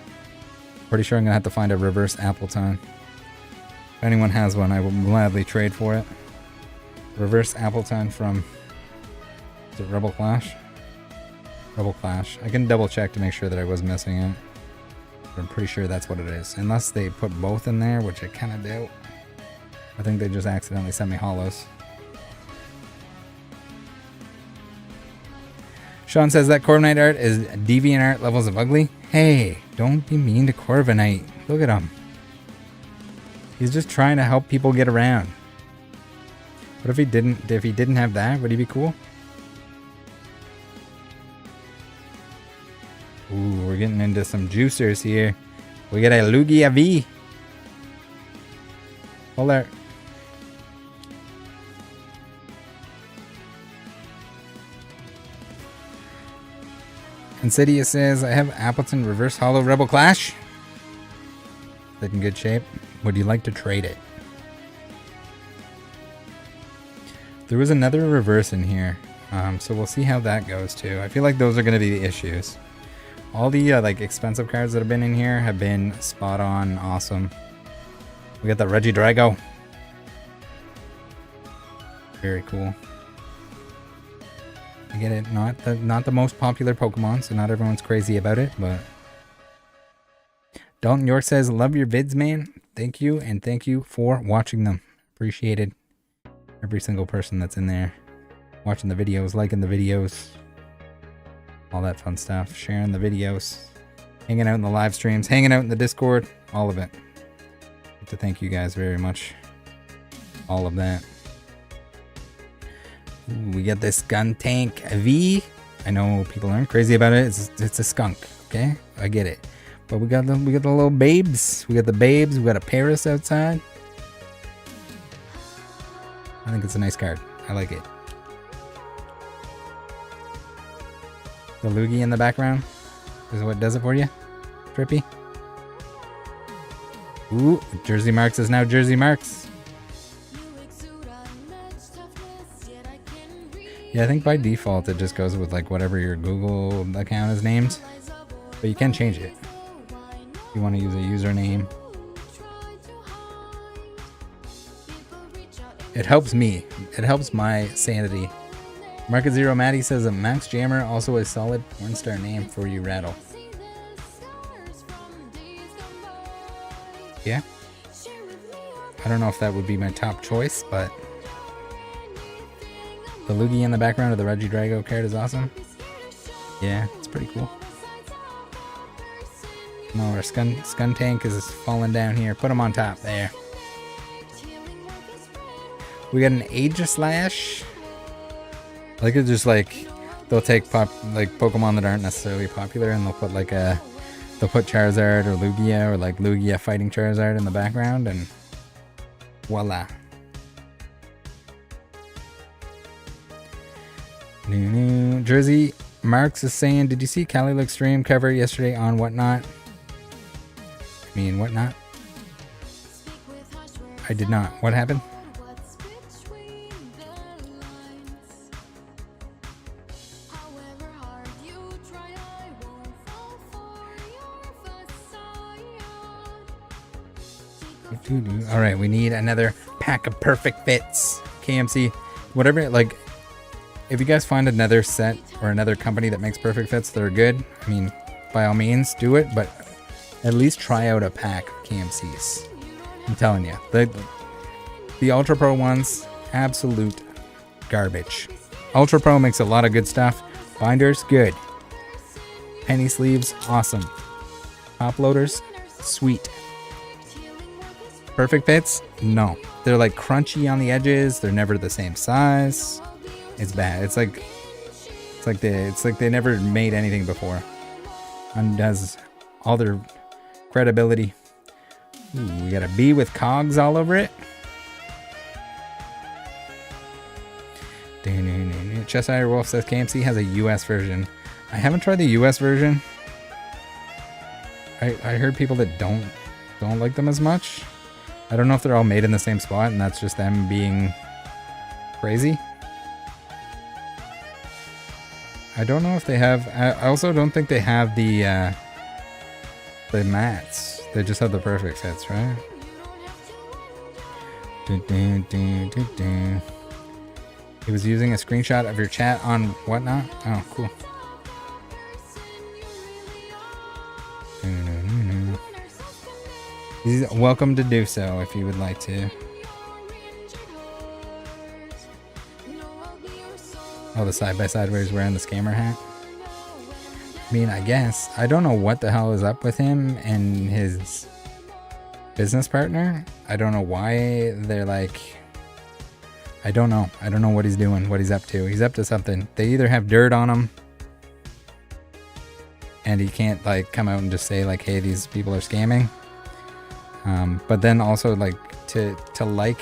Pretty sure I'm gonna have to find a reverse Appleton. If anyone has one, I will gladly trade for it. Reverse Appleton from, is it Rebel Clash? Rebel Clash. I can double check to make sure that I was missing it. But I'm pretty sure that's what it is. Unless they put both in there, which I kind of doubt. I think they just accidentally sent me hollows. Sean says that Corviknight art is DeviantArt levels of ugly. Hey, don't be mean to Corviknight. Look at him. He's just trying to help people get around. What if he didn't have that? Would he be cool? Ooh, we're getting into some juicers here. We got a Lugia V. Hold there. Insidious says, I have Appleton Reverse Hollow Rebel Clash. Is it in good shape? Would you like to trade it? There was another reverse in here, so we'll see how that goes too. I feel like those are going to be the issues. All the like expensive cards that have been in here have been spot on awesome. We got the Regidrago. Very cool. I get it, not the most popular Pokemon, so not everyone's crazy about it, but Dalton York says, love your vids, man. Thank you, and thank you for watching them. Appreciated every single person that's in there. Watching the videos, liking the videos, all that fun stuff. Sharing the videos, hanging out in the live streams, hanging out in the Discord, all of it. I'd like to thank you guys very much. All of that. Ooh, we got this Skuntank V. I know people aren't crazy about it. It's a skunk, okay? I get it. But we got the little babes. We got the babes. We got a Paris outside. I think it's a nice card. I like it. The loogie in the background is what does it for you. Trippy. Ooh, Jersey Marks is now Jersey Marks. Yeah, I think by default it just goes with like whatever your Google account is named. But you can change it. If you want to use a username. It helps me. It helps my sanity. Market Zero Maddie says a Max Jammer, also a solid porn star name for you, Rattle. Yeah. I don't know if that would be my top choice, but the loogie in the background of the Reggie Drago card is awesome. Yeah, it's pretty cool. No, our Skun Tank is falling down here. Put him on top there. We got an Aegislash. I think it's just like they'll take Pokemon that aren't necessarily popular and they'll put they'll put Charizard or Lugia or like Lugia fighting Charizard in the background and voila. Jersey Marks is saying, did you see Cali Look stream cover yesterday on Whatnot? I mean, Whatnot? I did not. What happened? All right, we need another pack of perfect fits. KMC, whatever, like, if you guys find another set or another company that makes perfect fits that are good, I mean, by all means, do it, but at least try out a pack of KMCs. I'm telling you, the Ultra Pro ones, absolute garbage. Ultra Pro makes a lot of good stuff. Binders, good. Penny sleeves, awesome. Top loaders, sweet. Perfect fits? No. They're like crunchy on the edges. They're never the same size. It's bad. It's like they never made anything before. Undoes all their credibility. Ooh, we got a B with cogs all over it. Cheshire Wolf says KMC has a US version. I haven't tried the US version. I heard people that don't like them as much. I don't know if they're all made in the same spot and that's just them being crazy. I don't know if they have. I also don't think they have the mats. They just have the perfect fits, right? He was using a screenshot of your chat on Whatnot. Oh, cool. He's welcome to do so if you would like to. Oh, the side-by-side where he's wearing the scammer hat. I mean, I guess. I don't know what the hell is up with him and his business partner. I don't know why they're like... I don't know. I don't know what he's doing, what he's up to. He's up to something. They either have dirt on him and he can't like come out and just say like, hey, these people are scamming. But then also like to like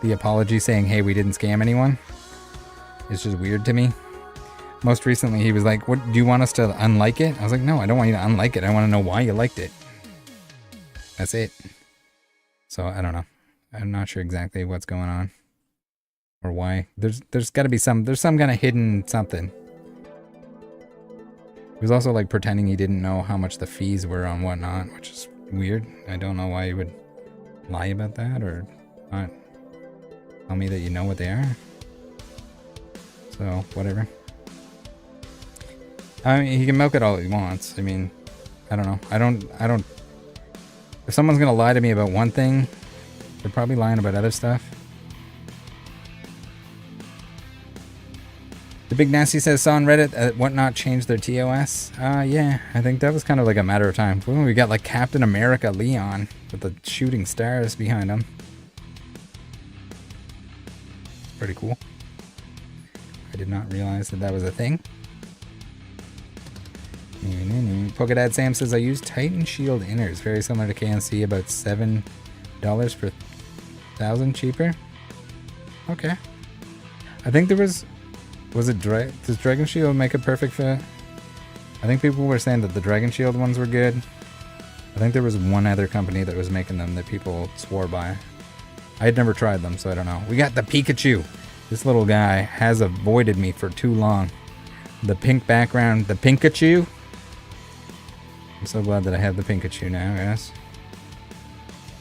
the apology saying, hey, we didn't scam anyone. It's just weird to me. Most recently he was like, what, do you want us to unlike it? I was like, no, I don't want you to unlike it. I want to know why you liked it. That's it. So I don't know. I'm not sure exactly what's going on or why. There's got to be some kind of hidden something. He was also like pretending he didn't know how much the fees were on Whatnot, which is weird. I don't know why you would lie about that or not tell me that you know what they are. So whatever. I mean, he can milk it all he wants. I mean, I don't know. I don't. If someone's gonna lie to me about one thing, they're probably lying about other stuff. The Big Nasty says, saw on Reddit Whatnot changed their TOS. Yeah, I think that was kind of like a matter of time. We got like Captain America Leon with the shooting stars behind him. Pretty cool. I did not realize that was a thing. Polka Dad Sam says, I use Titan Shield inners, very similar to KMC, about $7 per 1,000 cheaper. Okay. I think there was it does Dragon Shield make a perfect fit? I think people were saying that the Dragon Shield ones were good. I think there was one other company that was making them that people swore by. I had never tried them, so I don't know. We got the Pikachu. This little guy has avoided me for too long. The pink background, the Pikachu. I'm so glad that I have the Pikachu now, guys.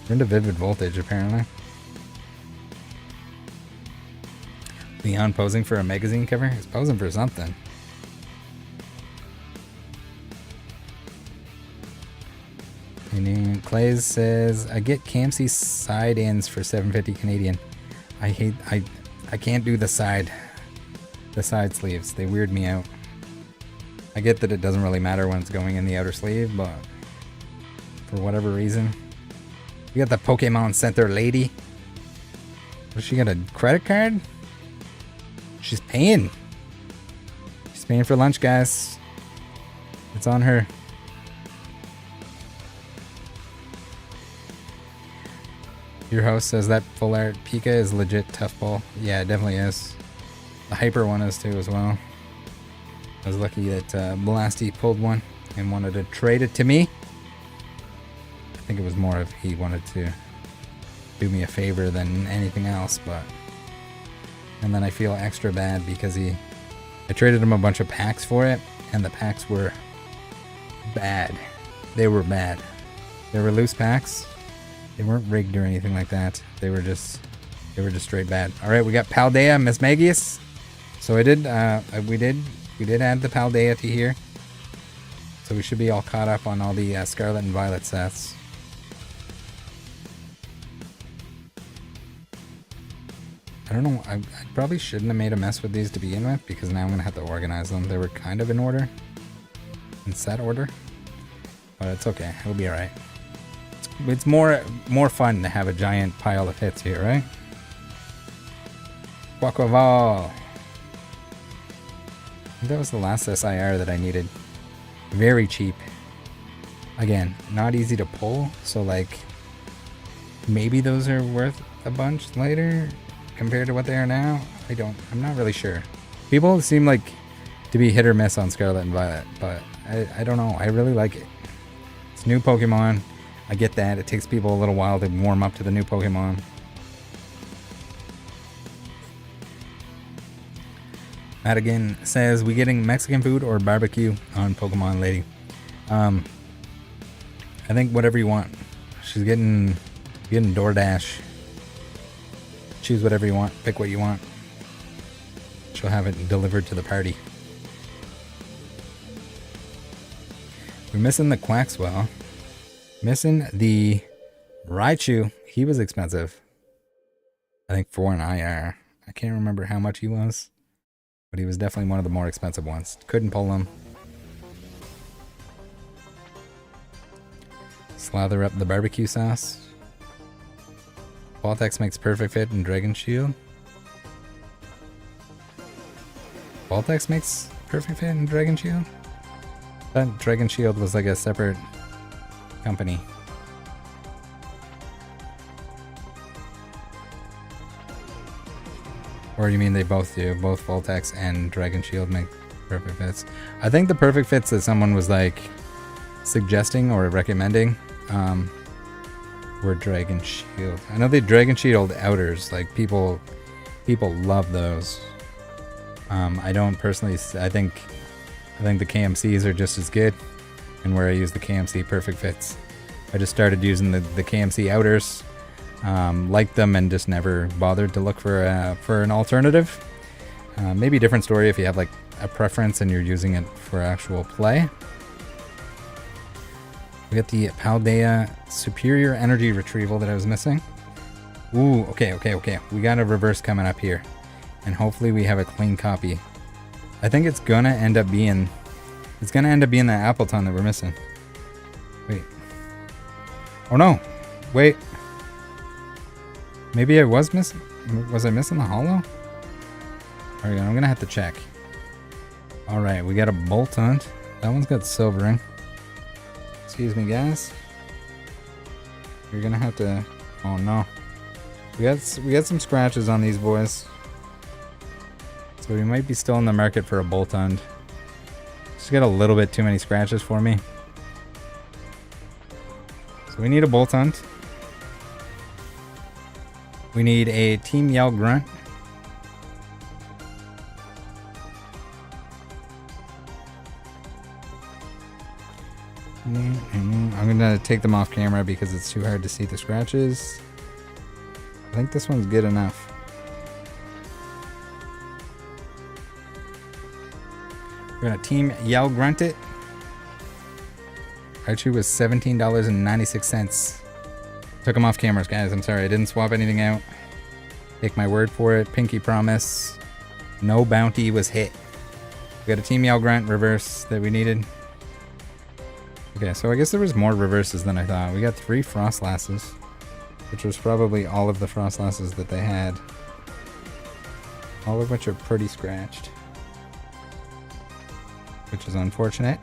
We're into Vivid Voltage, apparently. Leon posing for a magazine cover? He's posing for something. And Clays says, I get KMC side ends for $7.50 Canadian. I can't do the side sleeves. They weird me out. I get that it doesn't really matter when it's going in the outer sleeve, but for whatever reason. You got the Pokemon Center lady. Does she got a credit card? She's paying. She's paying for lunch, guys. It's on her. Your host says that full art Pika is legit tough ball. Yeah, it definitely is. The hyper one is too as well. I was lucky that Blasty pulled one and wanted to trade it to me. I think it was more of he wanted to do me a favor than anything else, but... And then I feel extra bad because I traded him a bunch of packs for it, and the packs were bad. They were bad. They were loose packs. They weren't rigged or anything like that. They were just straight bad. All right, we got Paldea, Miss Magius. So we did add the Paldea to here. So we should be all caught up on all the Scarlet and Violet sets. I don't know, I probably shouldn't have made a mess with these to begin with, because now I'm going to have to organize them. They were kind of in order, in set order, but it's okay, it'll be alright. It's more fun to have a giant pile of hits here, right? Quaquaval. That was the last SIR that I needed. Very cheap. Again, not easy to pull, so like, maybe those are worth a bunch later compared to what they are now. I'm not really sure. People seem like to be hit or miss on Scarlet and Violet, but I don't know. I really like it. It's new Pokemon. I get that. It takes people a little while to warm up to the new Pokemon. Madigan says, we getting Mexican food or barbecue on Pokemon Lady? I think whatever you want. She's getting DoorDash. Choose whatever you want. Pick what you want. She'll have it delivered to the party. We're missing the Quaxwell. Missing the Raichu. He was expensive. I think for an IR. I can't remember how much he was, but he was definitely one of the more expensive ones. Couldn't pull him. Slather up the barbecue sauce. Voltex makes perfect fit in Dragon Shield. Voltex makes perfect fit in Dragon Shield? That Dragon Shield was like a separate company. Or you mean they both do? Both Voltex and Dragon Shield make perfect fits. I think the perfect fits that someone was like suggesting or recommending were Dragon Shield. I know the Dragon Shield outers, like people love those. I don't personally. I think the KMCs are just as good, and where I use the KMC Perfect Fits. I just started using the KMC outers, liked them, and just never bothered to look for an alternative. Maybe a different story if you have like a preference and you're using it for actual play. We got the Paldea Superior Energy Retrieval that I was missing. Ooh, okay. We got a reverse coming up here. And hopefully we have a clean copy. I think it's gonna end up being that Appleton that we're missing. Wait. Oh no. Wait. Maybe I was missing. Was I missing the holo? Alright, I'm gonna have to check. Alright, we got a Bolt Hunt. That one's got silvering. Excuse me, guys. You're gonna have to. Oh no. We got some scratches on these boys. So we might be still in the market for a bolt hunt. Just got a little bit too many scratches for me. So we need a bolt hunt. We need a Team Yell Grunt. I'm gonna take them off camera because it's too hard to see the scratches. I think this one's good enough. We're gonna Team Yell Grunt it. Archery was $17.96. Took them off cameras, guys. I'm sorry, I didn't swap anything out. Take my word for it. Pinky promise. No bounty was hit. We got a Team Yell Grunt reverse that we needed. Okay, so I guess there was more reverses than I thought. We got 3 Frostlasses, which was probably all of the Frostlasses that they had. All of which are pretty scratched, which is unfortunate.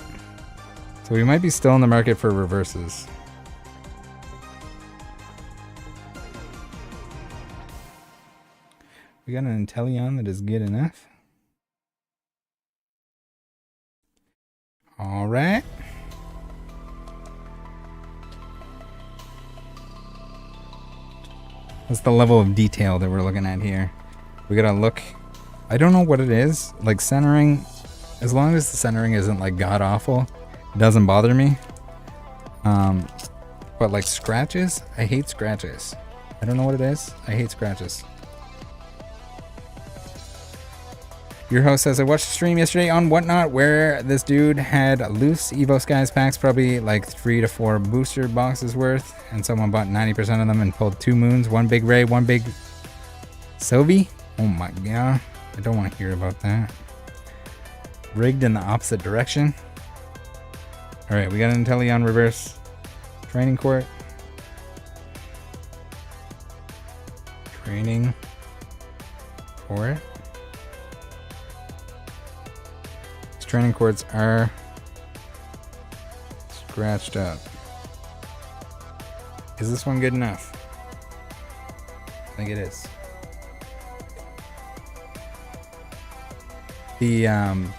So we might be still in the market for reverses. We got an Inteleon that is good enough. All right. That's the level of detail that we're looking at here. We gotta look. I don't know what it is. Like centering, as long as the centering isn't like god awful, it doesn't bother me. But like scratches, I hate scratches. I don't know what it is. I hate scratches. Your host says, I watched a stream yesterday on Whatnot where this dude had loose Evo Skies packs, probably like 3 to 4 booster boxes worth, and someone bought 90% of them and pulled 2 moons, 1 big Ray, 1 big Sylvie. Oh my god, I don't want to hear about that. Rigged in the opposite direction. Alright, we got an Inteleon reverse. Training court. Training court. Training cords are scratched up. Is this one good enough? I think it is. The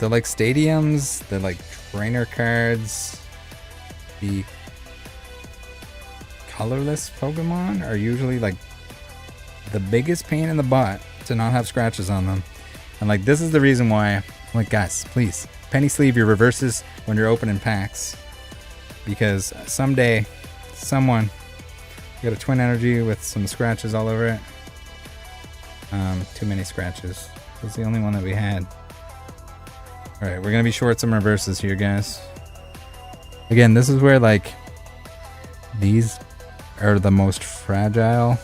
like stadiums, the like trainer cards, the colorless Pokemon are usually like the biggest pain in the butt to not have scratches on them. And like this is the reason why, like guys, please penny sleeve your reverses when you're opening packs, because someday someone got a twin energy with some scratches all over it. Too many scratches. That's the only one that we had. Alright, we're gonna be short some reverses here, guys. Again, this is where like these are the most fragile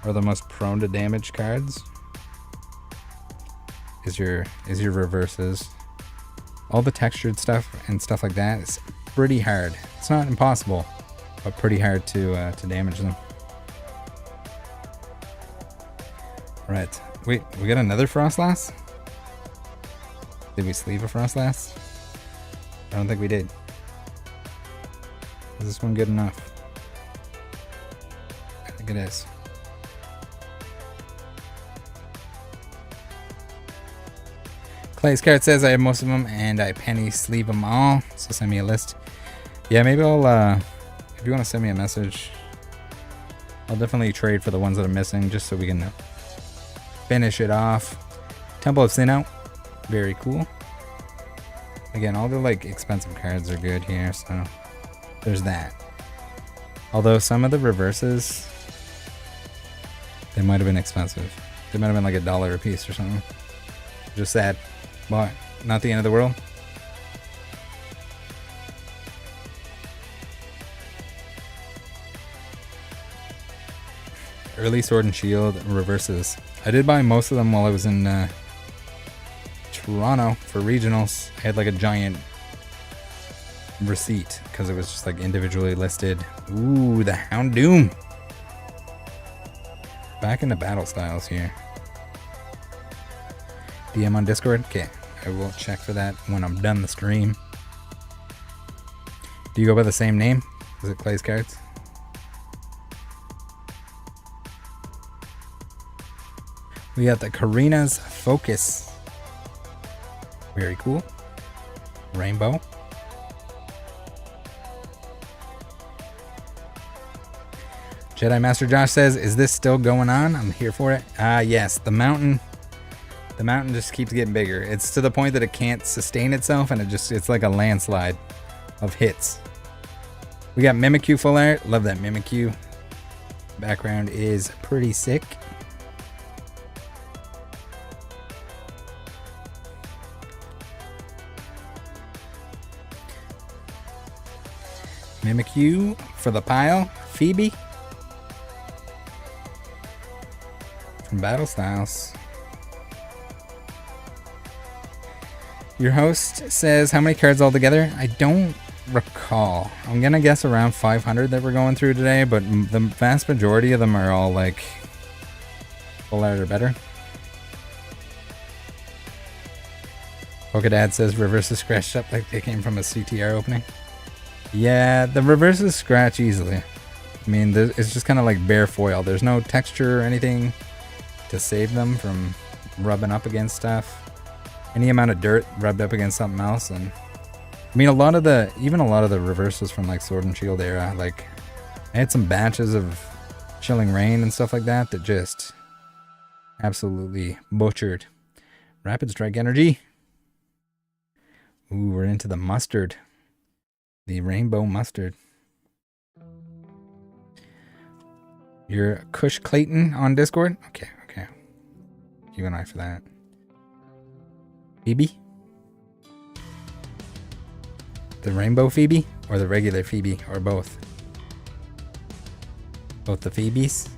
or the most prone to damage cards. Is your reverses. All the textured stuff and stuff like that is pretty hard. It's not impossible, but pretty hard to damage them. Right. Wait, we got another Frostlass? Did we sleeve a Frostlass? I don't think we did. Is this one good enough? I think it is. Clay's card says I have most of them and I penny sleeve them all, so send me a list. Yeah, maybe I'll, if you want to send me a message, I'll definitely trade for the ones that are missing just so we can finish it off. Temple of Sinnoh, very cool. Again, all the like expensive cards are good here, so there's that. Although some of the reverses, they might have been expensive. They might have been like $1 a piece or something. Just sad. But not the end of the world. Early Sword and Shield reverses. I did buy most of them while I was in Toronto for regionals. I had like a giant receipt because it was just like individually listed. Ooh, the Houndoom. Back into battle styles here. DM on Discord? Okay, I will check for that when I'm done the stream. Do you go by the same name? Is it Clay's Cards? We got the Karina's Focus. Very cool. Rainbow. Jedi Master Josh says, is this still going on? I'm here for it. Yes, the mountain just keeps getting bigger. It's to the point that it can't sustain itself, and it's like a landslide of hits. We got Mimikyu full art. Love that Mimikyu. Background is pretty sick. Mimikyu for the pile. Phoebe from Battle Styles. Your host says, how many cards altogether? I don't recall. I'm gonna guess around 500 that we're going through today, but the vast majority of them are all like full art or better. Polkadad says reverses scratched up like they came from a CTR opening. Yeah, the reverses scratch easily. I mean, it's just kind of like bare foil. There's no texture or anything to save them from rubbing up against stuff. Any amount of dirt rubbed up against something else, and I mean, even a lot of the reverses from like Sword and Shield era, like I had some batches of Chilling Rain and stuff like that that just absolutely butchered. Rapid Strike Energy. Ooh, we're into the mustard. The rainbow mustard. You're Kush Clayton on Discord? Okay. Keep an eye for that. Phoebe? The rainbow Phoebe? Or the regular Phoebe? Or both? Both the Phoebes?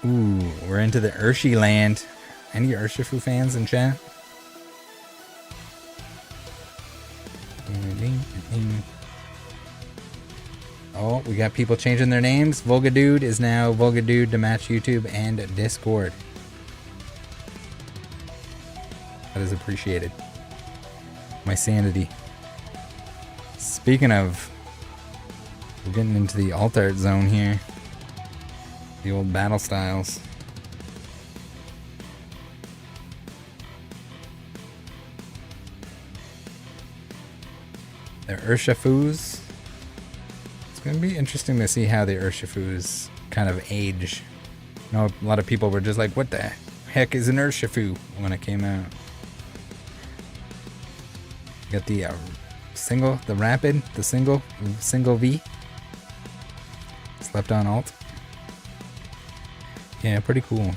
Ooh, we're into the Urshi land. Any Urshifu fans in chat? Oh, we got people changing their names. Volgadude is now Volgadude to match YouTube and Discord. That is appreciated. My sanity. Speaking of, we're getting into the alt art zone here. The old battle styles. The Urshifus. It's going to be interesting to see how the Urshifus kind of age. I know a lot of people were just like, what the heck is an Urshifu when it came out. Got the single, the rapid, the single V. Slept on alt. Yeah, pretty cool.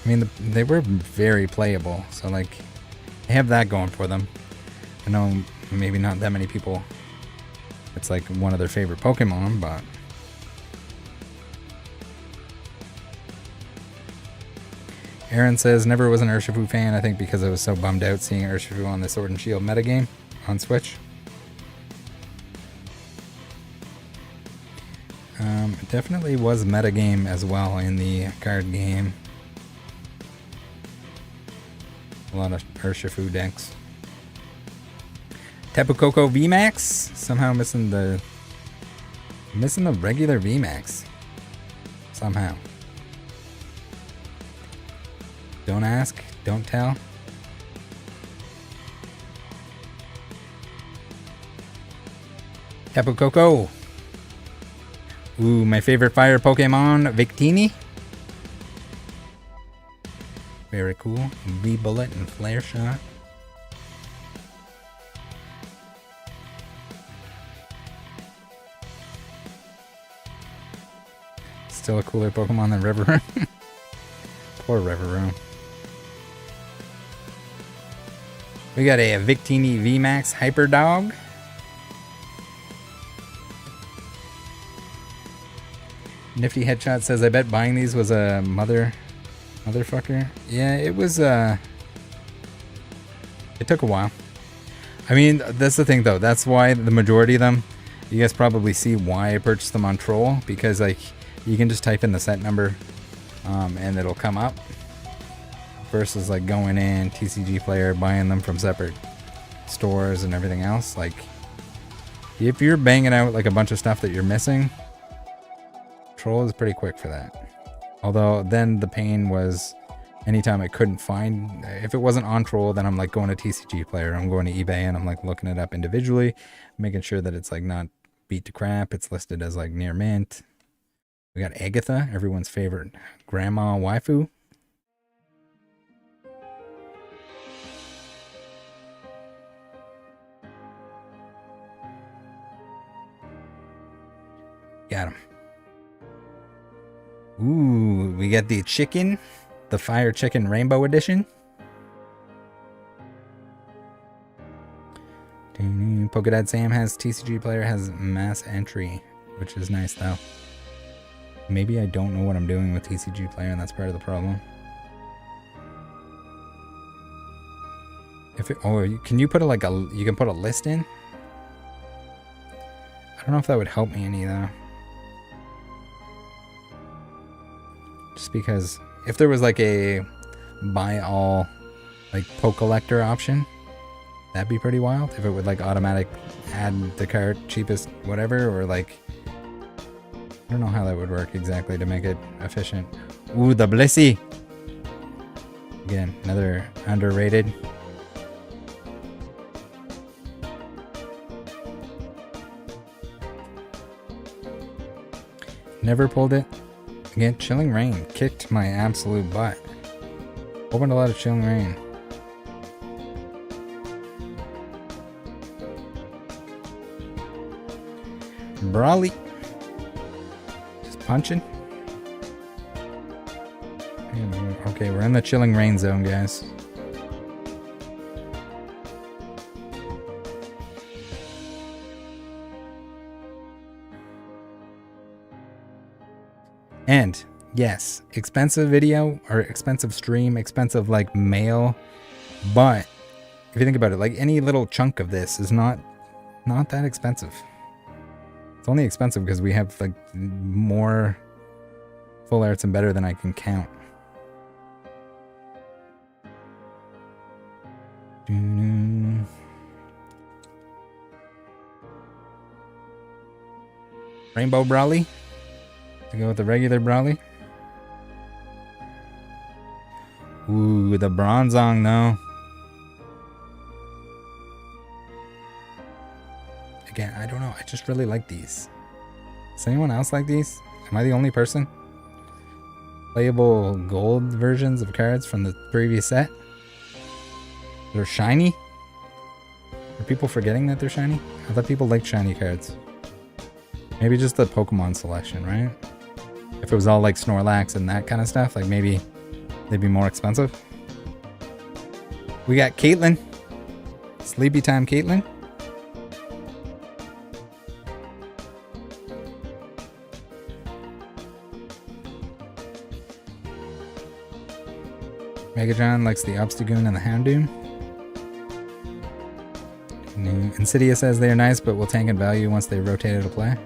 I mean, they were very playable, so like, they have that going for them. I know maybe not that many people, it's like one of their favorite Pokemon, but Aaron says, never was an Urshifu fan, I think because I was so bummed out seeing Urshifu on the Sword and Shield metagame on Switch. It definitely was metagame as well in the card game. A lot of Urshifu decks. Tapu Koko VMAX? Somehow missing the regular VMAX. Somehow. Don't ask, don't tell. Tapu Koko. Ooh, my favorite fire Pokemon, Victini. Very cool. V-Bullet and Flare Shot. Still a cooler Pokemon than River. Poor River. We got a Victini VMAX Hyper Dog. Nifty Headshot says, I bet buying these was a motherfucker. Yeah, it was, it took a while. I mean, that's the thing though. That's why the majority of them, you guys probably see why I purchased them on Troll, because like, you can just type in the set number and it'll come up versus like going in TCG Player, buying them from separate stores and everything else. Like if you're banging out like a bunch of stuff that you're missing, Troll is pretty quick for that. Although then the pain was anytime I couldn't find, if it wasn't on Troll, then I'm like going to TCG Player, I'm going to eBay and I'm like looking it up individually, making sure that it's like not beat to crap, it's listed as like near mint. We got Agatha, everyone's favorite grandma waifu. Got him. Ooh, we got the chicken, the Fire Chicken Rainbow Edition. Polkadot Sam has TCG Player, has mass entry, which is nice though. Maybe I don't know what I'm doing with TCG Player, and that's part of the problem. If it, oh, can you put a, like a, you can put a list in? I don't know if that would help me any though. Just because if there was like a buy all like poke collector option, that'd be pretty wild. If it would like automatic add the cart cheapest whatever, or like I don't know how that would work exactly to make it efficient. Ooh, the Blissey. Again, another underrated. Never pulled it. Again, Chilling Rain kicked my absolute butt. Opened a lot of Chilling Rain. Brawly. Just punching. Okay, we're in the Chilling Rain zone, guys. And yes, expensive video or expensive stream, expensive like mail, but if you think about it, like any little chunk of this is not that expensive. It's only expensive because we have like more full arts and better than I can count. Rainbow Brawly. To go with the regular Brawly. Ooh, the Bronzong though. Again, I don't know. I just really like these. Does anyone else like these? Am I the only person? Playable gold versions of cards from the previous set. They're shiny? Are people forgetting that they're shiny? I thought people liked shiny cards. Maybe just the Pokemon selection, right? If it was all like Snorlax and that kind of stuff, like maybe they'd be more expensive. We got Caitlyn. Sleepy Time Caitlyn. Megajon likes the Obstagoon and the Houndoom. Insidious says they are nice, but will tank in value once they rotate out of play.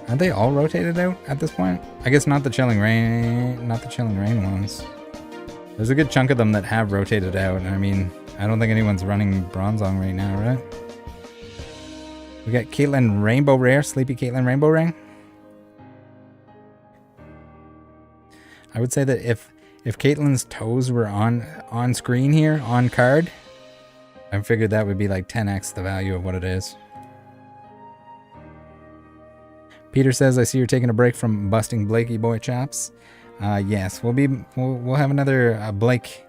Aren't they all rotated out at this point? I guess not the Chilling Rain, not the Chilling Rain ones. There's a good chunk of them that have rotated out. I mean, I don't think anyone's running Bronzong right now, right? We got Caitlyn Rainbow Rare, Sleepy Caitlyn Rainbow Ring. I would say that if Caitlyn's toes were on screen here, on card, I figured that would be like 10x the value of what it is. Peter says, I see you're taking a break from busting Blakey boy chops. Yes, we'll have another Blake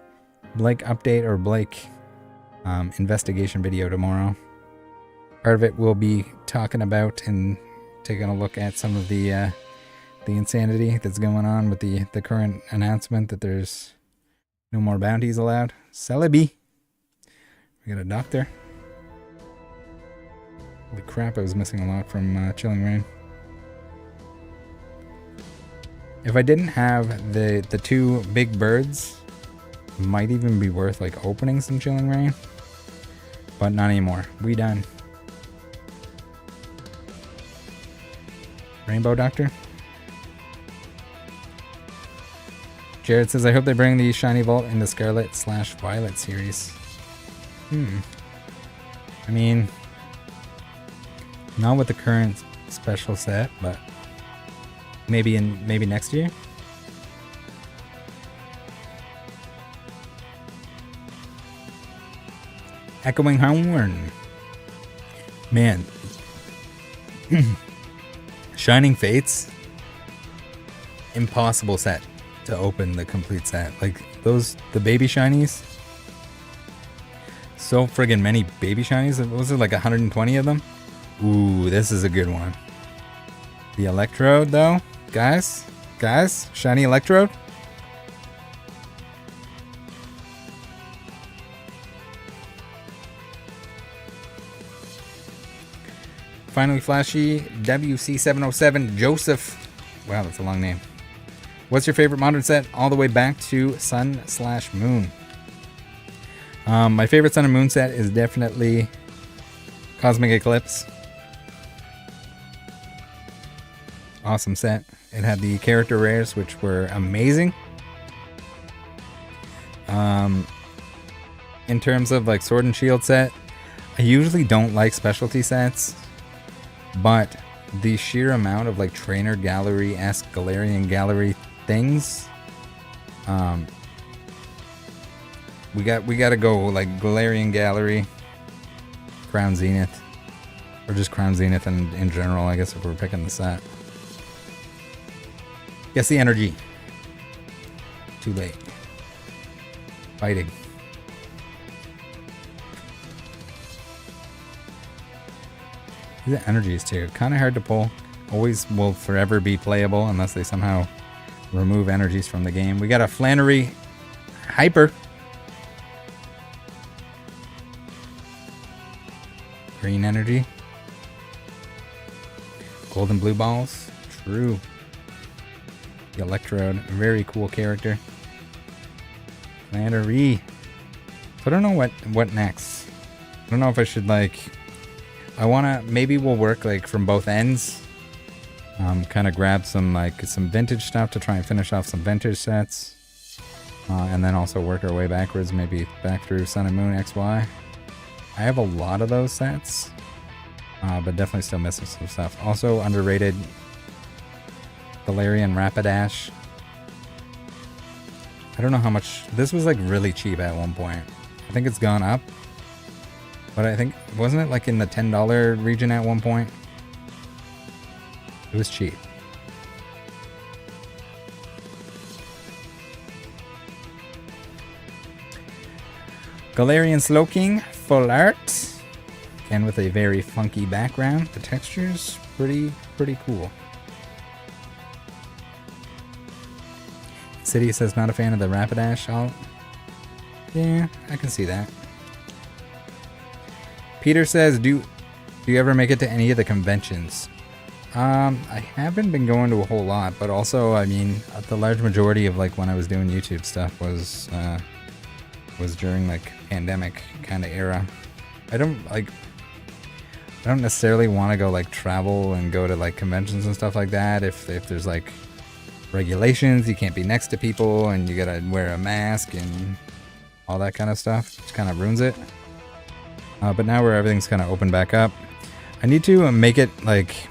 update or Blake investigation video tomorrow. Part of it we'll be talking about and taking a look at some of the insanity that's going on with the current announcement that there's no more bounties allowed. Celebi. We got a doctor. Holy crap, I was missing a lot from Chilling Rain. If I didn't have the two big birds, it might even be worth like opening some Chilling Rain. But not anymore. We done. Rainbow Doctor. Jared says, I hope they bring the Shiny Vault in the Scarlett / Violet series. I mean, not with the current special set, but maybe next year. Echoing Horn. Man. Shining Fates. Impossible set to open the complete set. Like those, the baby shinies. So friggin' many baby shinies. Was it like 120 of them? Ooh, this is a good one. The Electrode though. Guys, shiny Electrode. Finally flashy WC707 Joseph. Wow, that's a long name. What's your favorite modern set all the way back to Sun / Moon? My favorite Sun and Moon set is definitely Cosmic Eclipse. Awesome set. It had the character rares, which were amazing. In terms of like Sword and Shield set, I usually don't like specialty sets, but the sheer amount of like Trainer Gallery-esque Galarian Gallery things, we got to go like Galarian Gallery, Crown Zenith, or just Crown Zenith in general, I guess, if we're picking the set. Guess the energy. Too late. Fighting. The energies too. Kind of hard to pull. Always will forever be playable unless they somehow remove energies from the game. We got a Flannery Hyper. Green energy. Golden blue balls. True. The Electrode. Very cool character. Flannery. So I don't know what next. I don't know if I should like... maybe we'll work like from both ends. Kind of grab some vintage stuff to try and finish off some vintage sets. And then also work our way backwards, maybe back through Sun and Moon XY. I have a lot of those sets, but definitely still missing some stuff. Also underrated Galarian Rapidash. I don't know how much, this was like really cheap at one point. I think it's gone up. But I think, wasn't it like in the $10 region at one point? It was cheap. Galarian Slowking, full art. Again with a very funky background. The texture's pretty cool. City says not a fan of the Rapidash alt. Yeah, I can see that. Peter says, do you ever make it to any of the conventions? I haven't been going to a whole lot, but also, I mean, the large majority of like when I was doing YouTube stuff was during like pandemic kind of era. I don't necessarily want to go like travel and go to like conventions and stuff like that. If there's like regulations, you can't be next to people and you gotta wear a mask and all that kind of stuff, which kind of ruins it. But now where everything's kind of opened back up, I need to make it like,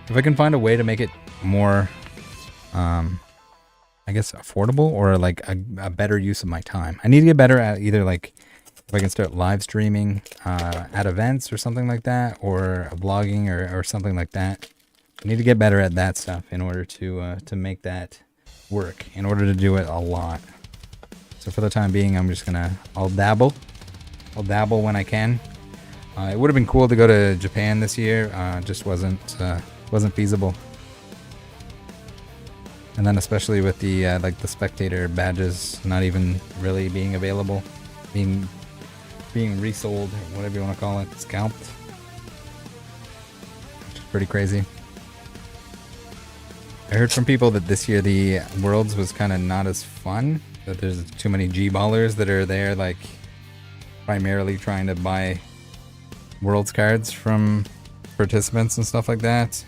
if I can find a way to make it more, I guess affordable or like a better use of my time. I need to get better at either like, if I can start live streaming at events or something like that, or vlogging or something like that. I need to get better at that stuff in order to make that work, in order to do it a lot. So for the time being, I'll dabble when I can. It would have been cool to go to Japan this year, just wasn't feasible. And then especially with the like the spectator badges not even really being available, being resold, whatever you want to call it, scalped, which is pretty crazy. I heard from people that this year the Worlds was kind of not as fun, that there's too many G-ballers that are there like primarily trying to buy Worlds cards from participants and stuff like that,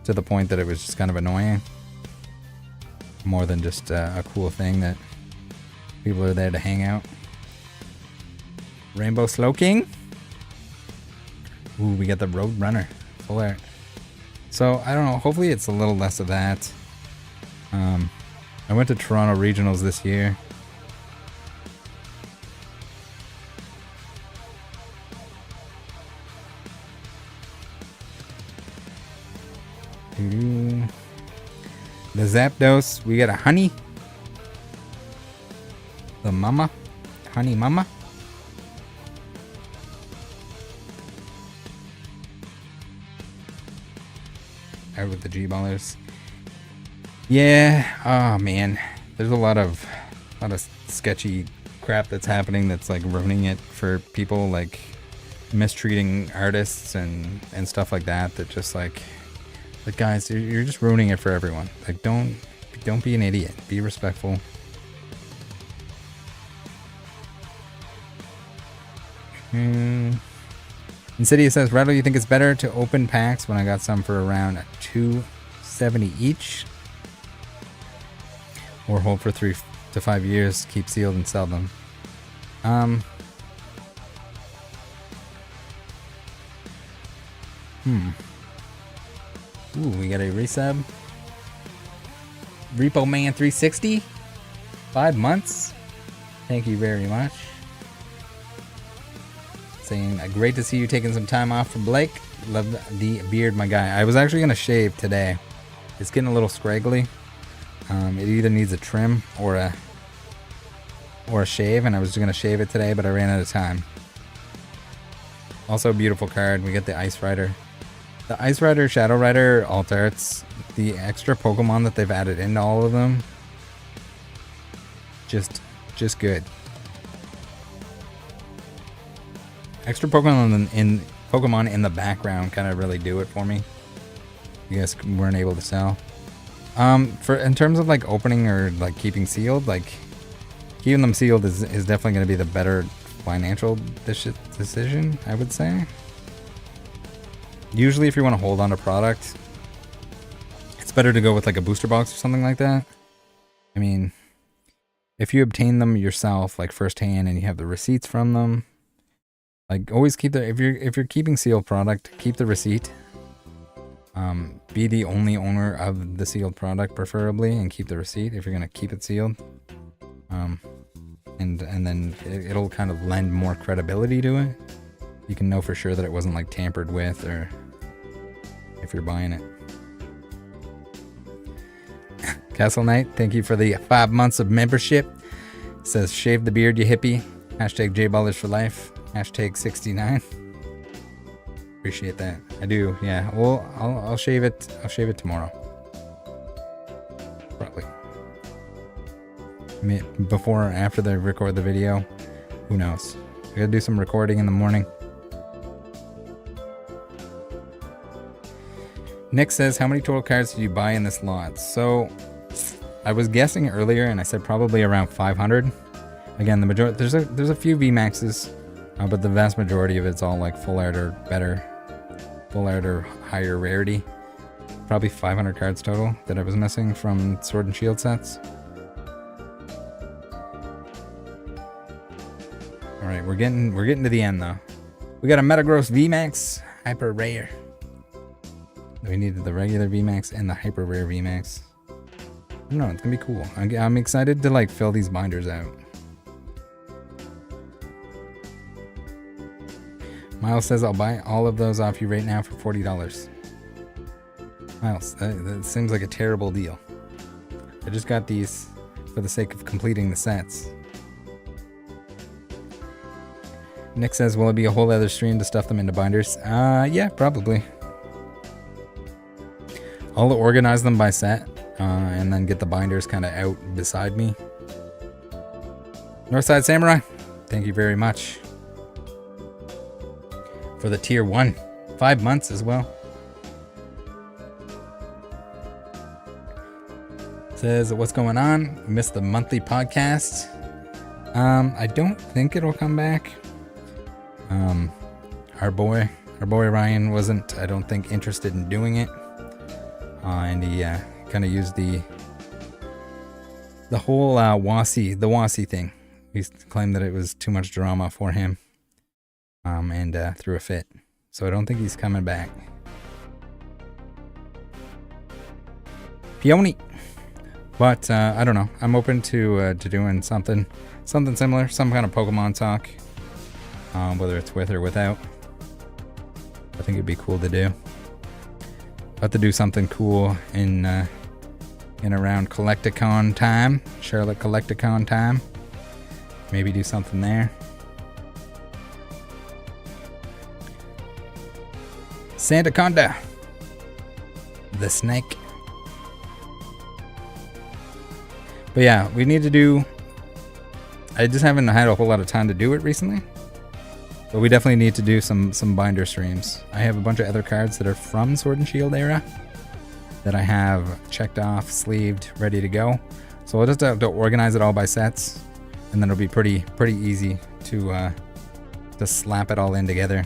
to the point that it was just kind of annoying. more than just a cool thing that people are there to hang out. Rainbow Slowking. Ooh, we got the Road Runner. Full art. So, I don't know. Hopefully it's a little less of that. I went to Toronto Regionals this year. The Zapdos. We got a Honey. The Mama. Honey Mama. Out with the G-Ballers. Yeah, oh man. There's a lot of sketchy crap that's happening that's like ruining it for people, like mistreating artists and stuff like that just like guys, you're just ruining it for everyone. Like don't be an idiot. Be respectful. Insidious says, Rattle, you think it's better to open packs when I got some for around $270 each? Or hold for 3 to 5 years, keep sealed and sell them? Ooh, we got a resub. Repo Man 360. 5 months. Thank you very much. Saying, great to see you taking some time off from Blake. Love the beard, my guy. I was actually going to shave today. It's getting a little scraggly. It either needs a trim or a shave, and I was just going to shave it today, but I ran out of time. Also a beautiful card. We get the Ice Rider. The Ice Rider, Shadow Rider, alt arts, the extra Pokemon that they've added into all of them. Just good. Extra Pokemon in the background kind of really do it for me. You guys weren't able to sell. In terms of like opening or like keeping sealed, like keeping them sealed is definitely going to be the better financial decision, I would say. Usually if you want to hold on to product, it's better to go with like a booster box or something like that. I mean, if you obtain them yourself, like firsthand, and you have the receipts from them, like always keep if you're keeping sealed product, keep the receipt. Be the only owner of the sealed product, preferably, and keep the receipt if you're gonna keep it sealed. And then it'll kind of lend more credibility to it. You can know for sure that it wasn't like tampered with, or if you're buying it. Castle Knight, thank you for the 5 months of membership. Says shave the beard, you hippie. Hashtag JBallers for life. Hashtag 69. Appreciate that. I do, yeah. Well, I'll shave it. I'll shave it tomorrow. Probably. Before or after they record the video. Who knows? I gotta do some recording in the morning. Nick says, how many total cards did you buy in this lot? So, I was guessing earlier, and I said probably around 500. Again, the majority, there's a few VMAXs, but the vast majority of it's all like full art or better, full art or higher rarity. Probably 500 cards total that I was missing from Sword and Shield sets. All right, we're getting to the end though. We got a Metagross VMAX hyper rare. We needed the regular VMAX and the hyper rare VMAX. I don't know, it's gonna be cool. I'm excited to like fill these binders out. Miles says, I'll buy all of those off you right now for $40. Miles, that seems like a terrible deal. I just got these for the sake of completing the sets. Nick says, will it be a whole other stream to stuff them into binders? Yeah, probably. I'll organize them by set, and then get the binders kind of out beside me. Northside Samurai, thank you very much for the tier 1. 5 months as well. Says, what's going on? Missed the monthly podcast. I don't think it'll come back. Our boy Ryan wasn't, I don't think, interested in doing it. And he kind of used the the whole Wasi thing. He claimed that it was too much drama for him, and threw a fit. So I don't think he's coming back. Peony. But I don't know. I'm open to doing something similar, some kind of Pokemon talk, whether it's with or without. I think it'd be cool to do. About to do something cool in around Collecticon time, Charlotte Collecticon time. Maybe do something there. Santaconda, the snake. But yeah, we need to do. I just haven't had a whole lot of time to do it recently. But we definitely need to do some binder streams. I have a bunch of other cards that are from Sword and Shield era that I have checked off, sleeved, ready to go. So I'll just have to organize it all by sets, and then it'll be pretty easy to slap it all in together.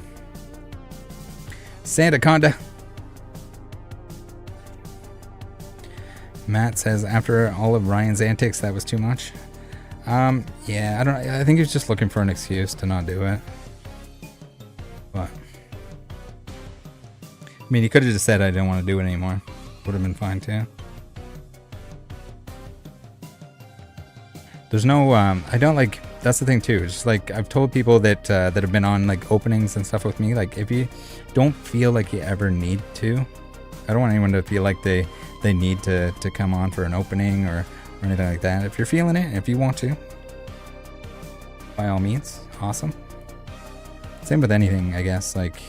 Santaconda. Matt says after all of Ryan's antics, that was too much. Yeah, I think he's just looking for an excuse to not do it. But I mean, he could have just said I didn't want to do it anymore. Would have been fine too. There's no I don't like, that's the thing too. It's just like I've told people that that have been on like openings and stuff with me, like if you don't feel like you ever need to, I don't want anyone to feel like they need to come on for an opening or anything like that. If you're feeling it, if you want to, by all means, awesome. Same with anything, I guess. Like,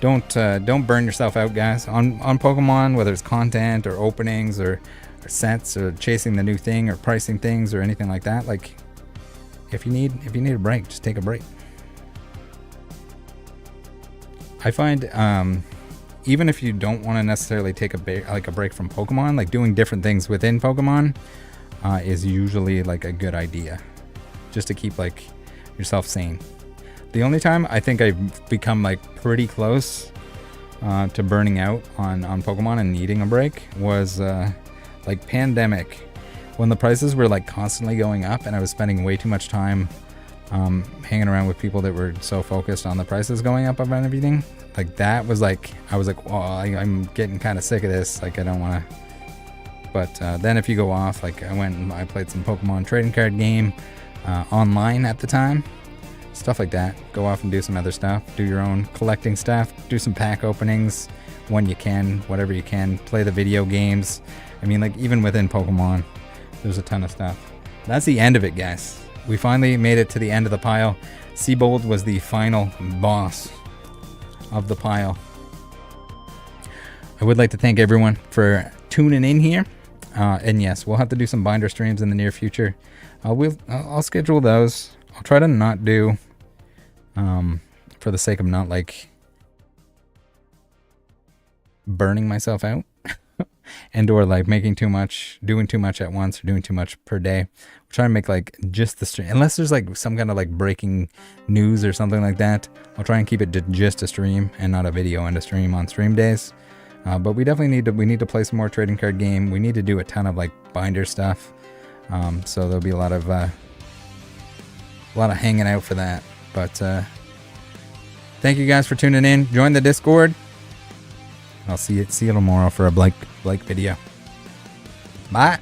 don't burn yourself out, guys. On Pokemon, whether it's content or openings or sets or chasing the new thing or pricing things or anything like that. Like, if you need a break, just take a break. I find even if you don't want to necessarily take a break from Pokemon, like doing different things within Pokemon is usually like a good idea, just to keep like yourself sane. The only time I think I've become like pretty close to burning out on Pokemon and needing a break was like pandemic, when the prices were like constantly going up and I was spending way too much time hanging around with people that were so focused on the prices going up and everything. Like that was like, I was like, well, I'm getting kind of sick of this. Like I don't want to. But then if you go off, like I went and I played some Pokemon trading card game online at the time. Stuff like that. Go off and do some other stuff. Do your own collecting stuff. Do some pack openings when you can, whatever you can. Play the video games. I mean, like even within Pokemon, there's a ton of stuff. That's the end of it, guys. We finally made it to the end of the pile. Seabold was the final boss of the pile. I would like to thank everyone for tuning in here. And yes, we'll have to do some binder streams in the near future. I'll schedule those. I'll try to not do, for the sake of not like burning myself out and or like making too much, doing too much at once or doing too much per day. We'll try to make like just the stream, unless there's like some kind of like breaking news or something like that. I'll try and keep it to just a stream and not a video and a stream on stream days. But we definitely need to play some more trading card game. We need to do a ton of like binder stuff. So there'll be a lot of hanging out for that. But thank you guys for tuning in. Join the Discord. I'll see you tomorrow for a Blake video. Bye.